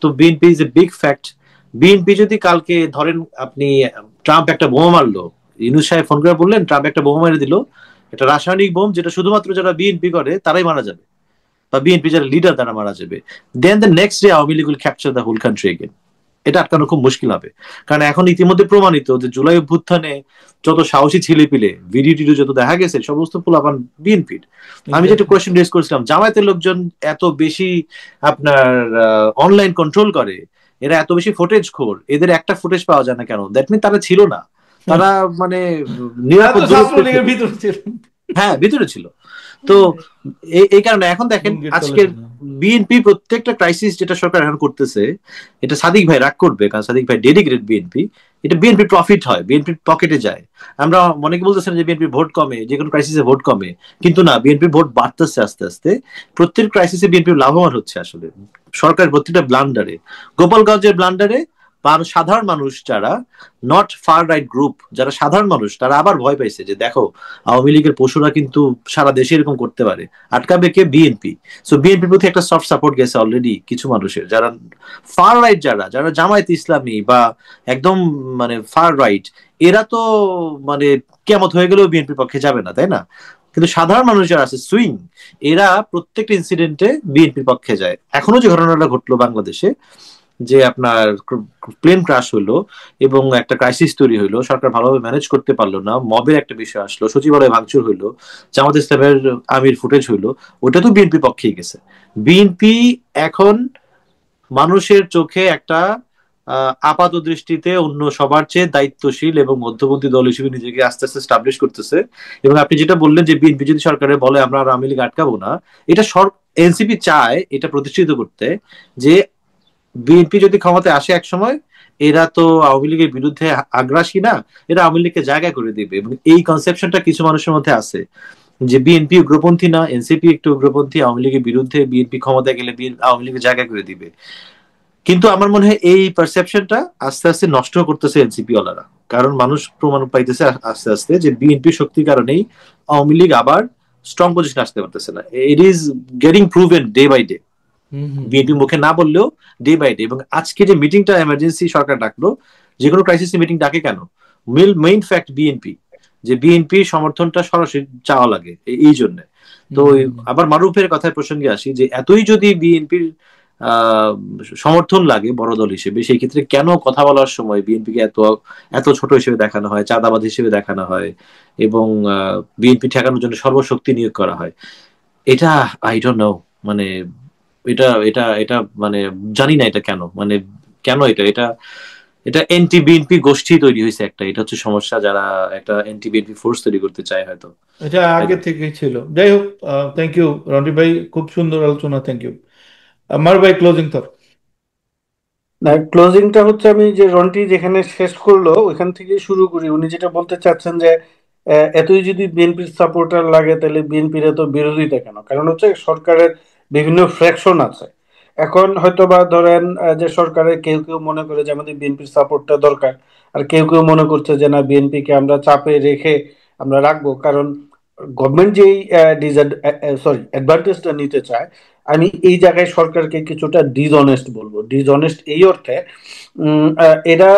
তো BNP is a big fact. BNP যদি কালকে ধরেন আপনি, ট্রাম্প একটা বোমা মারলো, ইউনূস সাহেব ফোন করে বললেন ট্রাম্প একটা বোমা মেরে দিল, একটা রাসায়নিক বোম, যেটা শুধুমাত্র যারা বিএনপি করে তারাই মারা যাবে, বা বিএনপি যারা লিডার তারা মারা যাবে, then the next day Awami League will capture the whole country again. এটা আটকানো খুব মুশকিল হবে। কারণ এখন ইতিমধ্যে প্রমাণিত যে জুলাই অভ্যুত্থানে যত সাহসী ছেলে পিলে ভিডিও টিডিও যত দেখা গেছে, সমস্ত পোলাপান বিএনপির। আমি যেটা এক্স্যাক্টলি। কোয়েশ্চেন রেজ করেছিলাম, জামায়াতের লোকজন এত বেশি আপনার অনলাইন কন্ট্রোল করে, এরা এত বেশি ফুটেজ খোর, এদের একটা ফুটেজ পাওয়া যায় না কেন? দ্যাট মিন তারা ছিল না, তারা মানে তারা নিরাপদ তো দূরত্বে ছিল। ছাত্রলীগের ভিতরে ছিল। হ্যাঁ, ভিতরে ছিল। তো এই কারণে এখন দেখেন লুঙ্গির তলে আজকের ছিল। বিএনপি প্রত্যেকটা ক্রাইসিস যেটা সরকার এখন করতেছে, এটা সাদিক ভাই রাগ করবে কারণ সাদিক ভাই ডেডিকেটেড বিএনপি, এটা বিএনপি প্রফিট হয়, বিএনপির পকেটে যায়। আমরা অনেকে বলতেছেন যে বিএনপির ভোট কমে, যে কোনো ক্রাইসিসে ভোট কমে, কিন্তু না, বিএনপির ভোট বাড়তেছে আস্তে আস্তে। প্রত্যেক ক্রাইসিসে বিএনপি লাভবান হচ্ছে আসলে সরকার প্রত্যেকটা ব্লান্ডারে, গোপালগঞ্জের ব্লান্ডারে। সাধারণ মানুষ যারা নট ফার রাইট গ্রুপ, যারা সাধারণ মানুষ, তারা আবার ভয় পাইছে যে দেখো আওয়ামী লীগের পশুরা কিন্তু সারা দেশে এরকম করতে পারে, আটকাবে কে? বিএনপি। সো বিএনপির প্রতি একটা সফট সাপোর্ট গেছে অলরেডি কিছু মানুষের, যারা ফার রাইট, যারা যারা জামায়াত ইসলামী বা একদম মানে ফার রাইট, এরা তো মানে কেমত হয়ে গেলেও বিএনপির পক্ষে যাবে না, তাই না? কিন্তু সাধারণ মানুষ যারা আছে সুইং, এরা প্রত্যেকটা ইনসিডেন্টে বিএনপির পক্ষে যায়। এখনো যে ঘটনাটা ঘটলো বাংলাদেশে, যে আপনার প্লেন ক্রাশ হলো এবং একটা ক্রাইসিস তৈরি হইলো, সরকার ভালোভাবে ম্যানেজ করতে পারলো না, মবের একটা বিষয় আসলো, সচিবালয় ভাঙচুর হইলো, জামাত ইসলামের আমির ফুটেজ হইলো, ওটা তো বিএনপি পক্ষেই গেছে। বিএনপি এখন মানুষের চোখে একটা আপাত দৃষ্টিতে অন্য সবার চেয়ে দায়িত্বশীল এবং মধ্যপন্থী দল হিসেবে নিজেকে আস্তে আস্তে স্টাবলিশ করতেছে। এবং আপনি যেটা বললেন যে বিএনপি যদি সরকারে বলে আমরা আর আওয়ামী লীগ আটকাবো না, এটা এনসিপি চায় এটা প্রতিষ্ঠিত করতে যে বিএনপি যদি ক্ষমতায় আসে এক সময়, এরা তো আওয়ামী লীগের বিরুদ্ধে আগ্রাসী না, এরা আওয়ামী লীগকে জায়গা করে দিবে। এবং এই কনসেপশনটা কিছু মানুষের মধ্যে আছে যে বিএনপি উগ্রপন্থী না, এনসিপি একটু উগ্রপন্থী, আওয়ামী লীগের বিরুদ্ধে, বিএনপি ক্ষমতায় গেলে আওয়ামী লীগের জায়গা করে দিবে। কিন্তু আমার মনে হয় এই পারসেপশনটা আস্তে আস্তে নষ্ট করতেছে এনসিপি ওয়ালারা, কারণ মানুষ প্রমাণ পাইতেছে আস্তে আস্তে যে বিএনপি শক্তির কারণেই আওয়ামী লীগ আবার স্ট্রং পজিশন আসতে পারতেছে না। It is getting proven day by day, BNP মুখে না বললেও ডে বাই ডে। এবং আজকে যে মিটিংটা এমার্জেন্সি সরকার ডাকলো, যে কোনো ক্রাইসিস মিটিং ডাকে কেন, মেইন ফ্যাক্ট বিএনপি, যে বিএনপি সমর্থনটা সরাসরি চাওয়া লাগে এই জন্য। তো আবার মারুফের কথায় প্রসঙ্গে আসি যে এতই যদি বিএনপির সমর্থন লাগে বড় দল হিসেবে, সেই ক্ষেত্রে কেন কথা বলার সময় বিএনপিকে এত এত ছোট হিসেবে দেখানো হয়, চাঁদাবাদ হিসেবে দেখানো হয়, এবং বিএনপি ঠেকানোর জন্য সর্বশক্তি নিয়োগ করা হয়? এটা আই ডোন্ট নো, মানে এটা এটা এটা মানে জানি না এটা কেন, মানে কেন এটা এটা এটা এন্টি বিএনপি গোষ্ঠী তৈরি হয়েছে একটা, এটা হচ্ছে সমস্যা, যারা একটা এন্টি বিএনপি ফোর্স তৈরি করতে চায় হয়তো। এটা আগে থেকেই ছিল। যাই হোক, থ্যাংক ইউ রন্টি ভাই, খুব সুন্দর আলোচনা, থ্যাংক ইউ। আমার ভাই ক্লোজিং থট। না, ক্লোজিংটা হচ্ছে আমি যে রন্টি যেখানে শেষ করলো ওইখান থেকে শুরু করি। উনি যেটা বলতে চাচ্ছেন যে এতই যদি বিএনপির সাপোর্টার লাগে তাহলে বিএনপির এত বিরোধিতা কেন? কারণ হচ্ছে সরকারের বিভিন্ন ফ্র্যাকশন আছে। এখন হয়তোবা ধরেন যে সরকারের কেউ কেউ মনে করে যে আমাদের বিএনপির সাপোর্টটা দরকার, আর কেউ কেউ মনে করছে যে না, বিএনপিকে আমরা চাপে রেখে আমরা রাখবো, কারণ গভর্নমেন্ট যেই অ্যাডভান্টেজটা নিতে চায়। আমি এই জায়গায় সরকারকে কিছুটা ডিসঅনেস্ট বলবো। ডিসঅনেস্ট এই অর্থে, এরা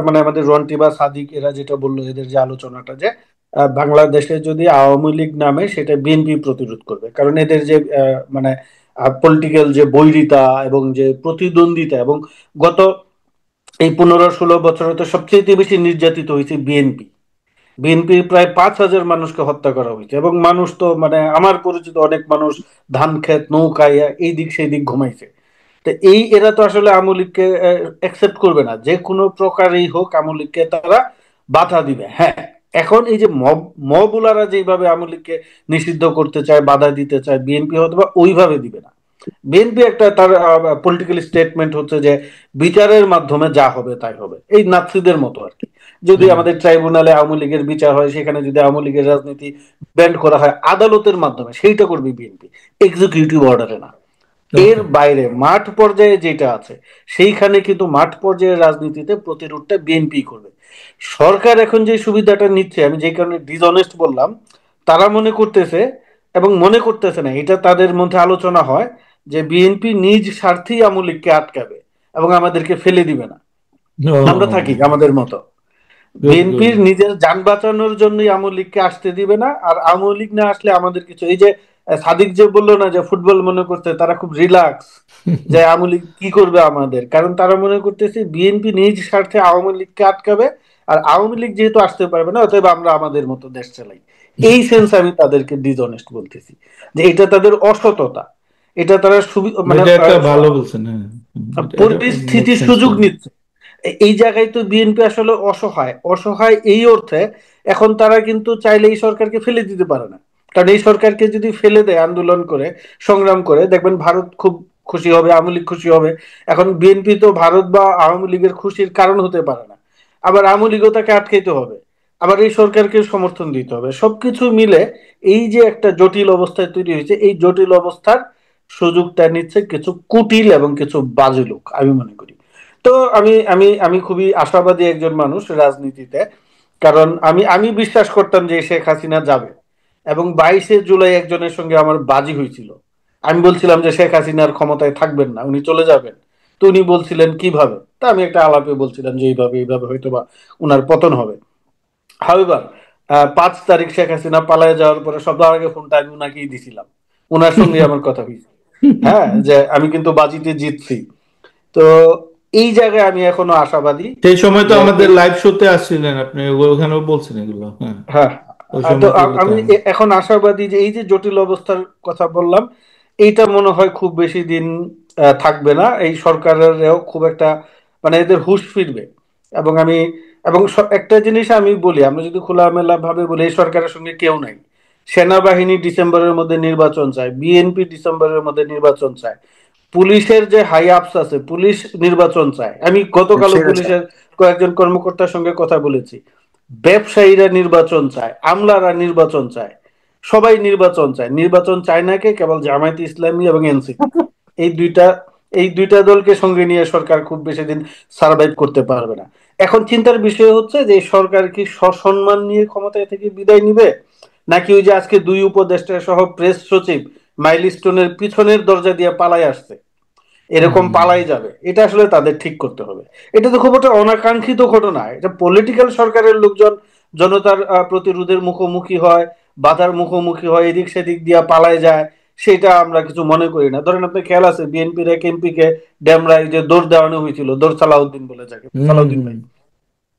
মানে আমাদের রন্টি বা সাদিক এরা যেটা বললো, এদের যে আলোচনাটা যে বাংলাদেশে যদি আওয়ামী লীগ নামে সেটা বিএনপি প্রতিরোধ করবে, কারণ এদের যে মানে পলিটিক্যাল যে বৈরিতা এবং যে প্রতিদ্বন্দ্বিতা, এবং গত এই 15-16 বছরে তো সবচেয়ে বেশি নির্যাতিত হয়েছে বিএনপি। বিএনপি প্রায় 5,000 মানুষকে হত্যা করা হয়েছে, এবং মানুষ তো মানে আমার পরিচিত অনেক মানুষ ধান ক্ষেত নৌকায় এই দিক সেই দিক ঘুমাইছে। তো এরা তো আসলে আওয়ামী লীগকে অ্যাকসেপ্ট করবে না, যে কোনো প্রকারেই হোক আওয়ামী লীগকে তারা বাধা দিবে। হ্যাঁ, এখন এই যে মবুলারা যেভাবে আওয়ামী লীগকে নিষিদ্ধ করতে চায়, বাধা দিতে চায়, বিএনপি হয়তো বা ওইভাবে দিবে না। বিএনপি একটা তার পলিটিক্যাল স্টেটমেন্ট হচ্ছে যে বিচারের মাধ্যমে যা হবে তাই হবে, এই নাৎসিদের মতো আর কি। যদি আমাদের ট্রাইব্যুনালে আওয়ামী লীগের বিচার হয়, সেখানে যদি আওয়ামী লীগের রাজনীতি ব্যান্ড করা হয় আদালতের মাধ্যমে, সেইটা করবে বিএনপি, এক্সিকিউটিভ অর্ডারে না। এর বাইরে মাঠ পর্যায়ে যেটা আছে, সেইখানে কিন্তু মাঠ পর্যায়ের রাজনীতিতে প্রতিরোধটা বিএনপি করবে। সরকার এখন যে সুবিধাটা নিচ্ছে, আমি যে কারণে ডিসঅনেস্ট বললাম, তারা মনে করতেছে এবং মনে করতেছে না, এটা তাদের মধ্যে আলোচনা হয় যে বিএনপি নিজ স্বার্থেই আওয়ামী লীগকে আটকাবে এবং আমাদেরকে ফেলে দিবে না, আমরা থাকি আমাদের মতো। বিএনপির নিজের যান বাঁচানোর জন্যই আওয়ামী লীগকে আসতে দিবে না, আর আওয়ামী লীগ না আসলে আমাদের কিছু, এই যে সাদিক যে বললো না যে ফুটবল মনে করতে তারা খুব রিল্যাক্স, যে আওয়ামী লীগ কি করবে আমাদের, কারণ তারা মনে করতেছে বিএনপি নিজ স্বার্থে আওয়ামী লীগকে আটকাবে, আর আওয়ামী লীগ যেহেতু আসতে পারবে না অতএব আমরা আমাদের মতো দেশ চালাই। এই সেন্স আমি তাদেরকে ডিসঅনেস্ট বলতেছি, যে এটা তাদের অসততা, এটা তারা মানে ভালো বলছেন, পরিস্থিতি সুযোগ নিচ্ছে। এই জায়গায় তো বিএনপি আসলে অসহায়। অসহায় এই অর্থে, এখন তারা কিন্তু চাইলে এই সরকারকে ফেলে দিতে পারে না, কারণ এই সরকারকে যদি ফেলে দেয় আন্দোলন করে সংগ্রাম করে, দেখবেন ভারত খুব খুশি হবে, আওয়ামী লীগ খুশি হবে। এখন বিএনপি তো ভারত বা আওয়ামী লীগের খুশির কারণ হতে পারে না, আবার আওয়ামী লীগও তাকে আটকাইতে হবে, আবার এই সরকারকে সমর্থন দিতে হবে। সবকিছু মিলে এই যে একটা জটিল অবস্থায় তৈরি হয়েছে, এই জটিল অবস্থার সুযোগটা নিচ্ছে কিছু কুটিল এবং কিছু বাজে লোক, আমি মনে করি। তো আমি আমি আমি খুবই আশাবাদী একজন মানুষ রাজনীতিতে, কারণ আমি আমি বিশ্বাস করতাম যে শেখ হাসিনা যাবে, এবং 22শে জুলাই একজনের সঙ্গে আমার বাজি হয়েছিল। আমি বলছিলাম যে শেখ হাসিনার ক্ষমতায় থাকবেন না, উনি চলে যাবেন। তো উনি বলছিলেন কিভাবে, তা আমি একটা আলাপে বলছিলাম যে এইভাবে এইভাবে হয়তো বা উনার পতন হবে। হাউএভার 5 তারিখ শেখ হাসিনা পালায় যাওয়ার পরে সবার আগে ফোনটা আমি উনাকেই দিছিলাম, উনার সঙ্গে আমার কথা হয়েছে। হ্যাঁ, যে আমি কিন্তু বাজিতে জিতছি। তো এই জায়গায় আমি এখনো আশাবাদী। সেই সময় তো আমাদের লাইভ শোতে আসছিলেন আপনি, ওখানেও বলছেন এগুলো। হ্যাঁ, তো আমি এখন আশাবাদী যে এই যে জটিল অবস্থার কথা বললাম, এইটা মনে হয় খুব বেশি দিন থাকবে না। এই সরকারেরও খুব একটা মানে এদের হুঁশ ফিরবে। এবং আমি এবং একটা জিনিস আমি বলি, আমরা যদি খোলামেলা ভাবে বলি, এই সরকারের সঙ্গে কেউ নাই। সেনাবাহিনী ডিসেম্বরের মধ্যে নির্বাচন চায়, বিএনপি ডিসেম্বরের মধ্যে নির্বাচন চায়, পুলিশের যে হাই আপস আছে পুলিশ নির্বাচন চায়। আমি গতকালও সেটা চায়। পুলিশের কয়েকজন কর্মকর্তার সঙ্গে কথা বলেছি, ব্যবসায়ীরা নির্বাচন চায়, আমলারা নির্বাচন চায়, সবাই নির্বাচন চায়। নির্বাচন চায় না কে? কেবল জামায়াতে ইসলামী এবং এনসিপি। এই দুইটা এই দুইটা দলকে সঙ্গে নিয়ে সরকার খুব বেশি দিন সার্ভাইভ করতে পারবে না। এখন চিন্তার বিষয় হচ্ছে যে এই সরকার কি সসম্মান নিয়ে ক্ষমতায় থেকে বিদায় নিবে, নাকি ওই যে আজকে দুই উপদেষ্টা সহ প্রেস সচিব মাইলস্টোনের পিছনের দরজা দিয়ে পালাই আসছে, এরকম পালাই যাবে, এটা আসলে তাদের ঠিক করতে হবে। এটা তো খুব একটা অনাকাঙ্ক্ষিত ঘটনা, এটা পলিটিক্যাল সরকারের লোকজন জনতার প্রতিরোধের মুখোমুখি হয়, বাধার মুখোমুখি হয়, এদিক সেদিক দিয়ে পালায় যায়, সেটা আমরা কিছু মনে করি না। ধরেন আপনি খেয়াল আছে বিএনপির এক এমপি কে ডেমরায় যে দৌড় দেওয়ানো হয়েছিল, দৌড় সালাউদ্দিন বলে যাকে, সালাউদ্দিন ভাই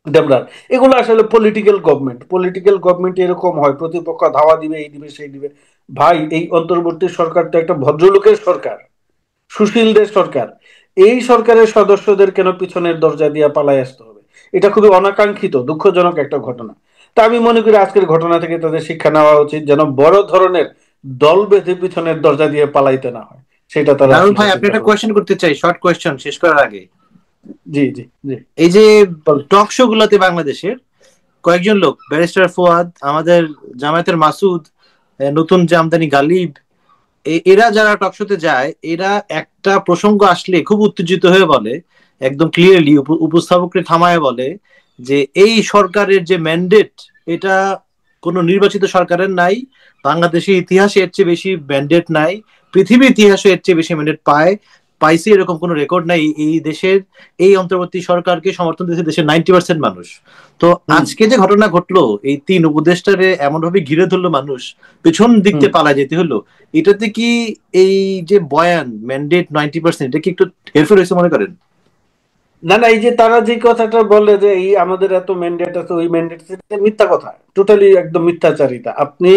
ডেমরার। এগুলো আসলে পলিটিক্যাল গভর্নমেন্ট এরকম হয়, প্রতিপক্ষ ধাওয়া দিবে, এই দিবে সেই দিবে। ভাই এই অন্তর্বর্তী সরকার তো একটা ভদ্রলোকের সরকার, সুশীলদের সরকার। এই সরকারের সদস্যদের কেন পিছনের দরজা দিয়ে পালায় আসতে হবে? এটা খুবই অনাকাঙ্ক্ষিত, দুঃখজনক একটা ঘটনা। তা আমি মনে করি আজকের ঘটনা থেকে তাদের শিক্ষা নেওয়া উচিত, যেন বড় ধরনের দল বেঁধে পিছনের দরজা দিয়ে পালাইতে না হয়, সেটা তারা নারুল আসলে ভাই, আপনি চিন্তা একটা করবে। কোয়েশ্চেন করতে চাই, শর্ট কোয়েশ্চেন শেষ করার আগে। জি জি জি, এই যে বল। টক শো গুলোতে বাংলাদেশের কয়েকজন লোক, ব্যারিস্টার ফুয়াদ, আমাদের জামায়াতের মাসুদ, নতুন যে আমদানি গালিব, এরা যারা টক শোতে যায়, এরা একটা প্রসঙ্গ আসলে খুব উত্তেজিত হয়ে বলে, একদম ক্লিয়ারলি উপস্থাপককে থামায় বলে যে এই সরকারের যে ম্যান্ডেট, এটা কোনো নির্বাচিত সরকারের নাই, বাংলাদেশের ইতিহাসে এর চেয়ে বেশি ম্যান্ডেট নাই, পৃথিবীর ইতিহাসে এর চেয়ে বেশি ম্যান্ডেট পাইছি এরকম কোনো রেকর্ড নাই। এই দেশের এই অন্তর্বর্তী সরকারকে সমর্থন দিয়েছে দেশের 90% মানুষ। তো আজকে যে ঘটনা ঘটলো, এই তিন উপদেষ্টারে এমন ভাবে ঘিরে ধরলো মানুষ, পেছন দিকতে পালা যেতে হলো, এটাতে কি এই যে বয়ান ম্যান্ডেট 90%, এটা কি একটু হেরফের হয়েছে মনে করেন? না না, এই যে তারা যে কথাটা বলে যে এই আমাদের এত ম্যান্ডেট আছে, ওই ম্যান্ডেট, মিথ্যা কথা, টোটালি একদম মিথ্যাচারিতা। আপনি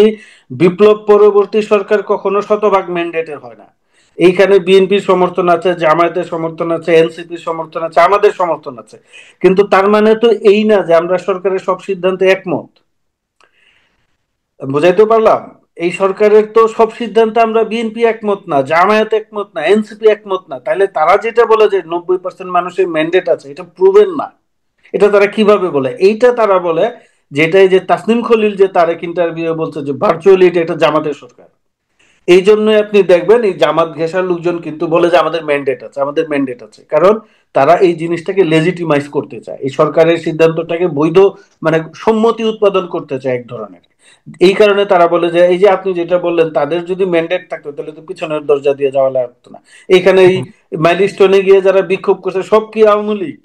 বিপ্লব পরবর্তী সরকার কখনো শতভাগ ম্যান্ডেটের হয় না। এইখানে বিএনপির সমর্থন আছে, জামায়াতের সমর্থন আছে, এনসিপির সমর্থন আছে, আমাদের সমর্থন আছে, কিন্তু তার মানে তো এই না যে আমরা সরকারের সব সিদ্ধান্তে একমত। বুঝাইতে পারলাম? এই সরকারের তো সব সিদ্ধান্তে আমরা বিএনপি একমত না, জামায়াত একমত না, এনসিপি একমত না। তাহলে তারা যেটা বলে যে 90% মানুষের ম্যান্ডেট আছে, এটা প্রুভেন না। এটা তারা কিভাবে বলে? এইটা তারা বলে যেটাই যে তাসনিম খলিল যে তারেক ইন্টারভিউ বলছে যে ভার্চুয়ালি এটা জামাতের সরকার। এই জন্যই আপনি দেখবেন এই জামাত ঘেঁষার লোকজন কিন্তু বলে যে আমাদের ম্যান্ডেট আছে, আমাদের ম্যান্ডেট আছে, কারণ তারা এই জিনিসটাকে লেজিটিমাইজ করতে চায়, এই সরকারের সিদ্ধান্তটাকে বৈধ, মানে সম্মতি উৎপাদন করতে চায় এক ধরনের। এই কারণে তারা বলে যে এই যে আপনি যেটা বললেন, তাদের যদি ম্যান্ডেট থাকতো তাহলে তো পিছনের দরজা দিয়ে যাওয়া লাগতো না। এইখানে এই মাইলস্টোনে গিয়ে যারা বিক্ষোভ করছে সব কি আওয়ামী লীগ?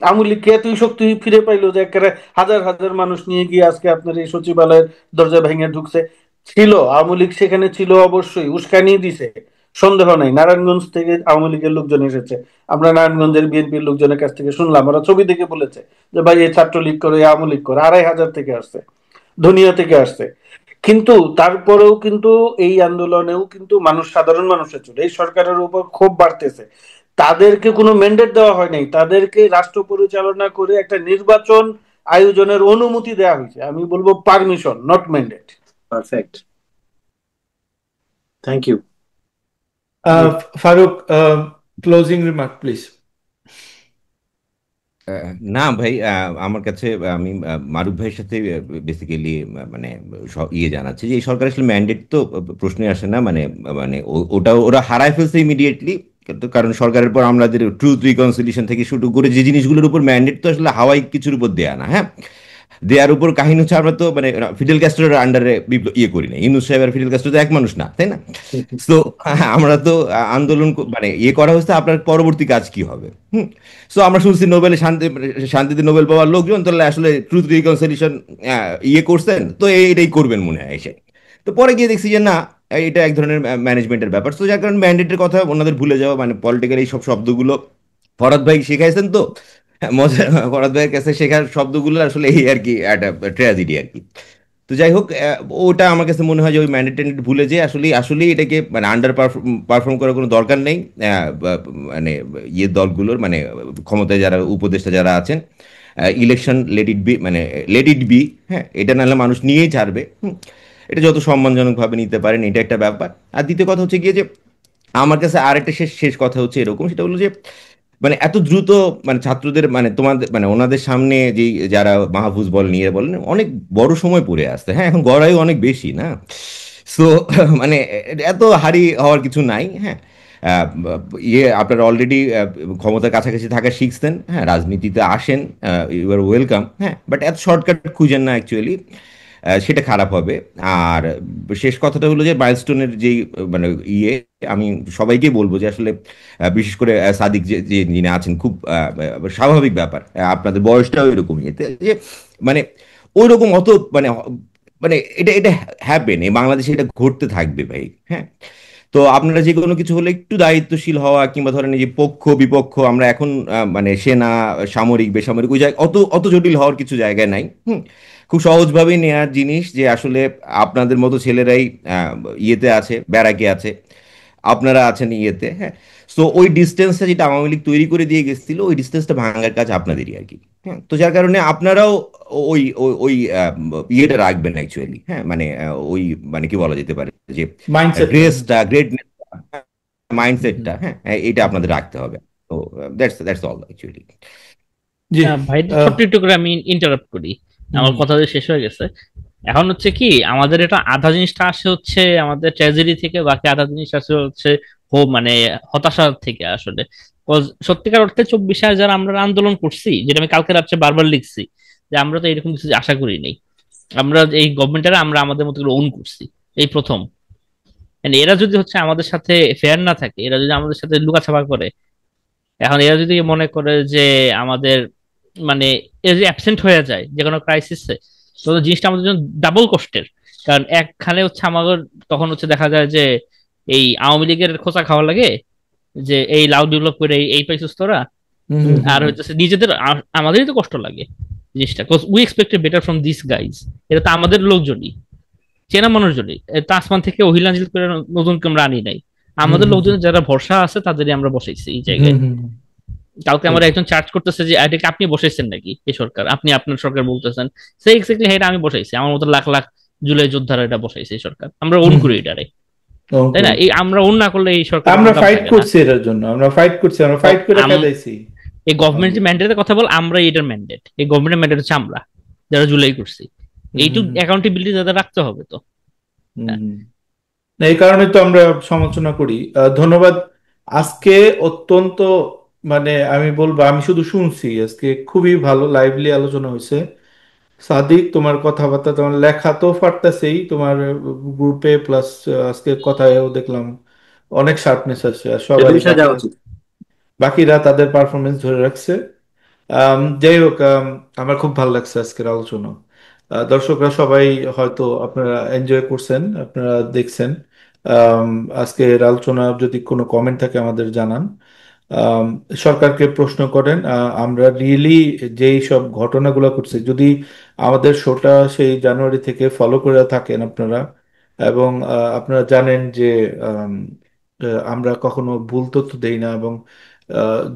আওয়ামী লীগ কে এতই শক্তি ফিরে পাইলো যে একেবারে হাজার হাজার মানুষ নিয়ে গিয়ে আজকে আপনার এই সচিবালয়ের দরজা ভেঙে ঢুকছে? ছিল, আওয়ামী লীগ সেখানে ছিল, অবশ্যই উস্কানি দিছে, সন্দেহ নাই। নারায়ণগঞ্জ থেকে আওয়ামী লীগের লোকজন এসেছে, আমরা নারায়ণগঞ্জের বিএনপির লোকজনের কাছ থেকে শুনলাম, ওরা ছবি দেখে বলেছে যে ভাই এই ছাত্রলীগ করে, আওয়ামী লীগ করে। 2,500 থেকে আসছে, ধনিয়া থেকে আসছে। কিন্তু তারপরেও কিন্তু এই আন্দোলনেও কিন্তু মানুষ, সাধারণ মানুষের ছিল, এই সরকারের উপর ক্ষোভ বাড়তেছে। তাদেরকে কোনো ম্যান্ডেট দেওয়া হয় নাই, তাদেরকে রাষ্ট্র পরিচালনা করে একটা নির্বাচন আয়োজনের অনুমতি দেওয়া হয়েছে। আমি বলবো permission, not mandate. Perfect, thank you. Faruk, closing remark please. না ভাই, আমার কাছে আমি মারুফ ভাইয়ের সাথে বেসিক্যালি মানে ইয়ে জানাচ্ছি যে এই সরকার আসলে ম্যান্ডেট তো প্রশ্নই আসে না, মানে মানে ওটা ওরা হারায় ফেলছে ইমিডিয়েটলি। কারণ সরকারের পর আমাদের ট্রুথ রিকনসিলিয়েশন থেকে শুরু করে যে জিনিসগুলোর উপর ম্যান্ডেট তো আসলে হাওয়াই কিছুর উপর দেয়া না, হ্যাঁ। দেয়ার উপর কাহিনী হচ্ছে আমরা তো মানে ফিডেল ক্যাস্ট্রোর আন্ডারে ইয়ে করি না, ইউনুস সাহেব আর ফিডেল ক্যাস্ট্রো তো এক মানুষ না, তাই না? তো আমরা তো আন্দোলন মানে ইয়ে করা হচ্ছে আপনার পরবর্তী কাজ কি হবে। সো আমরা শুনছি নোবেলে শান্তিতে নোবেল পাওয়ার লোকজন তাহলে আসলে ট্রুথ রিকনসিলিয়েশন ইয়ে করছেন, তো এইটাই করবেন মনে হয় এসে। তো পরে গিয়ে দেখছি যে না, এটা এক ধরনের ম্যানেজমেন্টের ব্যাপার। তো যার কারণে ম্যান্ডেটের কথা ওনাদের ভুলে যাওয়া, মানে পলিটিক্যাল এই সব শব্দগুলো ফরাদ ভাই শিখাইছেন তো, মজা। ফরাদ ভাইয়ের কাছে শেখার শব্দগুলো আসলে এই আর কি একটা ট্র্যাজেডি আর কি। তো যাই হোক, ওটা আমার কাছে মনে হয় যে ওই ম্যান্ডেট ভুলে যে আসলে আসলেই এটাকে মানে আন্ডার পারফর্ম করার কোনো দরকার নেই। মানে ইয়ে দলগুলোর মানে ক্ষমতায় যারা উপদেষ্টা যারা আছেন, ইলেকশন লেট ইট বি, মানে লেট ইট বি। হ্যাঁ, এটা নাহলে মানুষ নিয়েই ছাড়বে। এটা যত সম্মানজনকভাবে নিতে পারেন, এটা একটা ব্যাপার। আর দ্বিতীয় কথা হচ্ছে গিয়ে যে আমার কাছে আরেকটা শেষ শেষ কথা হচ্ছে এরকম, সেটা হলো যে মানে এত দ্রুত মানে ছাত্রদের মানে তোমাদের মানে ওনাদের সামনে যেই যারা মাহফুজ বলেন ইয়ে বলেন অনেক বড় সময় পড়ে আসছে। হ্যাঁ, এখন গড়াই অনেক বেশি না। সো মানে এত হারি হওয়ার কিছু নাই। হ্যাঁ, ইয়ে আপনারা অলরেডি ক্ষমতার কাছাকাছি থাকা শিখছেন। হ্যাঁ, রাজনীতিতে আসেন, ইউ আর ওয়েলকাম। হ্যাঁ, বাট এত শর্টকাট খুঁজেন না অ্যাকচুয়ালি, সেটা খারাপ হবে। আর শেষ কথাটা হলো যে মাইলস্টোনের যেই মানে ইয়ে, আমি সবাইকেই বলবো যে আসলে বিশেষ করে সাদিক যে যে যিনি আছেন, খুব স্বাভাবিক ব্যাপার, আপনাদের বয়সটাও এরকমই, এতে যে মানে ওই রকম অত মানে মানে এটা এটা হ্যাপেন, এই বাংলাদেশে এটা ঘটতে থাকবে ভাই। হ্যাঁ, তো আপনারা যে কোনো কিছু হলে একটু দায়িত্বশীল হওয়া, কিংবা ধরেন এই যে পক্ষ বিপক্ষ, আমরা এখন মানে সেনা, সামরিক বেসামরিক ওই জায়গায় অত অত জটিল হওয়ার কিছু জায়গায় নাই। খুব সহজভাবেই নেয়ার জিনিস যে আসলে আপনাদের মতো ছেলেরাই ইয়েতে আছে, ব্যারাকে আছে, আপনারা আছেন ইয়েতে। হ্যাঁ, সো ওই ডিস্টেন্সটা যেটা আওয়ামী লীগ তৈরি করে দিয়ে গেছিল, ওই ডিস্টেন্সটা ভাঙার কাজ আপনাদেরই আর কি। হ্যাঁ, তো যার কারণে আপনারাও ওই ওই ওই ইয়েটা রাখবেন অ্যাকচুয়ালি। হ্যাঁ, মানে ওই মানে কি বলা যেতে পারে যে মাইন্ডসেটটা। গ্রেসটা, গ্রেটনেস, মাইন্ডসেটটা, হ্যাঁ, এটা আপনাদের রাখতে হবে। তো দ্যাটস দ্যাটস অল অ্যাকচুয়ালি। জি। ভাই আহ, ছোট্ট একটু করে আমি ইন্টারাপ্ট করি, আমার হুম কথা যে শেষ হয়ে গেছে। এখন হচ্ছে কি, আমাদের এটা আধা জিনিসটা আসে হচ্ছে আমাদের ট্র্যাজেডি থেকে, বাকি আধা জিনিস আসে হচ্ছে মানে হতাশা থেকে আসলে। 'Cause সত্যিকার অর্থে 24 যারা আমরা আন্দোলন করছি, যেটা আমি কালকে রাত্রে বারবার লিখছি, যে আমরা তো এরকম কিছু আশা করি নাই। আমরা এই গভর্নমেন্টের আমরা আমাদের মতো করে ওন করছি এই প্রথম। And এরা যদি হচ্ছে আমাদের সাথে ফেয়ার না থাকে, এরা যদি আমাদের সাথে লুকাছাপা করে, এখন এরা যদি মনে করে যে আমাদের মানে এরা যদি অ্যাবসেন্ট হয়ে যায় যে কোনো ক্রাইসিসে, তো জিনিসটা আমাদের জন্য ডাবল কষ্টের। কারণ একখানে হচ্ছে আমাদের তখন হচ্ছে দেখা যায় যে এই আওয়ামী লীগের খোঁচা খাওয়া লাগে, যে এই লাউ ডেভেলপ করে এই পাইছিস তোরা। হুম হুম হুম আর হুম। হচ্ছে নিজেদের আমাদেরই তো কষ্ট লাগে জিনিসটা, cause we expected better from this guys. এটা তো আমাদের লোকজনই, চেনা মানুষজনই। এটা আসমান থেকে ওহিলাঞ্জিল করে নতুন আমরা আনি নাই। হুম আমাদের হুম লোকজন যারা ভরসা আছে তাদেরই আমরা বসাইছি এই হুম জায়গায়। হুম কালকে হুম। আমার একজন চার্জ করতেছে যে এটাকে আপনি বসাইছেন নাকি এই সরকার, আপনি আপনার সরকার বলতেছেন। সে এক্স্যাক্টলি এটা আমি বসাইছি, আমার মতো লাখ লাখ জুলাই যোদ্ধারা এটা বসাইছে এই সরকার, আমরা ওন হুম করি হুম। এটারে। তাই না? অঙ্কুর। এই আমরা ওন না করলে এই সরকারের আমরা কোনো দাম ফাইট থাকে না। করছি এটার জন্য, আমরা ফাইট করছি, আমরা তো ফাইট করে আম কাদাইছি। এই গভর্নমেন্ট যে ম্যান্ডেটের কথা বল, আমরা এটার ম্যান্ডেট, এই গভর্নমেন্টের ম্যান্ডেট হচ্ছে আমরা যারা জুলাই করছি। হুম হুম এইটুকু হুম অ্যাকাউন্টেবিলিটি তাদের রাখতে হবে তো। হুম হ্যাঁ। হুম। না, এই কারণে তো আমরা সমালোচনা করি। ধন্যবাদ। আজকে অত্যন্ত মানে আমি বলবো, আমি শুধু শুনছি, আজকে খুবই ভালো লাইভলি আলোচনা হয়েছে। সাদিক, তোমার কথাবার্তা, তোমার লেখা তো ফাটতেছেই, তোমার গ্রুপে প্লাস আজকে কথায়ও দেখলাম অনেক শার্পনেস আছে, আর এটা সবারই বিষয়ে যাওয়া বাকিরা উচিত। বাকিরা তাদের পারফরমেন্স ধরে রাখছে। যাই হোক, আমার খুব ভালো লাগছে আজকের আলোচনা। দর্শকরা সবাই হয়তো আপনারা এনজয় করছেন, আপনারা দেখছেন। আম, আজকের আলোচনা যদি কোনো কমেন্ট থাকে আমাদের জানান। আম, সরকারকে প্রশ্ন করেন। আমরা রিয়েলি যেই সব ঘটনাগুলো ঘটছে, যদি আমাদের শোটা সেই জানুয়ারি থেকে ফলো করে থাকেন আপনারা, এবং আপনারা জানেন যে আম, আমরা কখনো ভুল তথ্য দেই না, এবং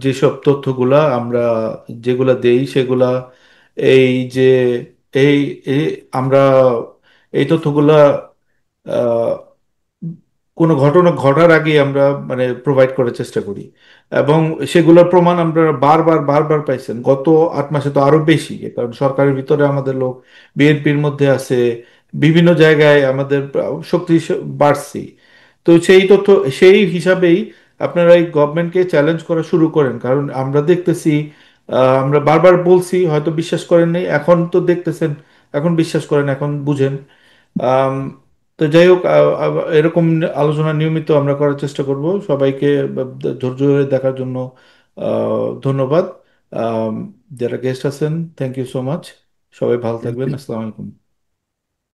যেসব তথ্যগুলা আমরা যেগুলা দেই সেগুলা এই যে এই এই আমরা এই তথ্যগুলা আহ, কোনো ঘটনা ঘটার আগে আমরা মানে প্রোভাইড করার চেষ্টা করি, এবং সেগুলোর প্রমাণ আমরা বারবার বারবার পাইছেন গত 8 মাসে তো আরো বেশি, কারণ সরকারের ভিতরে আমাদের লোক, বিএনপির মধ্যে আছে, বিভিন্ন জায়গায় আমাদের শক্তি বাড়ছে। তো সেই তথ্য, সেই হিসাবেই আপনারা এই গভর্নমেন্টকে চ্যালেঞ্জ করা শুরু করেন, কারণ আমরা দেখতেছি, আমরা বারবার বলছি, হয়তো বিশ্বাস করেন নাই, এখন তো দেখতেছেন, এখন বিশ্বাস করেন, এখন বুঝেন। আম, তো যাই হোক, এরকম আলোচনা নিয়মিত আমরা করার চেষ্টা করব। সবাইকে ধৈর্য ধরে দেখার জন্য ধন্যবাদ। আম, যারা গেস্ট আছেন, থ্যাংক ইউ সো মাচ। সবাই ভালো থাকবেন। আসসালামু আলাইকুম।